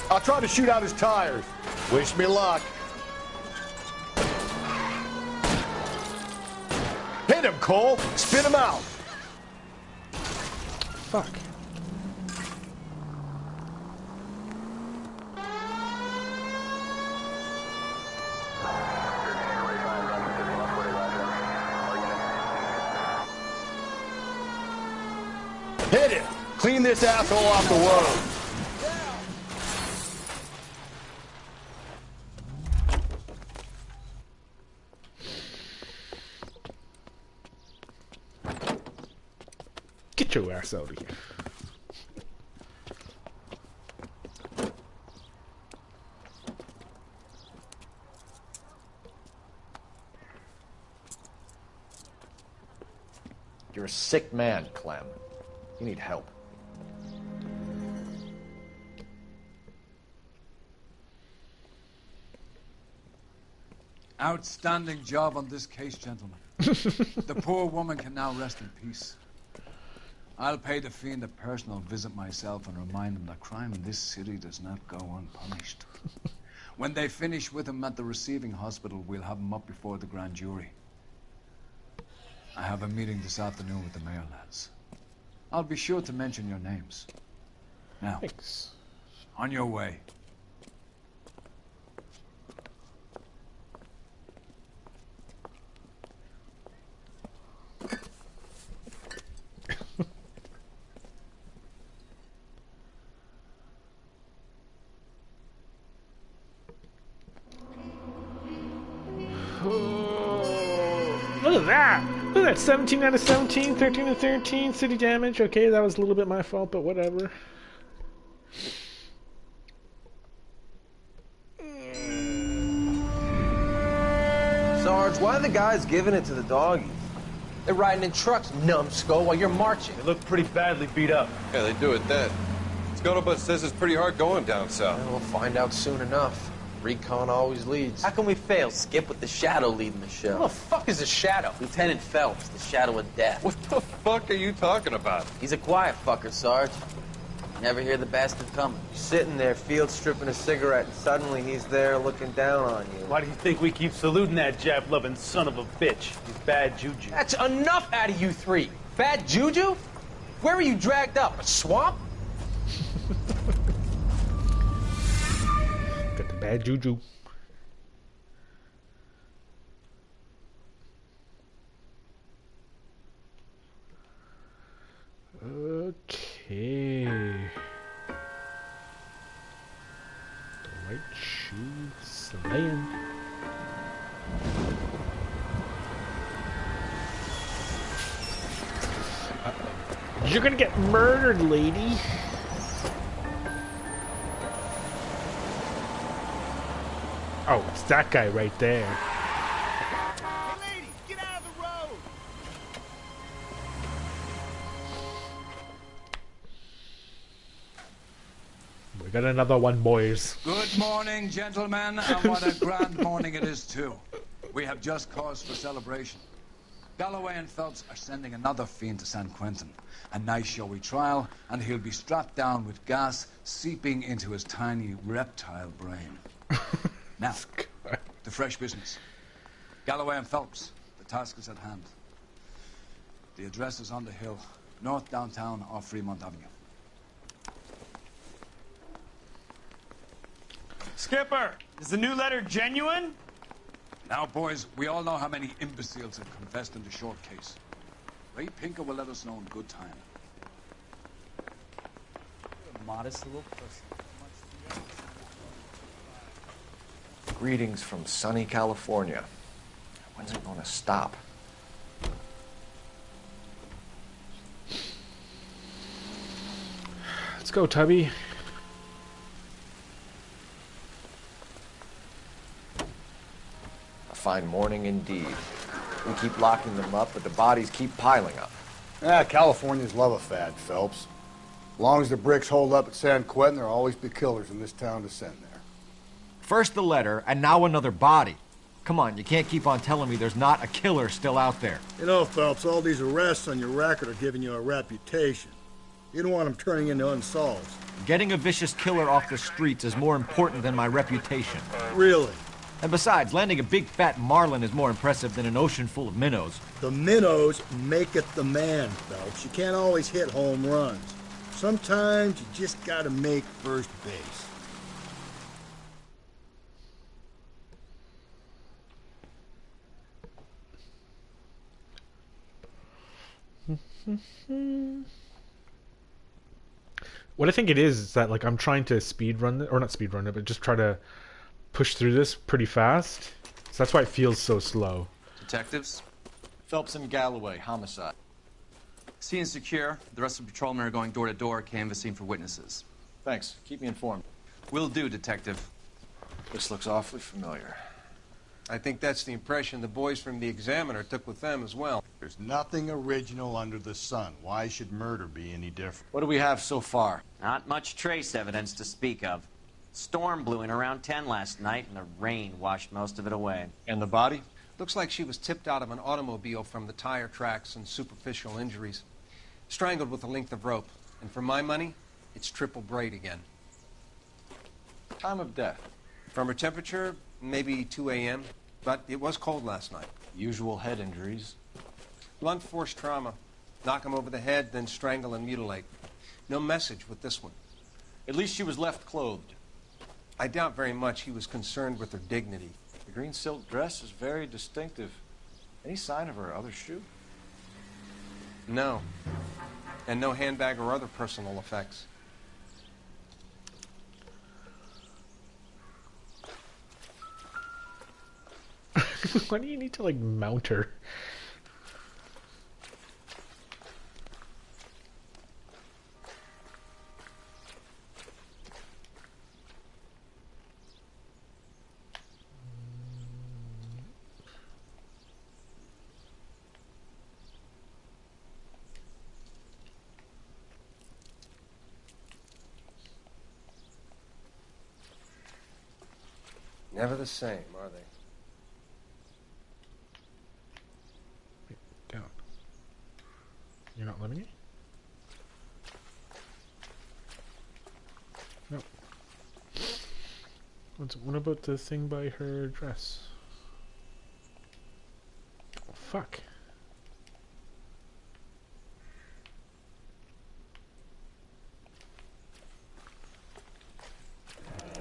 I'll try to shoot out his tires. Wish me luck. Hit him, Cole. Spin him out. Fuck. Hit him. Clean this asshole off the road. Get your ass out of here. You're a sick man, Clem. You need help. Outstanding job on this case, gentlemen. The poor woman can now rest in peace. I'll pay the fiend a personal visit myself and remind him that crime in this city does not go unpunished. When they finish with him at the receiving hospital, we'll have him up before the grand jury. I have a meeting this afternoon with the mayor lads. I'll be sure to mention your names. Now, Thanks. on your way. that? Look at that, 17 out of 17, 13 out of 13, city damage. Okay, that was a little bit my fault, but whatever. Sarge, why are the guys giving it to the doggies? They're riding in trucks, numbskull, while you're marching. They look pretty badly beat up. Yeah, they do it then. Scuttlebutt says it's pretty hard going down south. Well, we'll find out soon enough. Recon always leads. How can we fail, Skip, with the Shadow leading the show? Who the fuck is the Shadow? Lieutenant Phelps, the Shadow of Death. What the fuck are you talking about? He's a quiet fucker, Sarge. Never hear the bastard coming. Sitting there, field stripping a cigarette, and suddenly he's there looking down on you. Why do you think we keep saluting that Jap-loving son of a bitch? He's bad juju. That's enough out of you three. Bad juju? Where were you dragged up? A swamp? Got the bad juju. Okay. The right shoe slaying. You're gonna get murdered, lady. Oh, it's that guy right there. Hey, ladies, get out of the road! We got another one, boys. Good morning, gentlemen, and what a grand morning it is, too. We have just cause for celebration. Galloway and Phelps are sending another fiend to San Quentin. A nice showy trial, and he'll be strapped down with gas seeping into his tiny reptile brain. Now, to fresh business. Galloway and Phelps, the task is at hand. The address is on the hill, north downtown off Fremont Avenue. Skipper, is the new letter genuine? Now, boys, we all know how many imbeciles have confessed in the short case. Ray Pinker will let us know in good time. A modest little person. Greetings from sunny California. When's it going to stop? Let's go, Tubby. A fine morning indeed. We keep locking them up, but the bodies keep piling up. Californians love a fad, Phelps. As long as the bricks hold up at San Quentin, there'll always be killers in this town to send there. First the letter, and now another body. Come on, you can't keep on telling me there's not a killer still out there. You know, Phelps, all these arrests on your record are giving you a reputation. You don't want them turning into unsolved. Getting a vicious killer off the streets is more important than my reputation. Really? And besides, landing a big fat marlin is more impressive than an ocean full of minnows. The minnows maketh the man, Phelps. You can't always hit home runs. Sometimes you just gotta make first base. What I think it is that like I'm trying to speed run it, or not speed run it, but just try to push through this pretty fast. So that's why it feels so slow. Detectives? Phelps and Galloway, homicide. Scene is secure. The rest of the patrolmen are going door to door, canvassing for witnesses. Thanks. Keep me informed. Will do, Detective. This looks awfully familiar. I think that's the impression the boys from the Examiner took with them as well. There's nothing original under the sun. Why should murder be any different? What do we have so far? Not much trace evidence to speak of. Storm blew in around 10 last night, and the rain washed most of it away. And the body? Looks like she was tipped out of an automobile from the tire tracks and superficial injuries. Strangled with a length of rope. And for my money, it's triple braid again. Time of death? From her temperature, maybe 2 a.m., but it was cold last night. Usual head injuries. Blunt force trauma. Knock him over the head, then strangle and mutilate. No message with this one. At least she was left clothed. I doubt very much he was concerned with her dignity. The green silk dress is very distinctive. Any sign of her other shoe? No. And no handbag or other personal effects. Why do you need to like mount her? Never the same, are they? Down. You're not letting me? No. What about the thing by her dress? Oh, fuck.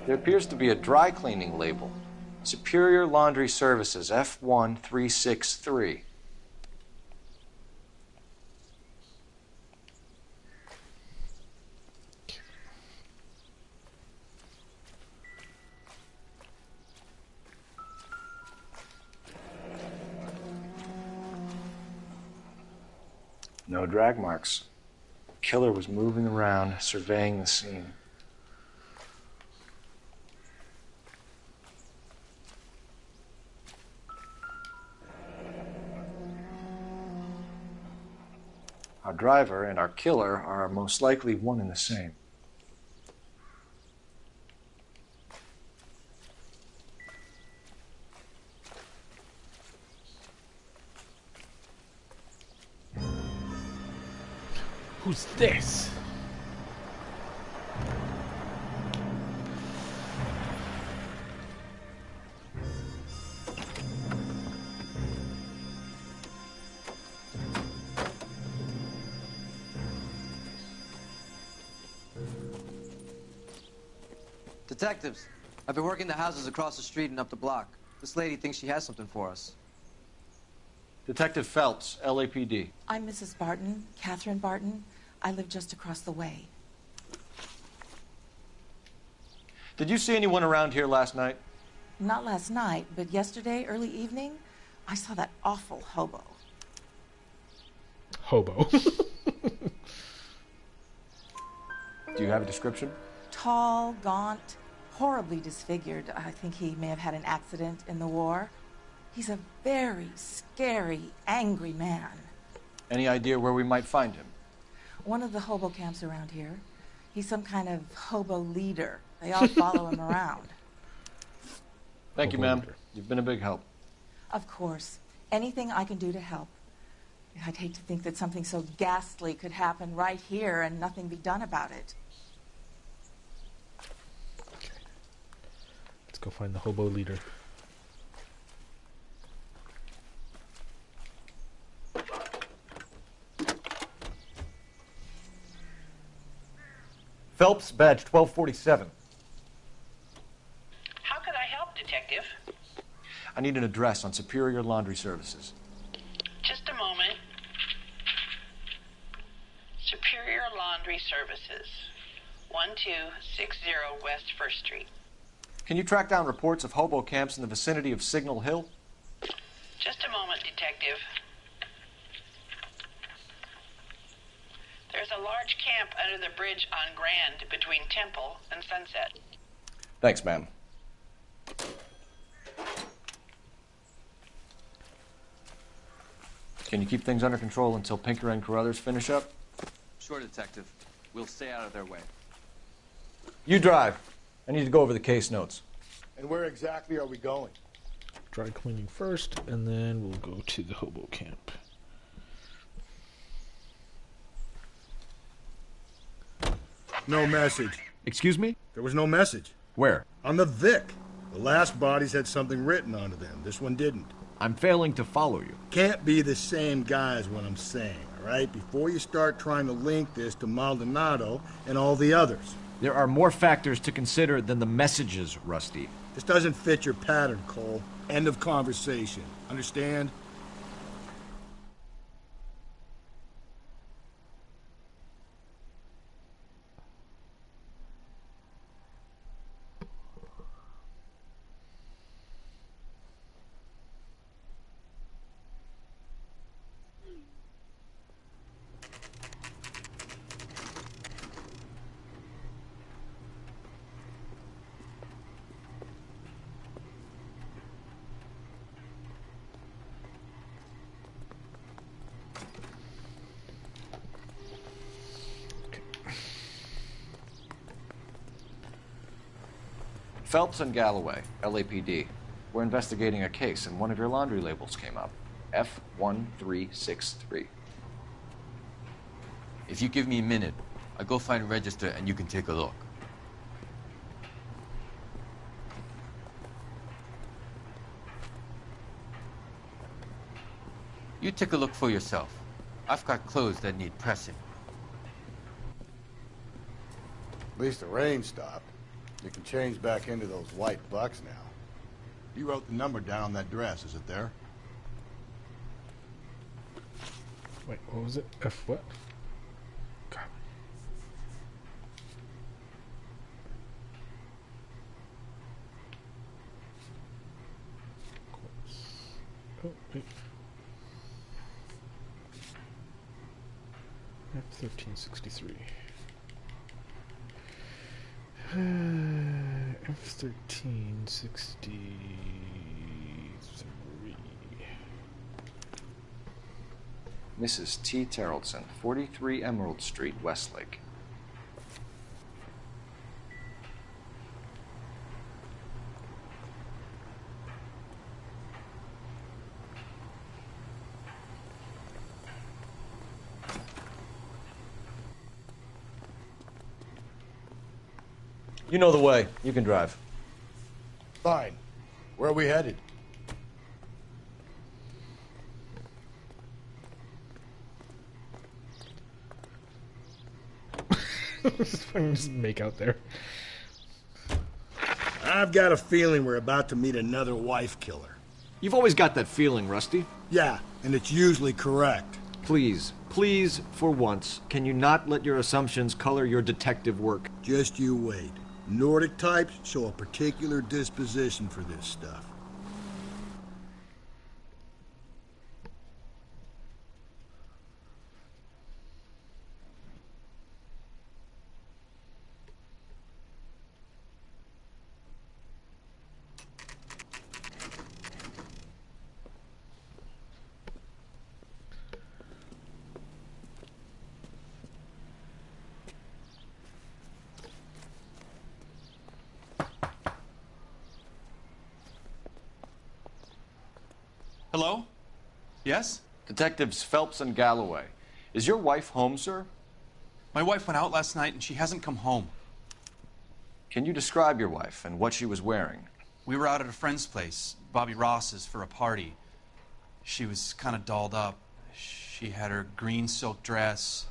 There appears to be a dry cleaning label. Superior Laundry Services, F1363. No drag marks. The killer was moving around, surveying the scene. Our driver and our killer are most likely one and the same. Who's this? Detectives, I've been working the houses across the street and up the block. This lady thinks she has something for us. Detective Phelps, LAPD. I'm Mrs. Barton, Catherine Barton. I live just across the way. Did you see anyone around here last night? Not last night, but yesterday, early evening, I saw that awful hobo. Hobo. Do you have a description? Tall, gaunt, horribly disfigured. I think he may have had an accident in the war. He's a very scary, angry man. Any idea where we might find him? One of the hobo camps around here. He's some kind of hobo leader. They all follow him around. Thank you, ma'am. You've been a big help. Of course. Anything I can do to help. I'd hate to think that something so ghastly could happen right here and nothing be done about it. Okay. Let's go find the hobo leader. Phelps, badge 1247. How could I help, Detective? I need an address on Superior Laundry Services. Just a moment. Superior Laundry Services, 1260 West 1st Street. Can you track down reports of hobo camps in the vicinity of Signal Hill? Just a moment, Detective. There's a large camp under the bridge on Grand between Temple and Sunset. Thanks, ma'am. Can you keep things under control until Pinker and Carruthers finish up? Sure, Detective. We'll stay out of their way. You drive. I need to go over the case notes. And where exactly are we going? Dry cleaning first, and then we'll go to the hobo camp. No message. Excuse me? There was no message. Where? On the Vic. The last bodies had something written onto them. This one didn't. I'm failing to follow you. Can't be the same guy is what I'm saying, all right? Before you start trying to link this to Maldonado and all the others. There are more factors to consider than the messages, Rusty. This doesn't fit your pattern, Cole. End of conversation. Understand? Phelps and Galloway, LAPD. We're investigating a case, and one of your laundry labels came up. F1363. If you give me a minute, I'll go find a register and you can take a look. You take a look for yourself. I've got clothes that need pressing. At least the rain stopped. You can change back into those white bucks now. You wrote the number down on that dress, is it there? Wait, what was it? F what? God. Oh, wait. F1363. F1363. Mrs. T. Terrellson, 43 Emerald Street, Westlake. You know the way. You can drive. Fine. Where are we headed? Just make out there. I've got a feeling we're about to meet another wife killer. You've always got that feeling, Rusty. Yeah, and it's usually correct. Please, please, for once, can you not let your assumptions color your detective work? Just you wait. Nordic types show a particular disposition for this stuff. Hello? Yes? Detectives Phelps and Galloway. Is your wife home, sir? My wife went out last night and she hasn't come home. Can you describe your wife and what she was wearing? We were out at a friend's place, Bobby Ross's, for a party. She was kind of dolled up. She had her green silk dress,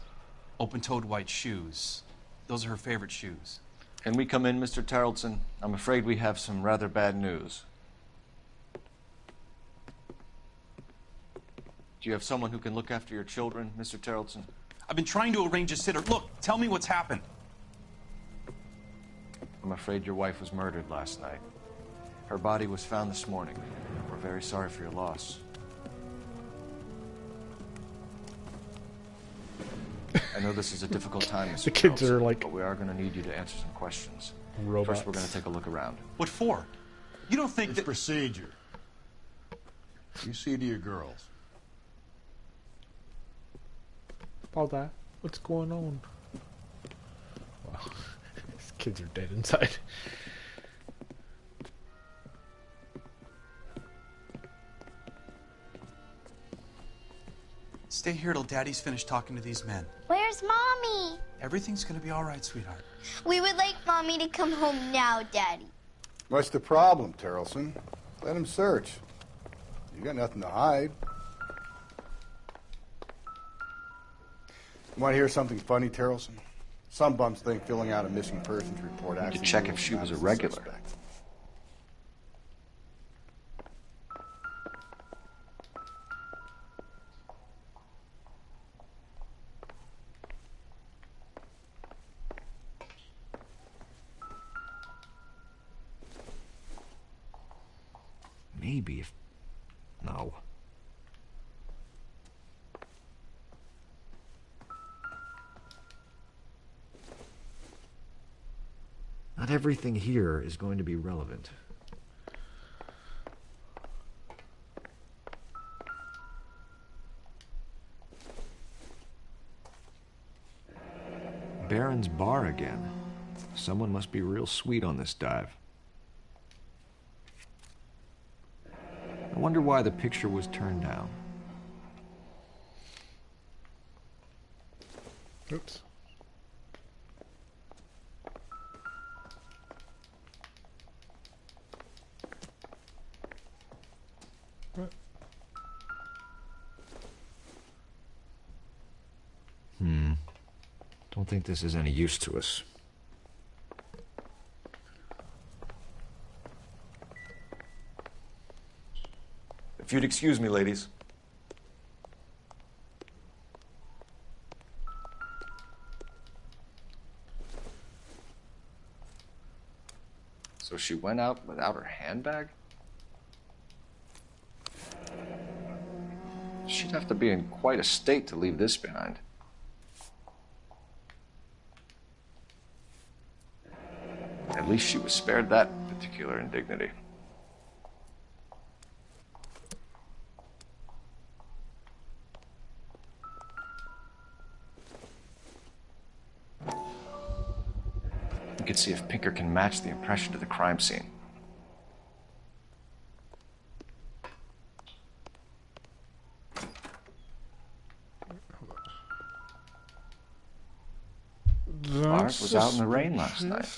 open-toed white shoes. Those are her favorite shoes. Can we come in, Mr. Tarleton? I'm afraid we have some rather bad news. Do you have someone who can look after your children, Mr. Tarleton? I've been trying to arrange a sitter. Look, tell me what's happened. I'm afraid your wife was murdered last night. Her body was found this morning. We're very sorry for your loss. I know this is a difficult time, Mr. The kids Tarleton, are like but we are going to need you to answer some questions. robots. First, we're going to take a look around. What for? You don't think It's that... procedure. You see to your girls. Father, what's going on? Wow, these kids are dead inside. Stay here till Daddy's finished talking to these men. Where's Mommy? Everything's gonna be all right, sweetheart. We would like Mommy to come home now, Daddy. What's the problem, Tarleton? Let him search. You got nothing to hide. You want to hear something funny, Tarleton? Some bums think filling out a missing persons report actually... To check if she was a regular. Maybe if... No. Not everything here is going to be relevant. Baron's bar again. Someone must be real sweet on this dive. wonder why the picture was turned down. Oops. What? Don't think this is any use to us. If you'd excuse me, ladies. So she went out without her handbag? She'd have to be in quite a state to leave this behind. At least she was spared that particular indignity. We could see if Pinker can match the impression to the crime scene. Bart was out in the rain last night.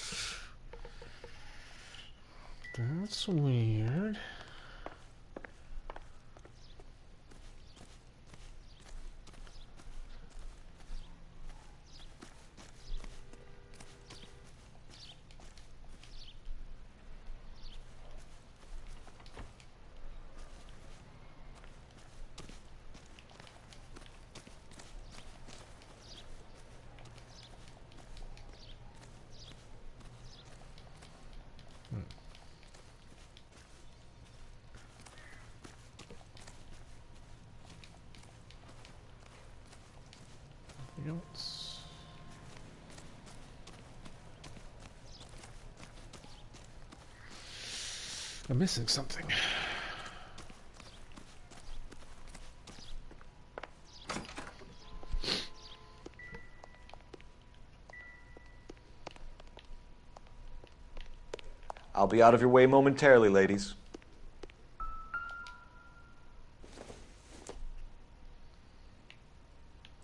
That's weird. Anything else? I'm missing something. I'll be out of your way momentarily, ladies.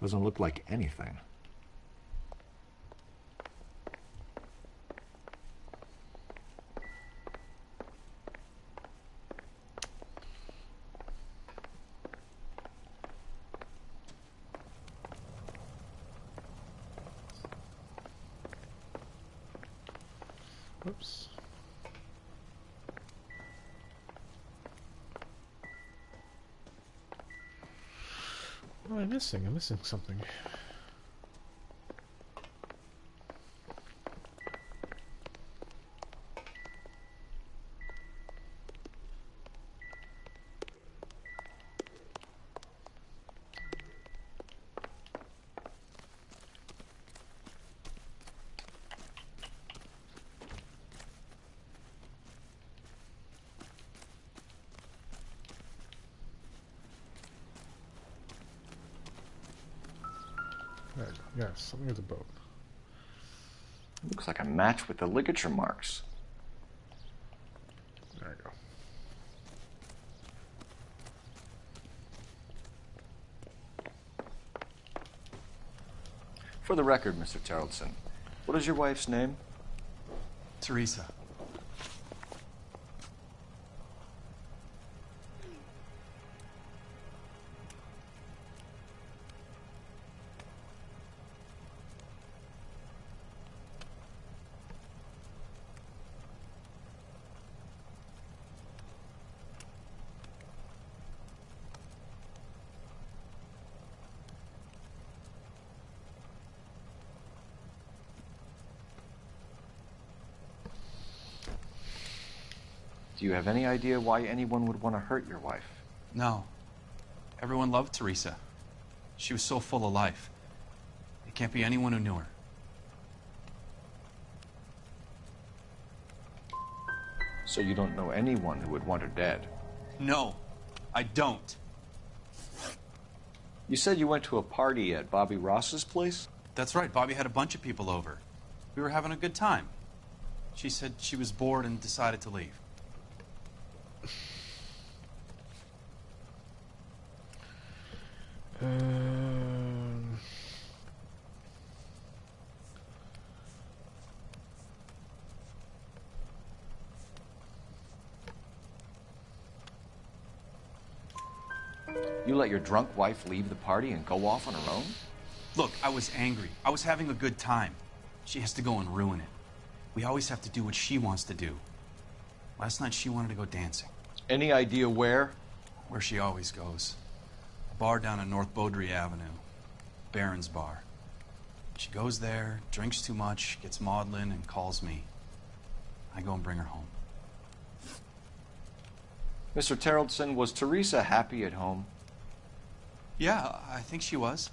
Doesn't look like anything. Whoops. What am I missing? I'm missing something. There, yes, something at the boat. Looks like a match with the ligature marks. There you go. For the record, Mr. Terrelson, what is your wife's name? Teresa. Do you have any idea why anyone would want to hurt your wife? No. Everyone loved Teresa. She was so full of life. It can't be anyone who knew her. So you don't know anyone who would want her dead? No, I don't. You said you went to a party at Bobby Ross's place? That's right. Bobby had a bunch of people over. We were having a good time. She said she was bored and decided to leave. Um, You let your drunk wife leave the party and go off on her own? Look, I was angry. I was having a good time. She has to go and ruin it. We always have to do what she wants to do. Last night she wanted to go dancing. Any idea where? Where she always goes. A bar down on North Beaudry Avenue. Baron's Bar. She goes there, drinks too much, gets maudlin, and calls me. I go and bring her home. Mr. Terrellson, was Teresa happy at home? Yeah, I think she was.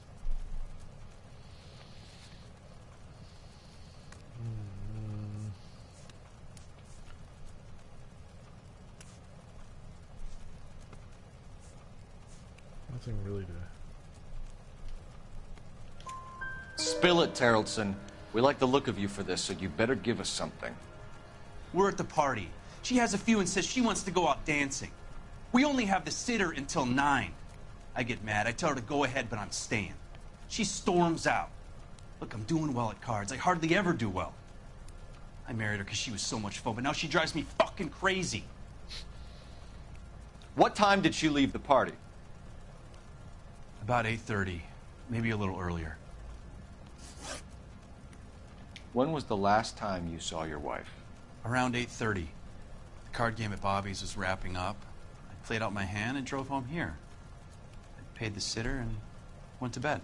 Nothing really to... Spill it, Terrellson. We like the look of you for this, so you better give us something. We're at the party. She has a few and says she wants to go out dancing. We only have the sitter until 9. I get mad. I tell her to go ahead, but I'm staying. She storms out. Look, I'm doing well at cards. I hardly ever do well. I married her because she was so much fun, but now she drives me fucking crazy. What time did she leave the party? About 8:30, maybe a little earlier. When was the last time you saw your wife? Around 8:30. The card game at Bobby's was wrapping up. I played out my hand and drove home here. I paid the sitter and went to bed.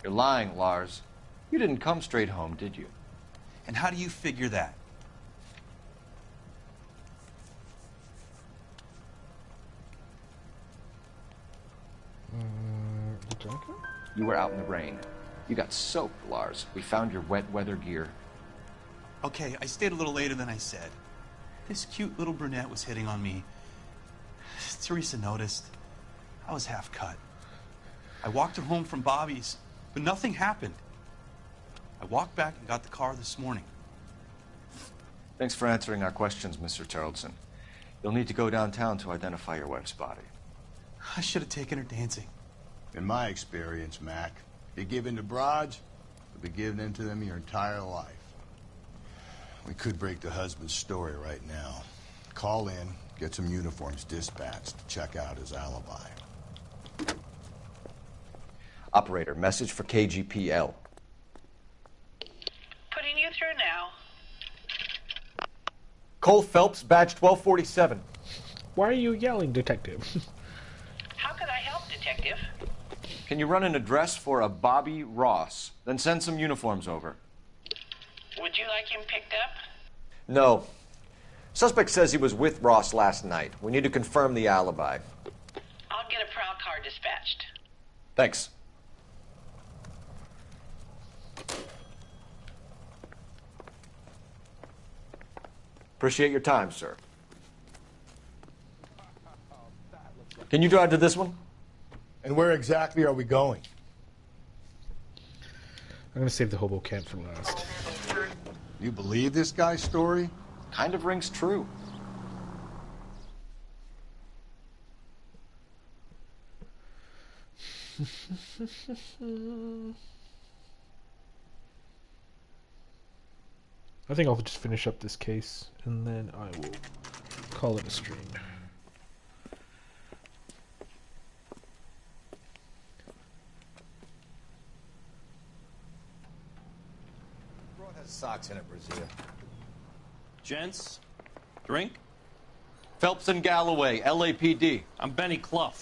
You're lying, Lars. You didn't come straight home, did you? And how do you figure that? You were out in the rain. You got soaked, Lars. We found your wet weather gear. Okay, I stayed a little later than I said. This cute little brunette was hitting on me. Teresa noticed. I was half cut. I walked her home from Bobby's, but nothing happened. I walked back and got the car this morning. Thanks for answering our questions, Mr. Terrellson. You'll need to go downtown to identify your wife's body. I should have taken her dancing. In my experience, Mac, you give in to broads, you'll be giving in to them your entire life. We could break the husband's story right now. Call in, get some uniforms dispatched to check out his alibi. Operator, message for KGPL. Putting you through now. Cole Phelps, badge 1247. Why are you yelling, Detective? How could I help, Detective? Can you run an address for a Bobby Ross? Then send some uniforms over. Would you like him picked up? No. Suspect says he was with Ross last night. We need to confirm the alibi. I'll get a prowl car dispatched. Thanks. Appreciate your time, sir. Can you drive to this one? And where exactly are we going? I'm going to save the hobo camp for last. You believe this guy's story? Kind of rings true. I think I'll just finish up this case and then I will call it a stream. Has socks in it, Brazil. Gents, drink? Phelps and Galloway, LAPD. I'm Benny Clough.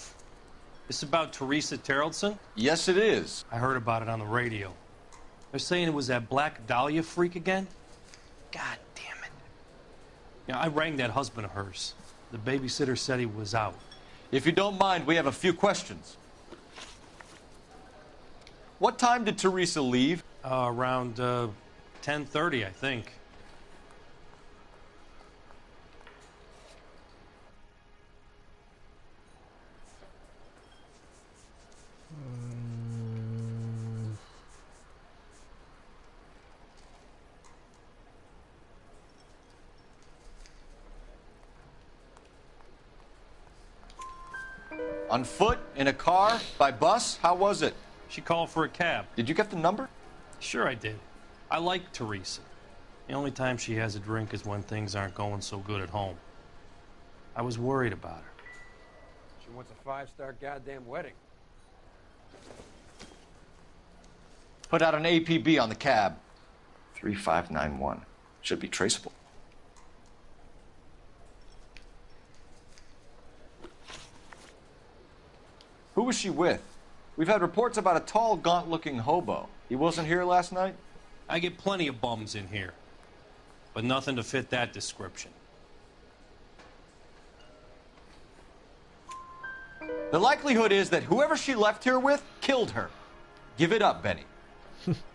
This about Teresa Terrellson? Yes, it is. I heard about it on the radio. They're saying it was that Black Dahlia freak again? God damn it. Yeah, I rang that husband of hers. The babysitter said he was out. If you don't mind, we have a few questions. What time did Teresa leave? Around 10:30, I think. On foot? In a car? By bus? How was it? She called for a cab. Did you get the number? Sure I did. I like Teresa. The only time she has a drink is when things aren't going so good at home. I was worried about her. She wants a 5-star goddamn wedding. Put out an APB on the cab. 3591. Should be traceable. Who was she with? We've had reports about a tall, gaunt-looking hobo. He wasn't here last night? I get plenty of bums in here, but nothing to fit that description. The likelihood is that whoever she left here with killed her. Give it up, Benny.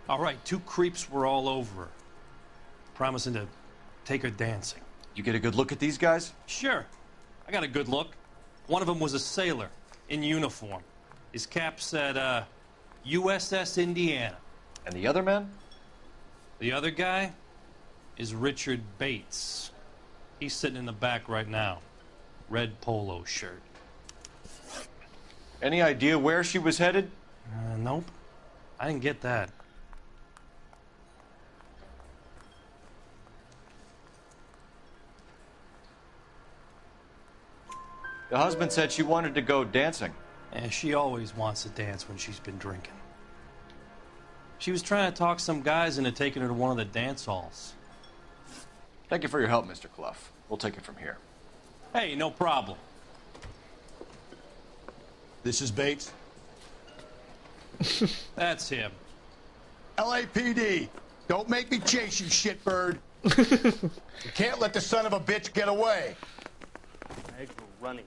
All right, 2 creeps were all over her, promising to take her dancing. You get a good look at these guys? Sure. I got a good look. One of them was a sailor in uniform. His cap said, USS Indiana. And the other man? The other guy is Richard Bates. He's sitting in the back right now. Red polo shirt. Any idea where she was headed? Nope. I didn't get that. The husband said she wanted to go dancing. And she always wants to dance when she's been drinking. She was trying to talk some guys into taking her to one of the dance halls. Thank you for your help, Mr. Clough. We'll take it from here. Hey, no problem. This is Bates. That's him. LAPD, don't make me chase you, shitbird. You can't let the son of a bitch get away. Eggs were running.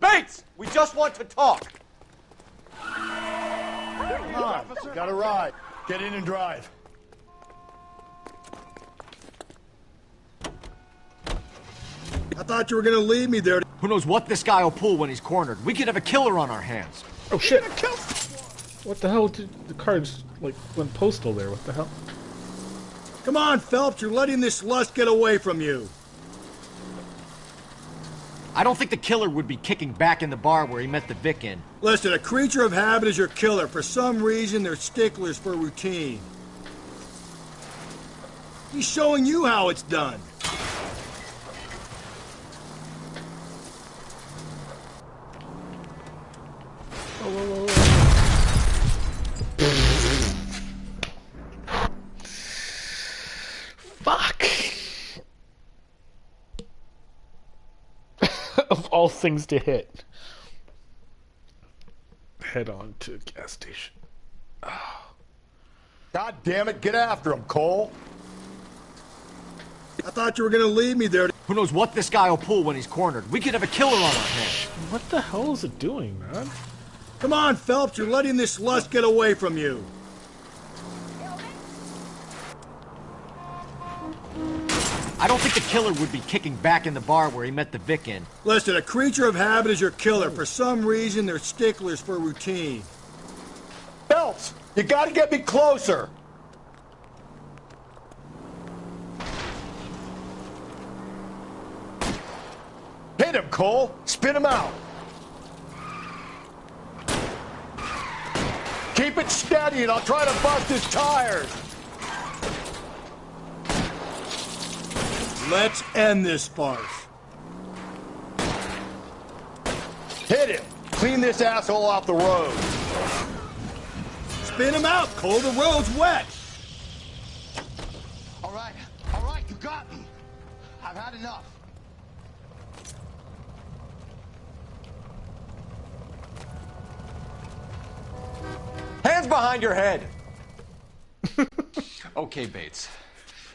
Bates! We just want to talk. Come on, got a ride. Get in and drive. I thought you were gonna leave me there. Who knows what this guy will pull when he's cornered? We could have a killer on our hands. Oh shit! What the hell did the cards like went postal there? What the hell? Come on, Phelps, you're letting this lust get away from you. I don't think the killer would be kicking back in the bar where he met the Vic in. Listen, a creature of habit is your killer. For some reason, they're sticklers for routine. He's showing you how it's done. Fuck! Of all things to hit. Head on to a gas station. Oh. God damn it, get after him, Cole. I thought you were gonna leave me there. Who knows what this guy will pull when he's cornered? We could have a killer on our hands. What the hell is it doing, man? Come on, Phelps, you're letting this lust get away from you. I don't think the killer would be kicking back in the bar where he met the Vic in. Listen, a creature of habit is your killer. For some reason, they're sticklers for routine. Phelps, you gotta get me closer. Hit him, Cole. Spin him out. Keep it steady and I'll try to bust his tires. Let's end this farce. Hit him. Clean this asshole off the road. Spin him out, Cole. The road's wet. All right, you got me. I've had enough. Hands behind your head. Okay, Bates.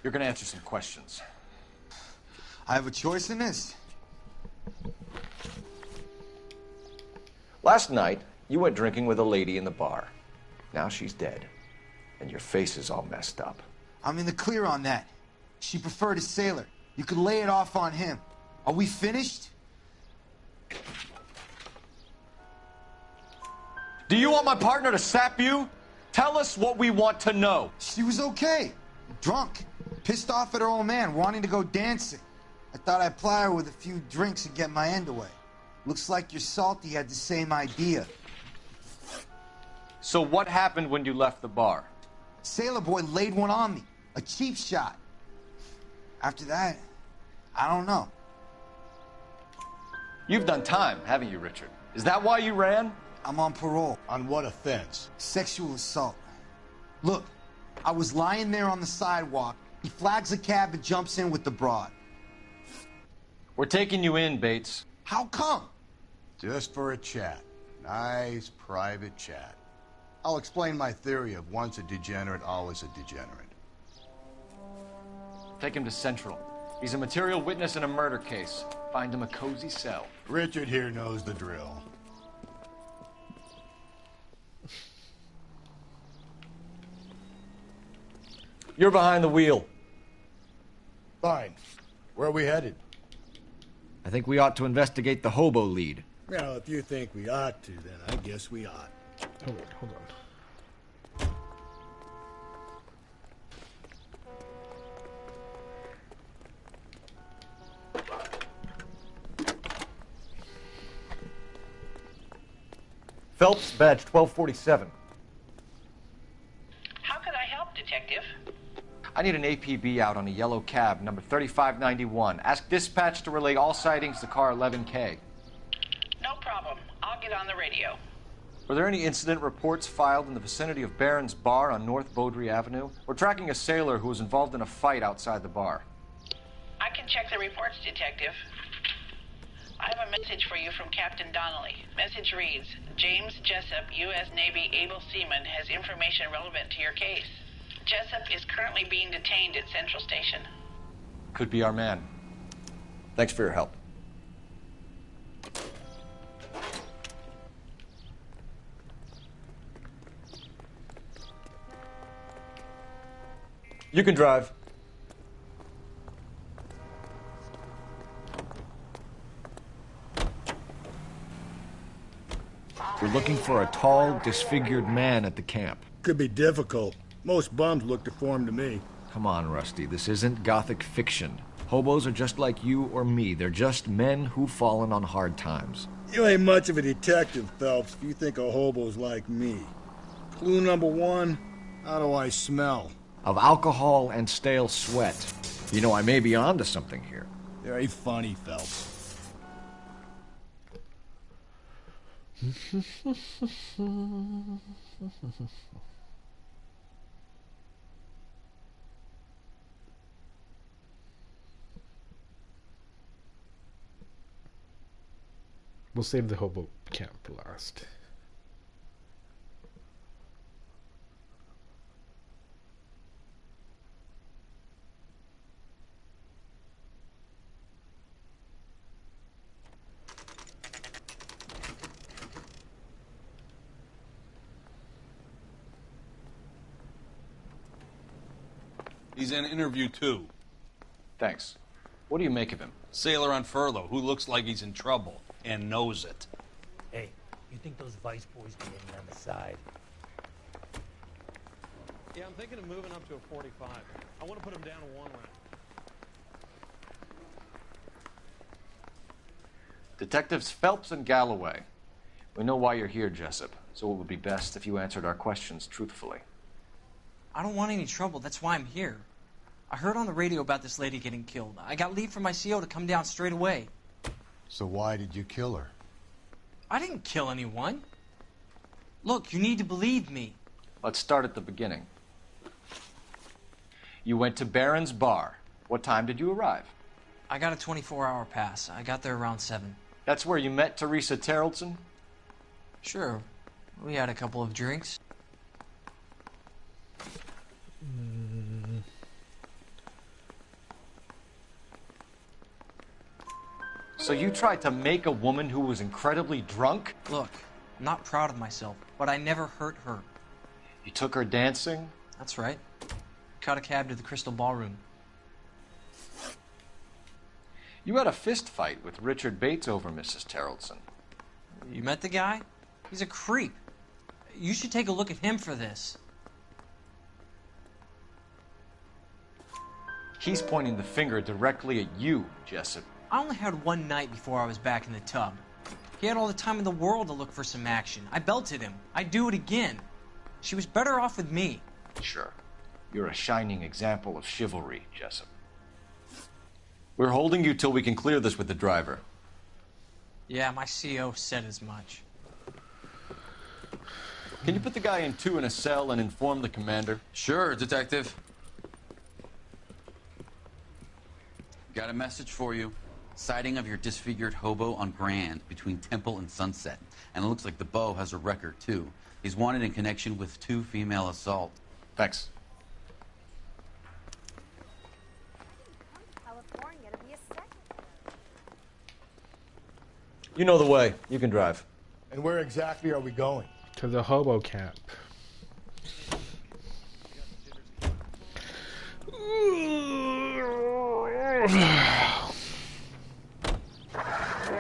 You're gonna answer some questions. I have a choice in this. Last night, You went drinking with a lady in the bar. Now she's dead. And your face is all messed up. I'm in the clear on that. She preferred a sailor. You could lay it off on him. Are we finished? Do you want my partner to sap you? Tell us what we want to know. She was okay. Drunk. Pissed off at her old man, wanting to go dancing. I thought I'd ply her with a few drinks and get my end away. Looks like your salty had the same idea. So what happened when you left the bar? Sailor boy laid one on me. A cheap shot. After that, I don't know. You've done time, haven't you, Richard? Is that why you ran? I'm on parole. On what offense? Sexual assault. Look, I was lying there on the sidewalk. He flags a cab and jumps in with the broad. We're taking you in, Bates. How come? Just for a chat. Nice private chat. I'll explain my theory of once a degenerate, always a degenerate. Take him to Central. He's a material witness in a murder case. Find him a cozy cell. Richard here knows the drill. You're behind the wheel. Fine. Where are we headed? I think we ought to investigate the hobo lead. Well, if you think we ought to, then I guess we ought. Hold on. Phelps, badge 1247. How could I help, Detective? I need an APB out on a yellow cab, number 3591. Ask dispatch to relay all sightings to car 11K. No problem. I'll get on the radio. Were there any incident reports filed in the vicinity of Barron's Bar on North Beaudry Avenue? We're tracking a sailor who was involved in a fight outside the bar. I can check the reports, Detective. I have a message for you from Captain Donnelly. Message reads, James Jessup, U.S. Navy able seaman, has information relevant to your case. Jessup is currently being detained at Central Station. Could be our man. Thanks for your help. You can drive. We're looking for a tall, disfigured man at the camp. Could be difficult. Most bums look deformed to me. Come on, Rusty. This isn't gothic fiction. Hobos are just like you or me. They're just men who've fallen on hard times. You ain't much of a detective, Phelps, if you think a hobo's like me. Clue number one, how do I smell? Of alcohol and stale sweat. You know, I may be onto something here. Very funny, Phelps. We'll save the hobo camp for last. He's in interview 2. Thanks. What do you make of him? Sailor on furlough who looks like he's in trouble and knows it. Hey, you think those vice boys can get me on the side? Yeah, I'm thinking of moving up to a 45. I want to put him down to 1 round. Detectives Phelps and Galloway. We know why you're here, Jessup, so it would be best if you answered our questions truthfully. I don't want any trouble. That's why I'm here. I heard on the radio about this lady getting killed. I got leave from my CO to come down straight away. So why did you kill her? I didn't kill anyone. Look, you need to believe me. Let's start at the beginning. You went to Barron's Bar. What time did you arrive? I got a 24-hour pass. I got there around 7. That's where you met Teresa Terrellson? Sure. We had a couple of drinks. So you tried to make a woman who was incredibly drunk? Look, I'm not proud of myself, but I never hurt her. You took her dancing? That's right. Caught a cab to the Crystal Ballroom. You had a fist fight with Richard Bates over Mrs. Terrellson. You met the guy? He's a creep. You should take a look at him for this. He's pointing the finger directly at you, Jessup. I only had one night before I was back in the tub. He had all the time in the world to look for some action. I belted him. I'd do it again. She was better off with me. Sure. You're a shining example of chivalry, Jessup. We're holding you till we can clear this with the driver. Yeah, my CO said as much. Can you put the guy in two in a cell and inform the commander? Sure, Detective. Got a message for you. Sighting of your disfigured hobo on Grand between Temple and Sunset. And it looks like the Beau has a record, too. He's wanted in connection with 2 female assault. Thanks. You know the way. You can drive. And where exactly are we going? To the hobo camp.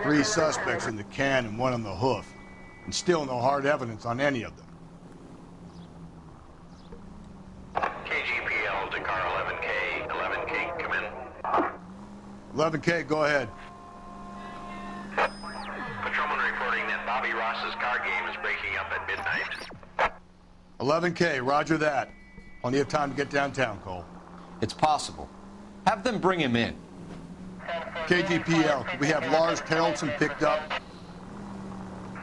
3 suspects in the can and 1 on the hoof. And still no hard evidence on any of them. KGPL to car 11K. 11K, come in. 11K, go ahead. Patrolman reporting that Bobby Ross's car game is breaking up at midnight. 11K, roger that. Plenty of time to get downtown, Cole. It's possible. Have them bring him in. KGPL, could we have Lars Terrellson picked up?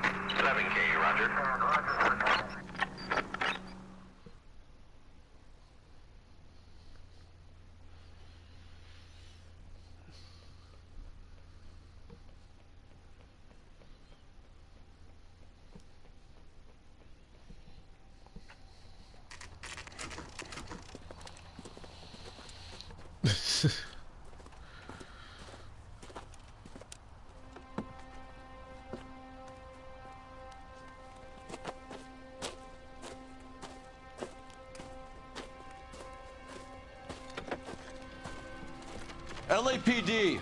11K, roger. LAPD,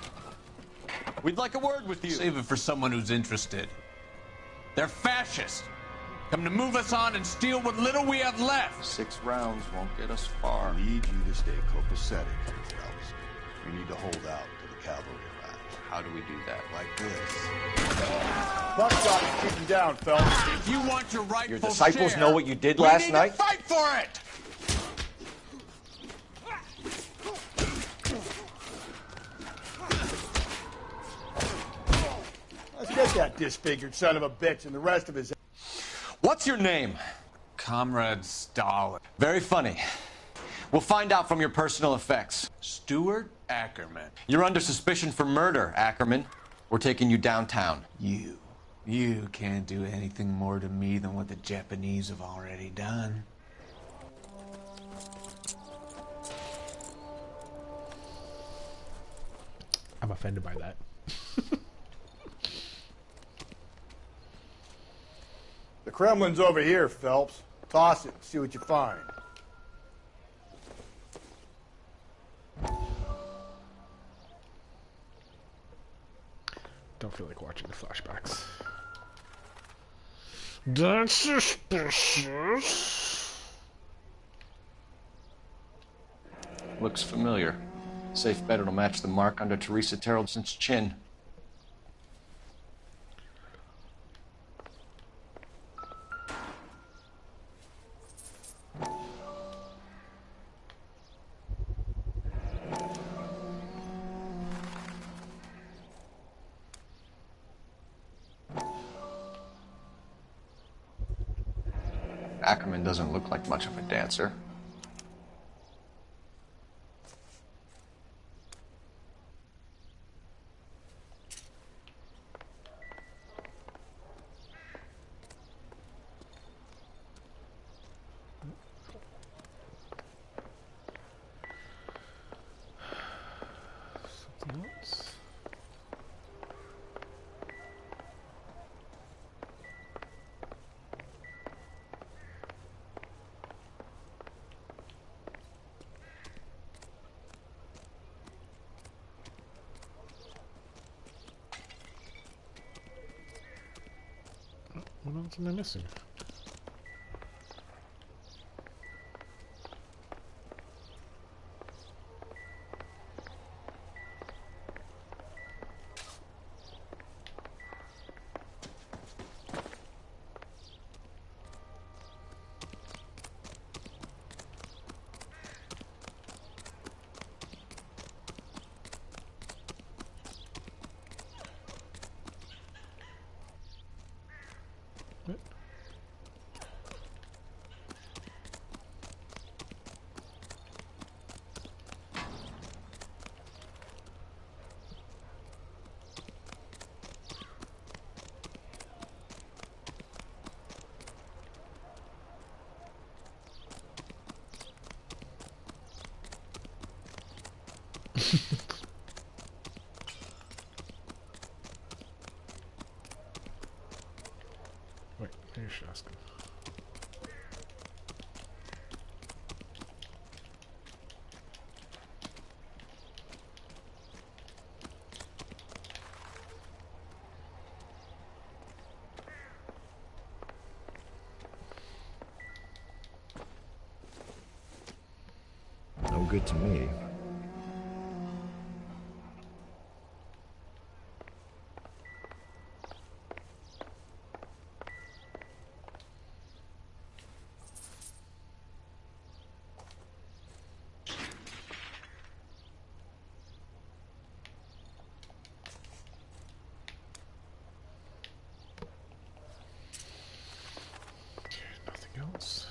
we'd like a word with you. Save it for someone who's interested. They're fascists. Come to move us on and steal what little we have left. 6 rounds won't get us far. I need you to stay copacetic here, fellas. We need to hold out till the cavalry arrives. How do we do that? Like this. Buckshot is keeping down, fellas. If you want your rightful Your disciples share, know what you did we last need night? to fight for it! Let's get that disfigured son of a bitch and the rest of his... What's your name? Comrade Stalin. Very funny. We'll find out from your personal effects. Stuart Ackerman. You're under suspicion for murder, Ackerman. We're taking you downtown. You can't do anything more to me than what the Japanese have already done. I'm offended by that. The Kremlin's over here, Phelps. Toss it and see what you find. Don't feel like watching the flashbacks. That's suspicious. Looks familiar. Safe bet it'll match the mark under Teresa Terrellson's chin. Ackerman doesn't look like much of a dancer. Something else. else am I missing? Wait, here's Shaskin. No good to me. Nothing else.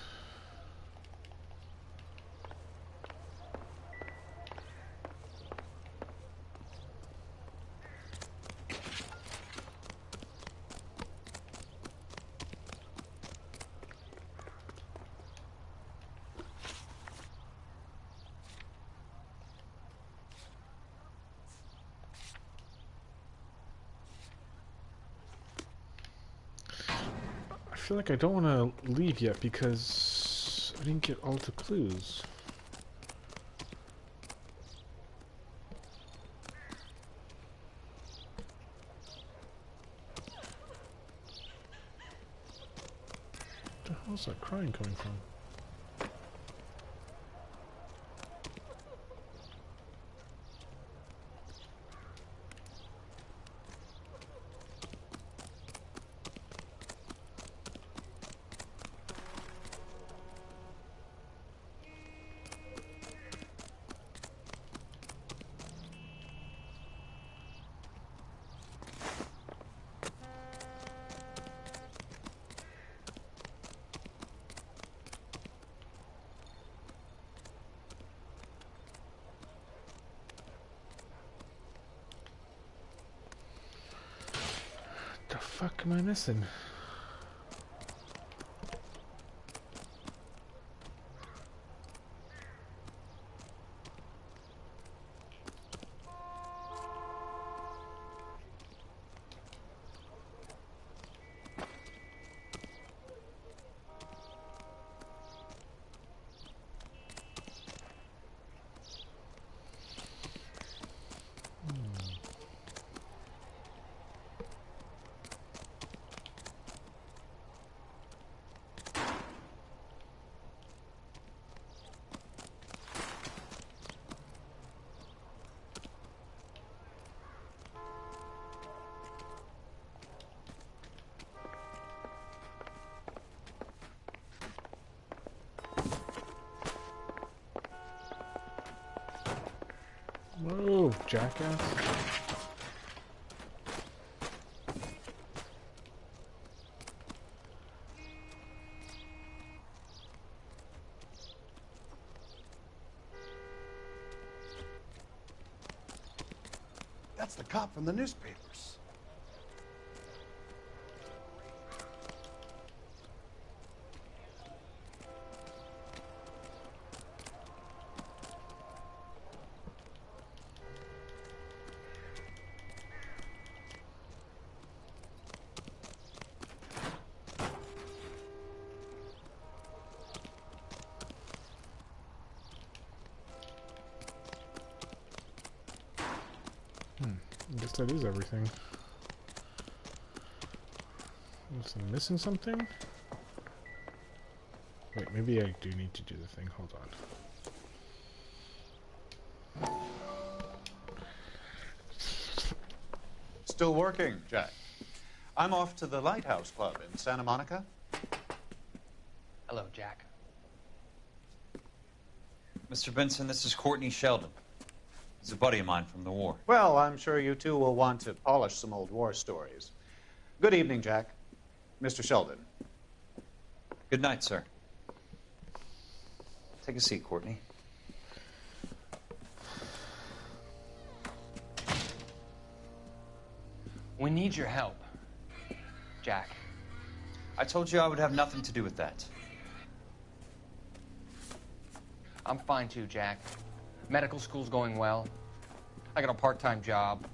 I feel like I don't want to leave yet because I didn't get all the clues. Where the hell's that crying coming from? The fuck am I missing? Whoa, jackass. That's the cop from the newspapers. I guess that is everything. Unless I'm missing something? Wait, maybe I do need to do the thing. Hold on. Still working, Jack. I'm off to the Lighthouse Club in Santa Monica. Hello, Jack. Mr. Benson, this is Courtney Sheldon. He's a buddy of mine from the war. Well, I'm sure you two will want to polish some old war stories. Good evening, Jack. Mr. Sheldon. Good night, sir. Take a seat, Courtney. We need your help, Jack. I told you I would have nothing to do with that. I'm fine too, Jack. Medical school's going well. I got a part-time job.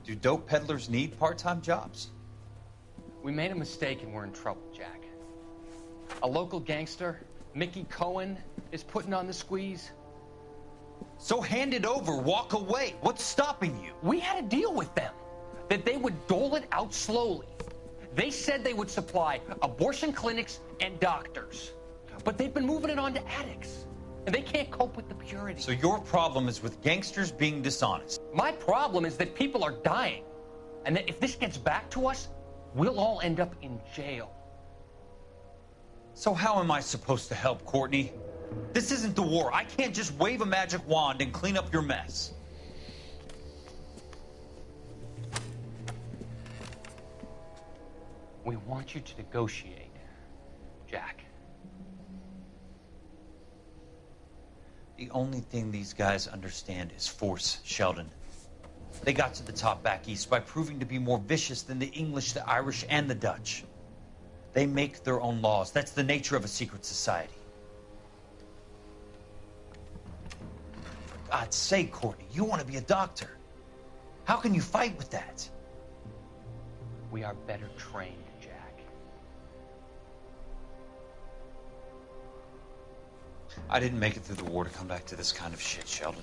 Do dope peddlers need part-time jobs? We made a mistake and we're in trouble, Jack. A local gangster, Mickey Cohen, is putting on the squeeze. So hand it over, walk away. What's stopping you? We had a deal with them that they would dole it out slowly. They said they would supply abortion clinics and doctors, but they've been moving it on to addicts, and they can't cope with the purity. So your problem is with gangsters being dishonest? My problem is that people are dying, and that if this gets back to us, we'll all end up in jail. So how am I supposed to help, Courtney? This isn't the war. I can't just wave a magic wand and clean up your mess. We want you to negotiate, Jack. The only thing these guys understand is force, Sheldon. They got to the top back east by proving to be more vicious than the English, the Irish, and the Dutch. They make their own laws. That's the nature of a secret society. For God's sake, Courtney, you want to be a doctor. How can you fight with that? We are better trained, Jack. I didn't make it through the war to come back to this kind of shit, Sheldon.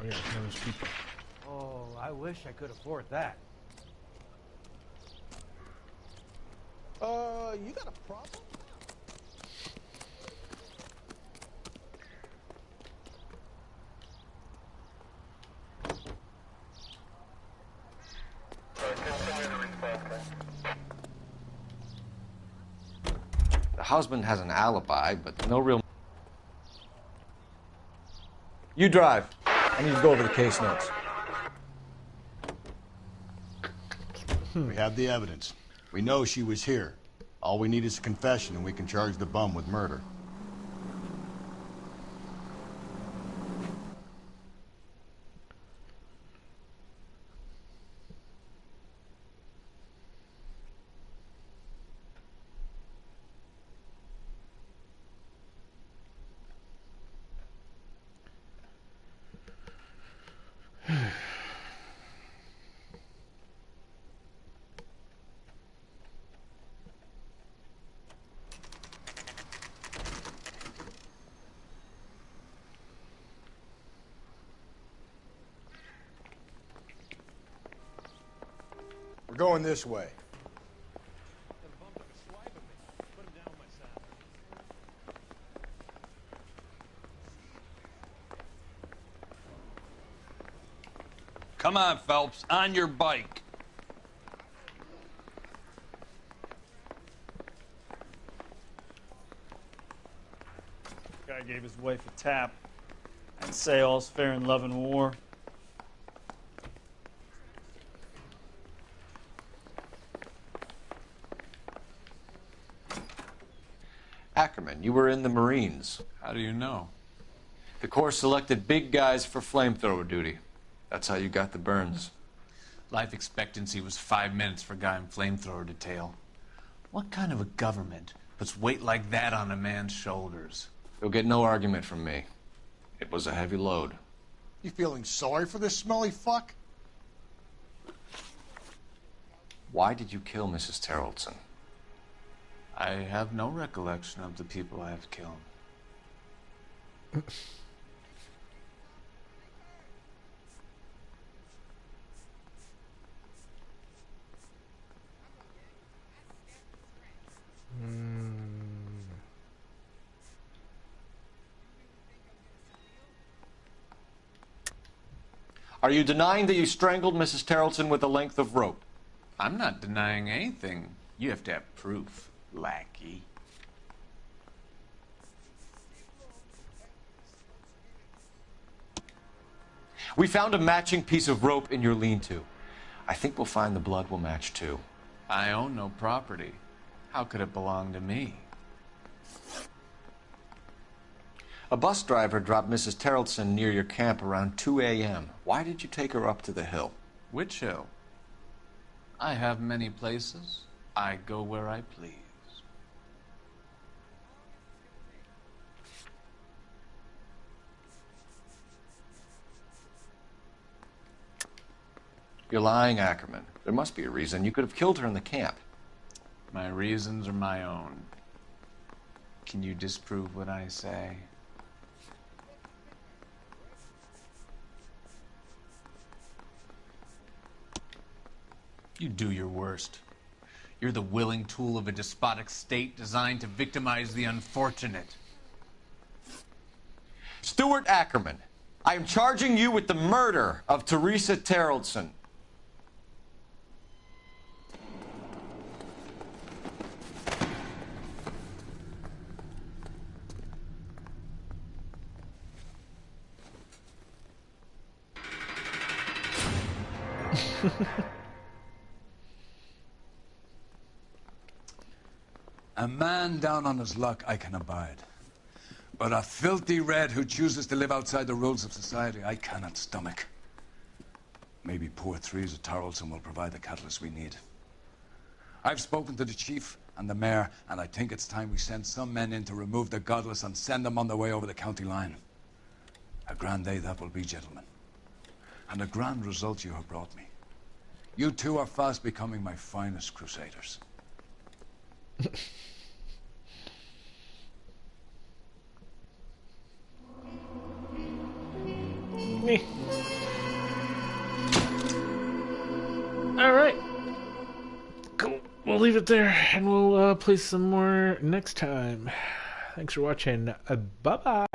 Oh yeah, those people. Oh, I wish I could afford that. You got a problem? The husband has an alibi, but no real... You drive. I need to go over the case notes. We have the evidence. We know she was here. All we need is a confession, and we can charge the bum with murder. We're going this way. Come on, Phelps, on your bike. Guy gave his wife a tap. I'd say all's fair in love and war. Ackerman, you were in the Marines. How do you know? The Corps selected big guys for flamethrower duty. That's how you got the burns. Life expectancy was 5 minutes for a guy in flamethrower detail. What kind of a government puts weight like that on a man's shoulders? You'll get no argument from me. It was a heavy load. You feeling sorry for this smelly fuck? Why did you kill Mrs. Terrellson? I have no recollection of the people I have killed. Are you denying that you strangled Mrs. Terrellson with a length of rope? I'm not denying anything. You have to have proof, lackey. We found a matching piece of rope in your lean-to. I think we'll find the blood will match too. I own no property. How could it belong to me? A bus driver dropped Mrs. Terrellson near your camp around 2 a.m. Why did you take her up to the hill? Which hill? I have many places. I go where I please. You're lying, Ackerman. There must be a reason. You could have killed her in the camp. My reasons are my own. Can you disprove what I say? You do your worst. You're the willing tool of a despotic state designed to victimize the unfortunate. Stuart Ackerman, I am charging you with the murder of Teresa Terrellson. A man down on his luck I can abide. But a filthy red who chooses to live outside the rules of society I cannot stomach. Maybe poor Teresa Tarleton will provide the catalyst we need. I've spoken to the chief and the mayor, and I think it's time we send some men in to remove the godless and send them on their way over the county line. A grand day that will be, gentlemen. And a grand result you have brought me. You two are fast becoming my finest crusaders. Me. All right. Cool. We'll leave it there, and we'll play some more next time. Thanks for watching. Bye-bye.